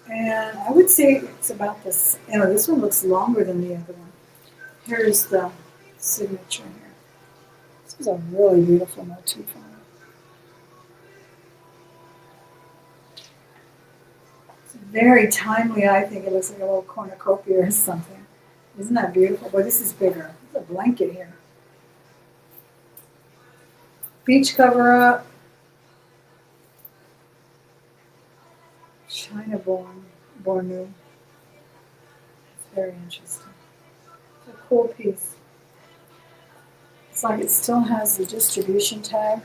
And I would say it's about this. You know, this one looks longer than the other one. Here's the signature here. This is a really beautiful motif on it. It's very timely, I think. It looks like a little cornucopia or something. Isn't that beautiful? Boy, this is bigger. There's a blanket here. Beach cover up. China Bornu. It's very interesting. It's a cool piece. It's like it still has the distribution tag.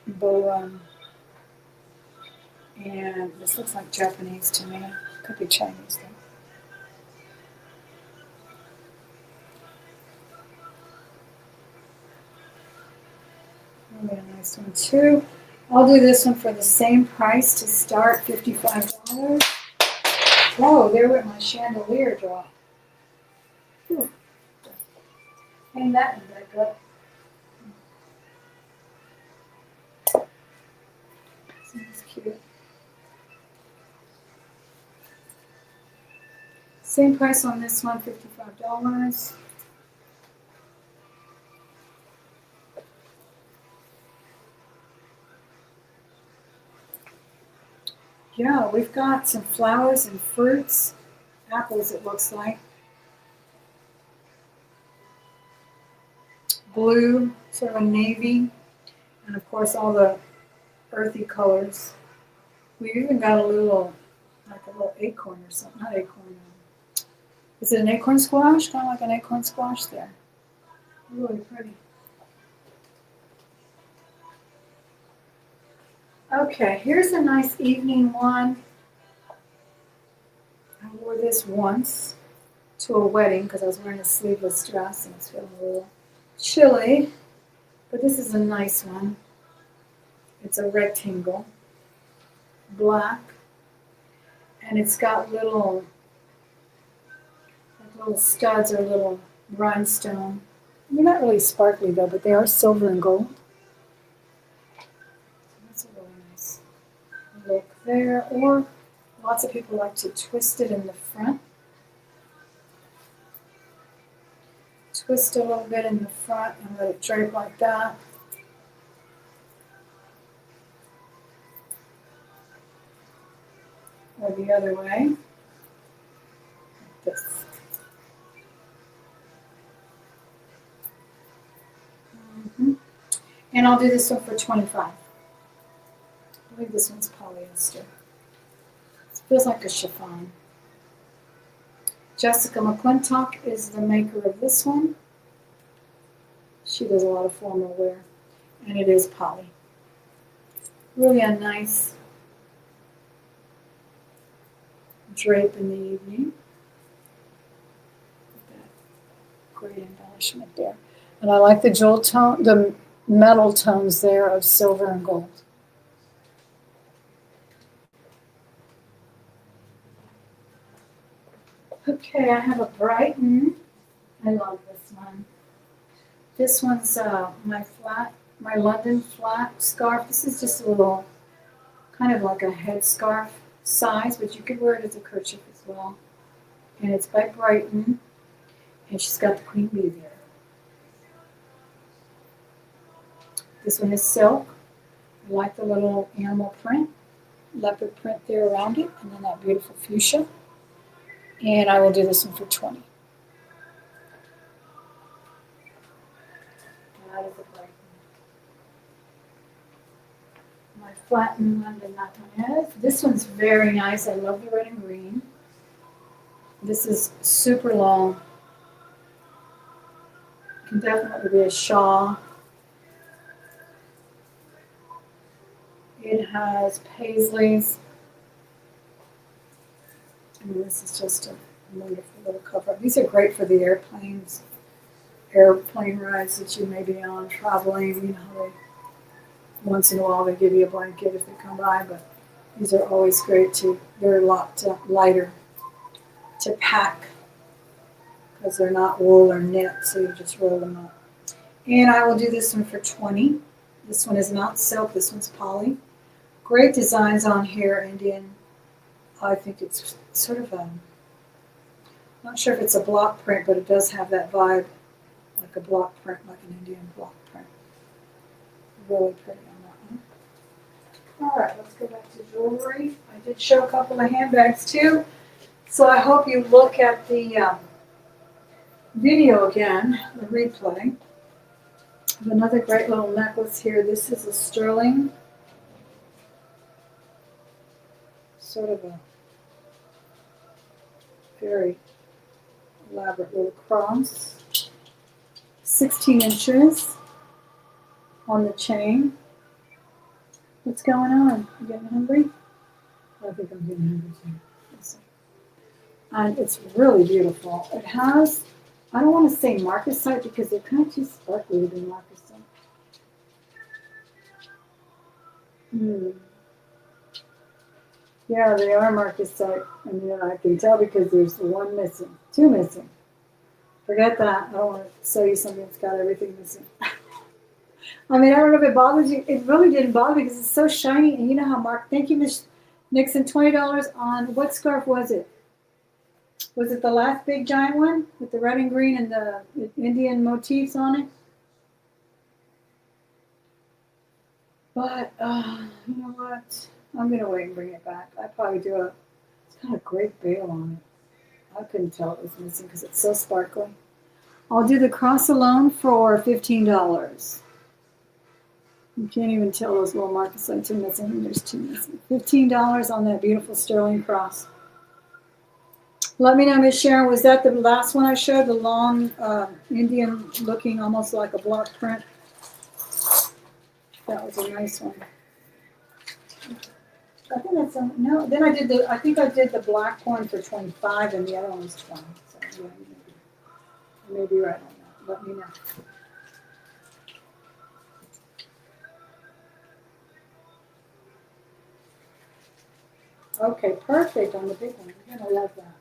Bow and this looks like Japanese to me. Could be Chinese though. Really a nice one too. I'll do this one for the same price to start, $55. Whoa, there went my chandelier drop. Whew. Hang that one back up. Seems cute. Same price on this one, $55. Yeah, we've got some flowers and fruits. Apples, it looks like. Blue, sort of a navy. And of course all the earthy colors. We've even got a little, like a little acorn or something. Not acorn. Is it an acorn squash? Kind of like an acorn squash there. Really pretty. Okay, here's a nice evening one. I wore this once to a wedding because I was wearing a sleeveless dress and I was feeling a little chilly. But this is a nice one. It's a rectangle, black, and it's got little studs or little rhinestone. They're not really sparkly though, but they are silver and gold. That's a really nice look there. Or lots of people like to twist it in the front. Twist a little bit in the front and let it drape like that. Or the other way, like this. And I'll do this one for 25. I believe this one's polyester. It feels like a chiffon. Jessica McClintock is the maker of this one. She does a lot of formal wear, and it is poly. Really a nice drape in the evening. great embellishment there. And I like the jewel tone, the metal tones there of silver and gold. Okay, I have a Brighton. I love this one. This one's my London flat scarf. This is just a little, kind of like a headscarf size, but you could wear it as a kerchief as well. And it's by Brighton, and she's got the queen bee there. This one is silk. I like the little animal print, leopard print there around it, and then that beautiful fuchsia. And I will do this one for 20. That is a Brighton. My flat in London, that one is. This one's very nice. I love the red and green. This is super long. Can definitely be a shawl. It has paisleys. And this is just a wonderful little cover. These are great for the airplane rides that you may be on, traveling. You know, once in a while they give you a blanket if they come by, but these are always great too. They're a lot lighter to pack because they're not wool or knit, so you just roll them up. And I will do this one for 20. This one is not silk, this one's poly. Great designs on here, Indian. I think it's sort of not sure if it's a block print, but it does have that vibe, like a block print, like an Indian block print. Really pretty on that one. All right, let's go back to jewelry. I did show a couple of handbags too, so I hope you look at the video again, the replay. I have another great little necklace here. This is a sterling, sort of a very elaborate little cross. 16 inches on the chain. What's going on? You getting hungry? I think I'm getting hungry too. Let's see. And it's really beautiful. It has, I don't want to say marcasite because they're kind of too sparkly to be marcasite. Yeah, they are marcasite. I mean, I can tell because there's one missing, two missing. Forget that. I don't want to sell you something that's got everything missing. I mean, I don't know if it bothers you. It really didn't bother me because it's so shiny. And you know how Mark, thank you, Miss Nixon, $20 on, what scarf was it? Was it the last big giant one with the red and green and the Indian motifs on it? But, you know what? I'm going to wait and bring it back. I'd probably do it's got a great bail on it. I couldn't tell it was missing because it's so sparkly. I'll do the cross alone for $15. You can't even tell those little marcasites are missing, and there's two missing. $15 on that beautiful sterling cross. Let me know, Miss Sharon, was that the last one I showed? The long Indian looking almost like a block print? That was a nice one. I think that's no. Then I think I did the black one for 25, and the other one was 20. So yeah, you may be right on that. Let me know. Okay, perfect on the big one. You're gonna love that.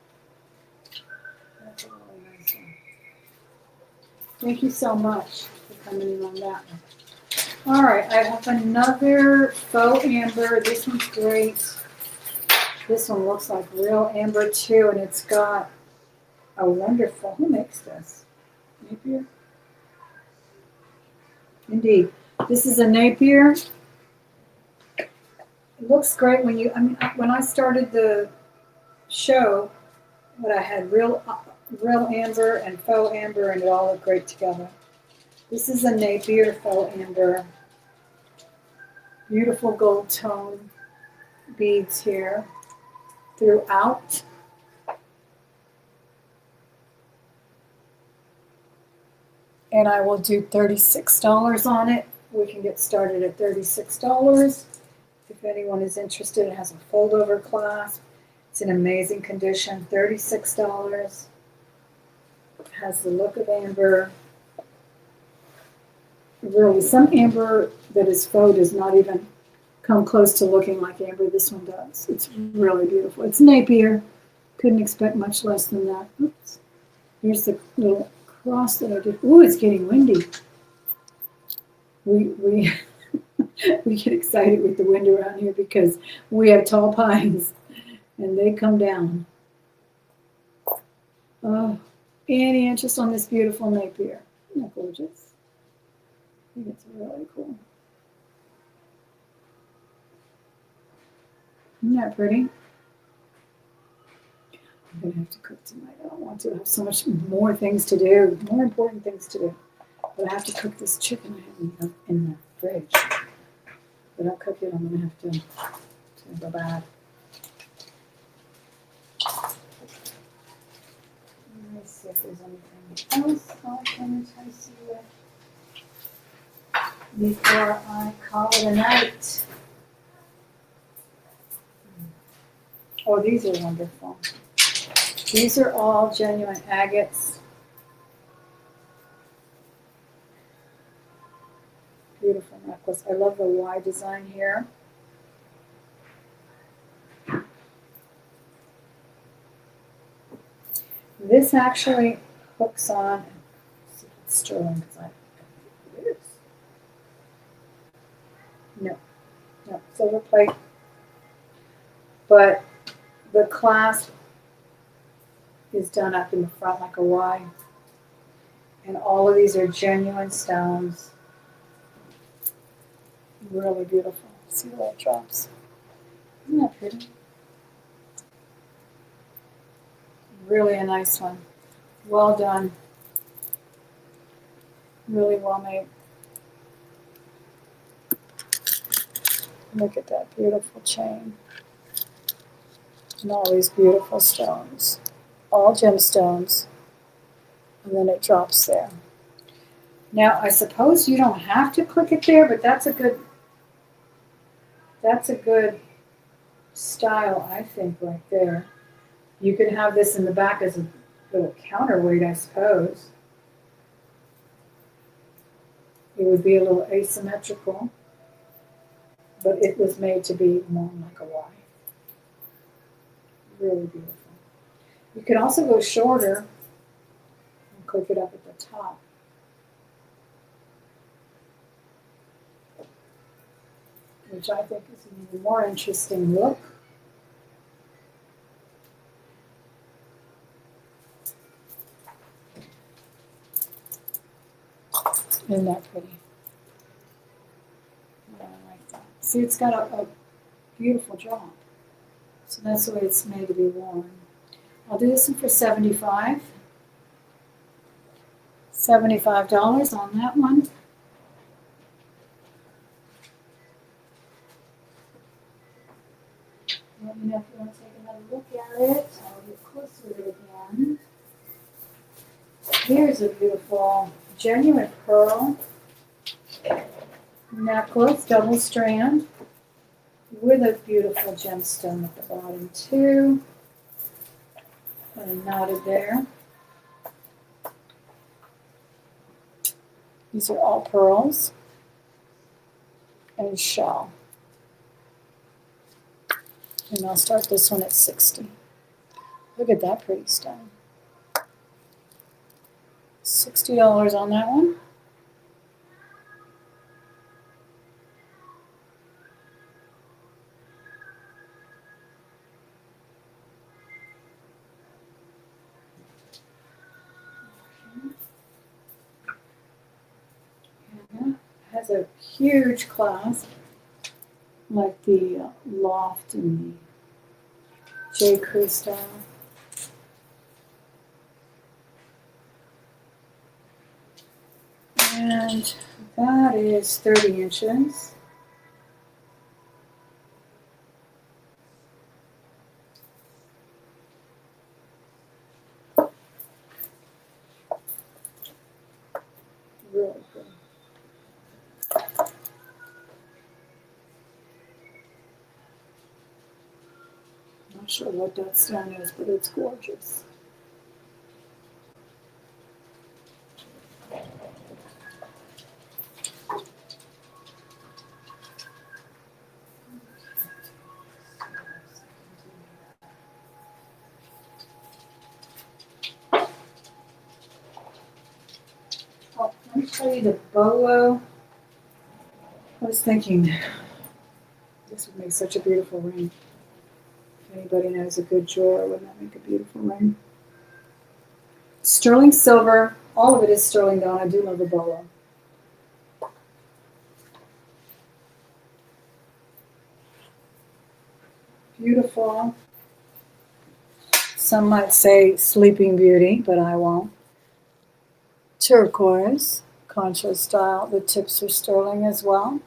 That's a really nice one. Thank you so much for coming in on that one. All right, I have another faux amber. This one's great. This one looks like real amber too, and it's got a wonderful, who makes this? Napier? Indeed. This is a Napier. It looks great when when I started the show, what I had real amber and faux amber, and it all looked great together. This is a Napier faux amber. Beautiful gold tone beads here throughout. And I will do $36 on it. We can get started at $36. If anyone is interested, it has a fold-over clasp. It's in amazing condition, $36. has the look of amber. Really, some amber that is faux does not even come close to looking like amber. This one does. It's really beautiful. It's Napier. Couldn't expect much less than that. Oops. Here's the little cross that I did. Ooh, it's getting windy. We we get excited with the wind around here because we have tall pines and they come down. Oh, any interest on this beautiful Napier? Isn't that gorgeous? I think it's really cool. Isn't that pretty? I'm gonna have to cook tonight. I don't want to. I have so much more things to do, more important things to do. But I have to cook this chicken I have in the fridge. If I don't cook it, I'm gonna have to go bad. Let me see if there's anything else I can entice you with before I call it a night. Oh, these are wonderful. These are all genuine agates. Beautiful necklace. I love the Y design here. This actually hooks on. It's sterling because I think it is. No, silver plate. But the clasp is done up in the front like a Y. And all of these are genuine stones. Really beautiful. See the way it drops. Isn't that pretty? Really a nice one. Well done. Really well made. Look at that beautiful chain. And all these beautiful stones. All gemstones. And then it drops there. Now, I suppose you don't have to click it there, but that's a good style, I think, right there. You could have this in the back as a little counterweight, I suppose. It would be a little asymmetrical, but it was made to be worn like a Y. Really beautiful. You could also go shorter and click it up at the top. Which I think is an even more interesting look. Isn't that pretty? Yeah, I like that. See, it's got a beautiful drop. So that's the way it's made to be worn. I'll do this one for $75. $75 on that one. Let me know if you want to take another look at it. I'll get close with it again. Here's a beautiful genuine pearl necklace, double strand, with a beautiful gemstone at the bottom too. Kind of knotted there. These are all pearls and shell. And I'll start this one at 60. Look at that pretty stone. $60 on that one. And that has a huge clasp, like the loft and the J. Crew style. And that is 30 inches. Really good. Not sure what that stone is, but it's gorgeous. show you the bolo. I was thinking this would make such a beautiful ring. If anybody knows a good jeweler, wouldn't that make a beautiful ring? Sterling silver. All of it is sterling though, and I do love the bolo. Beautiful. Some might say Sleeping Beauty, but I won't. Turquoise, concho style. The tips are sterling as well.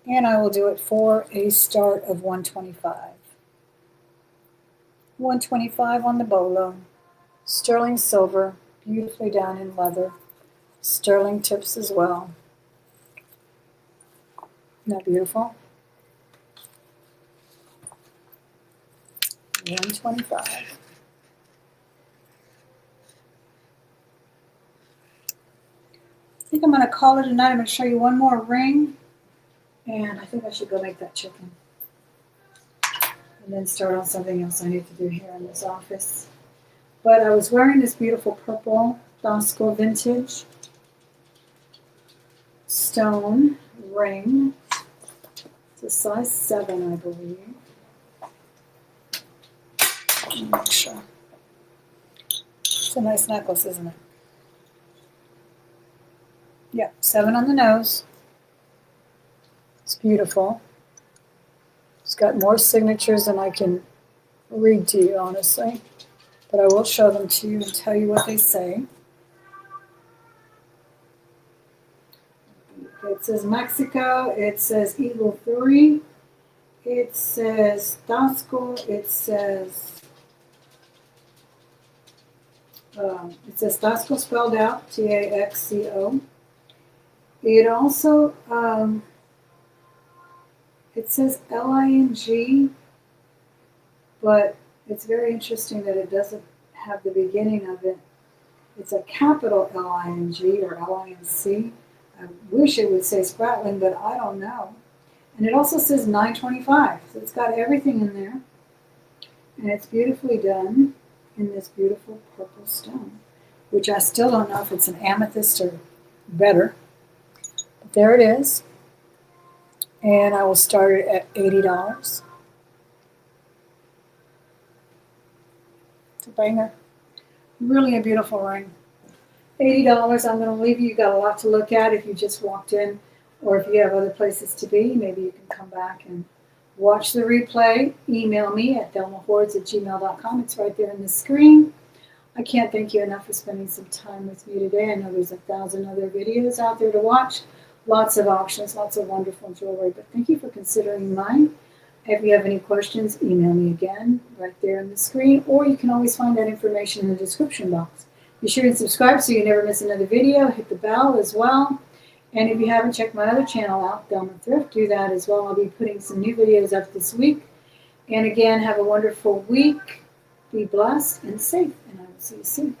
And I will do it for a start of 125. 125 on the bolo. Sterling silver, beautifully done in leather. Sterling tips as well. Isn't that beautiful? 125. I think I'm going to call it a night. I'm going to show you one more ring. And I think I should go make that chicken. And then start on something else I need to do here in this office. But I was wearing this beautiful purple Dosco vintage stone ring. It's a size 7, I believe. Let me make sure. It's a nice necklace, isn't it? Yeah, 7 on the nose. It's beautiful. It's got more signatures than I can read to you, honestly. But I will show them to you and tell you what they say. It says Mexico. It says Eagle 3. It says Tasco. It says Tasco spelled out, Taxco. It also it says Ling, but it's very interesting that it doesn't have the beginning of it. It's a capital Ling or Linc. I wish it would say Spratling, but I don't know. And it also says 925, so it's got everything in there. And it's beautifully done in this beautiful purple stone, which I still don't know if it's an amethyst or better. But there it is. And I will start it at $80. It's a banger. Really a beautiful ring. $80. I'm going to leave you. You've got a lot to look at if you just walked in, or if you have other places to be. Maybe you can come back and watch the replay. Email me at thelmahordes@gmail.com. It's right there on the screen. I can't thank you enough for spending some time with me today. I know there's 1,000 other videos out there to watch. Lots of options, lots of wonderful jewelry. But thank you for considering mine. If you have any questions, email me again right there on the screen, or you can always find that information in the description box. Be sure and subscribe so you never miss another video. Hit the bell as well. And if you haven't checked my other channel out, Thelma Thrift, do that as well. I'll be putting some new videos up this week. And again, have a wonderful week. Be blessed and safe, and I will see you soon.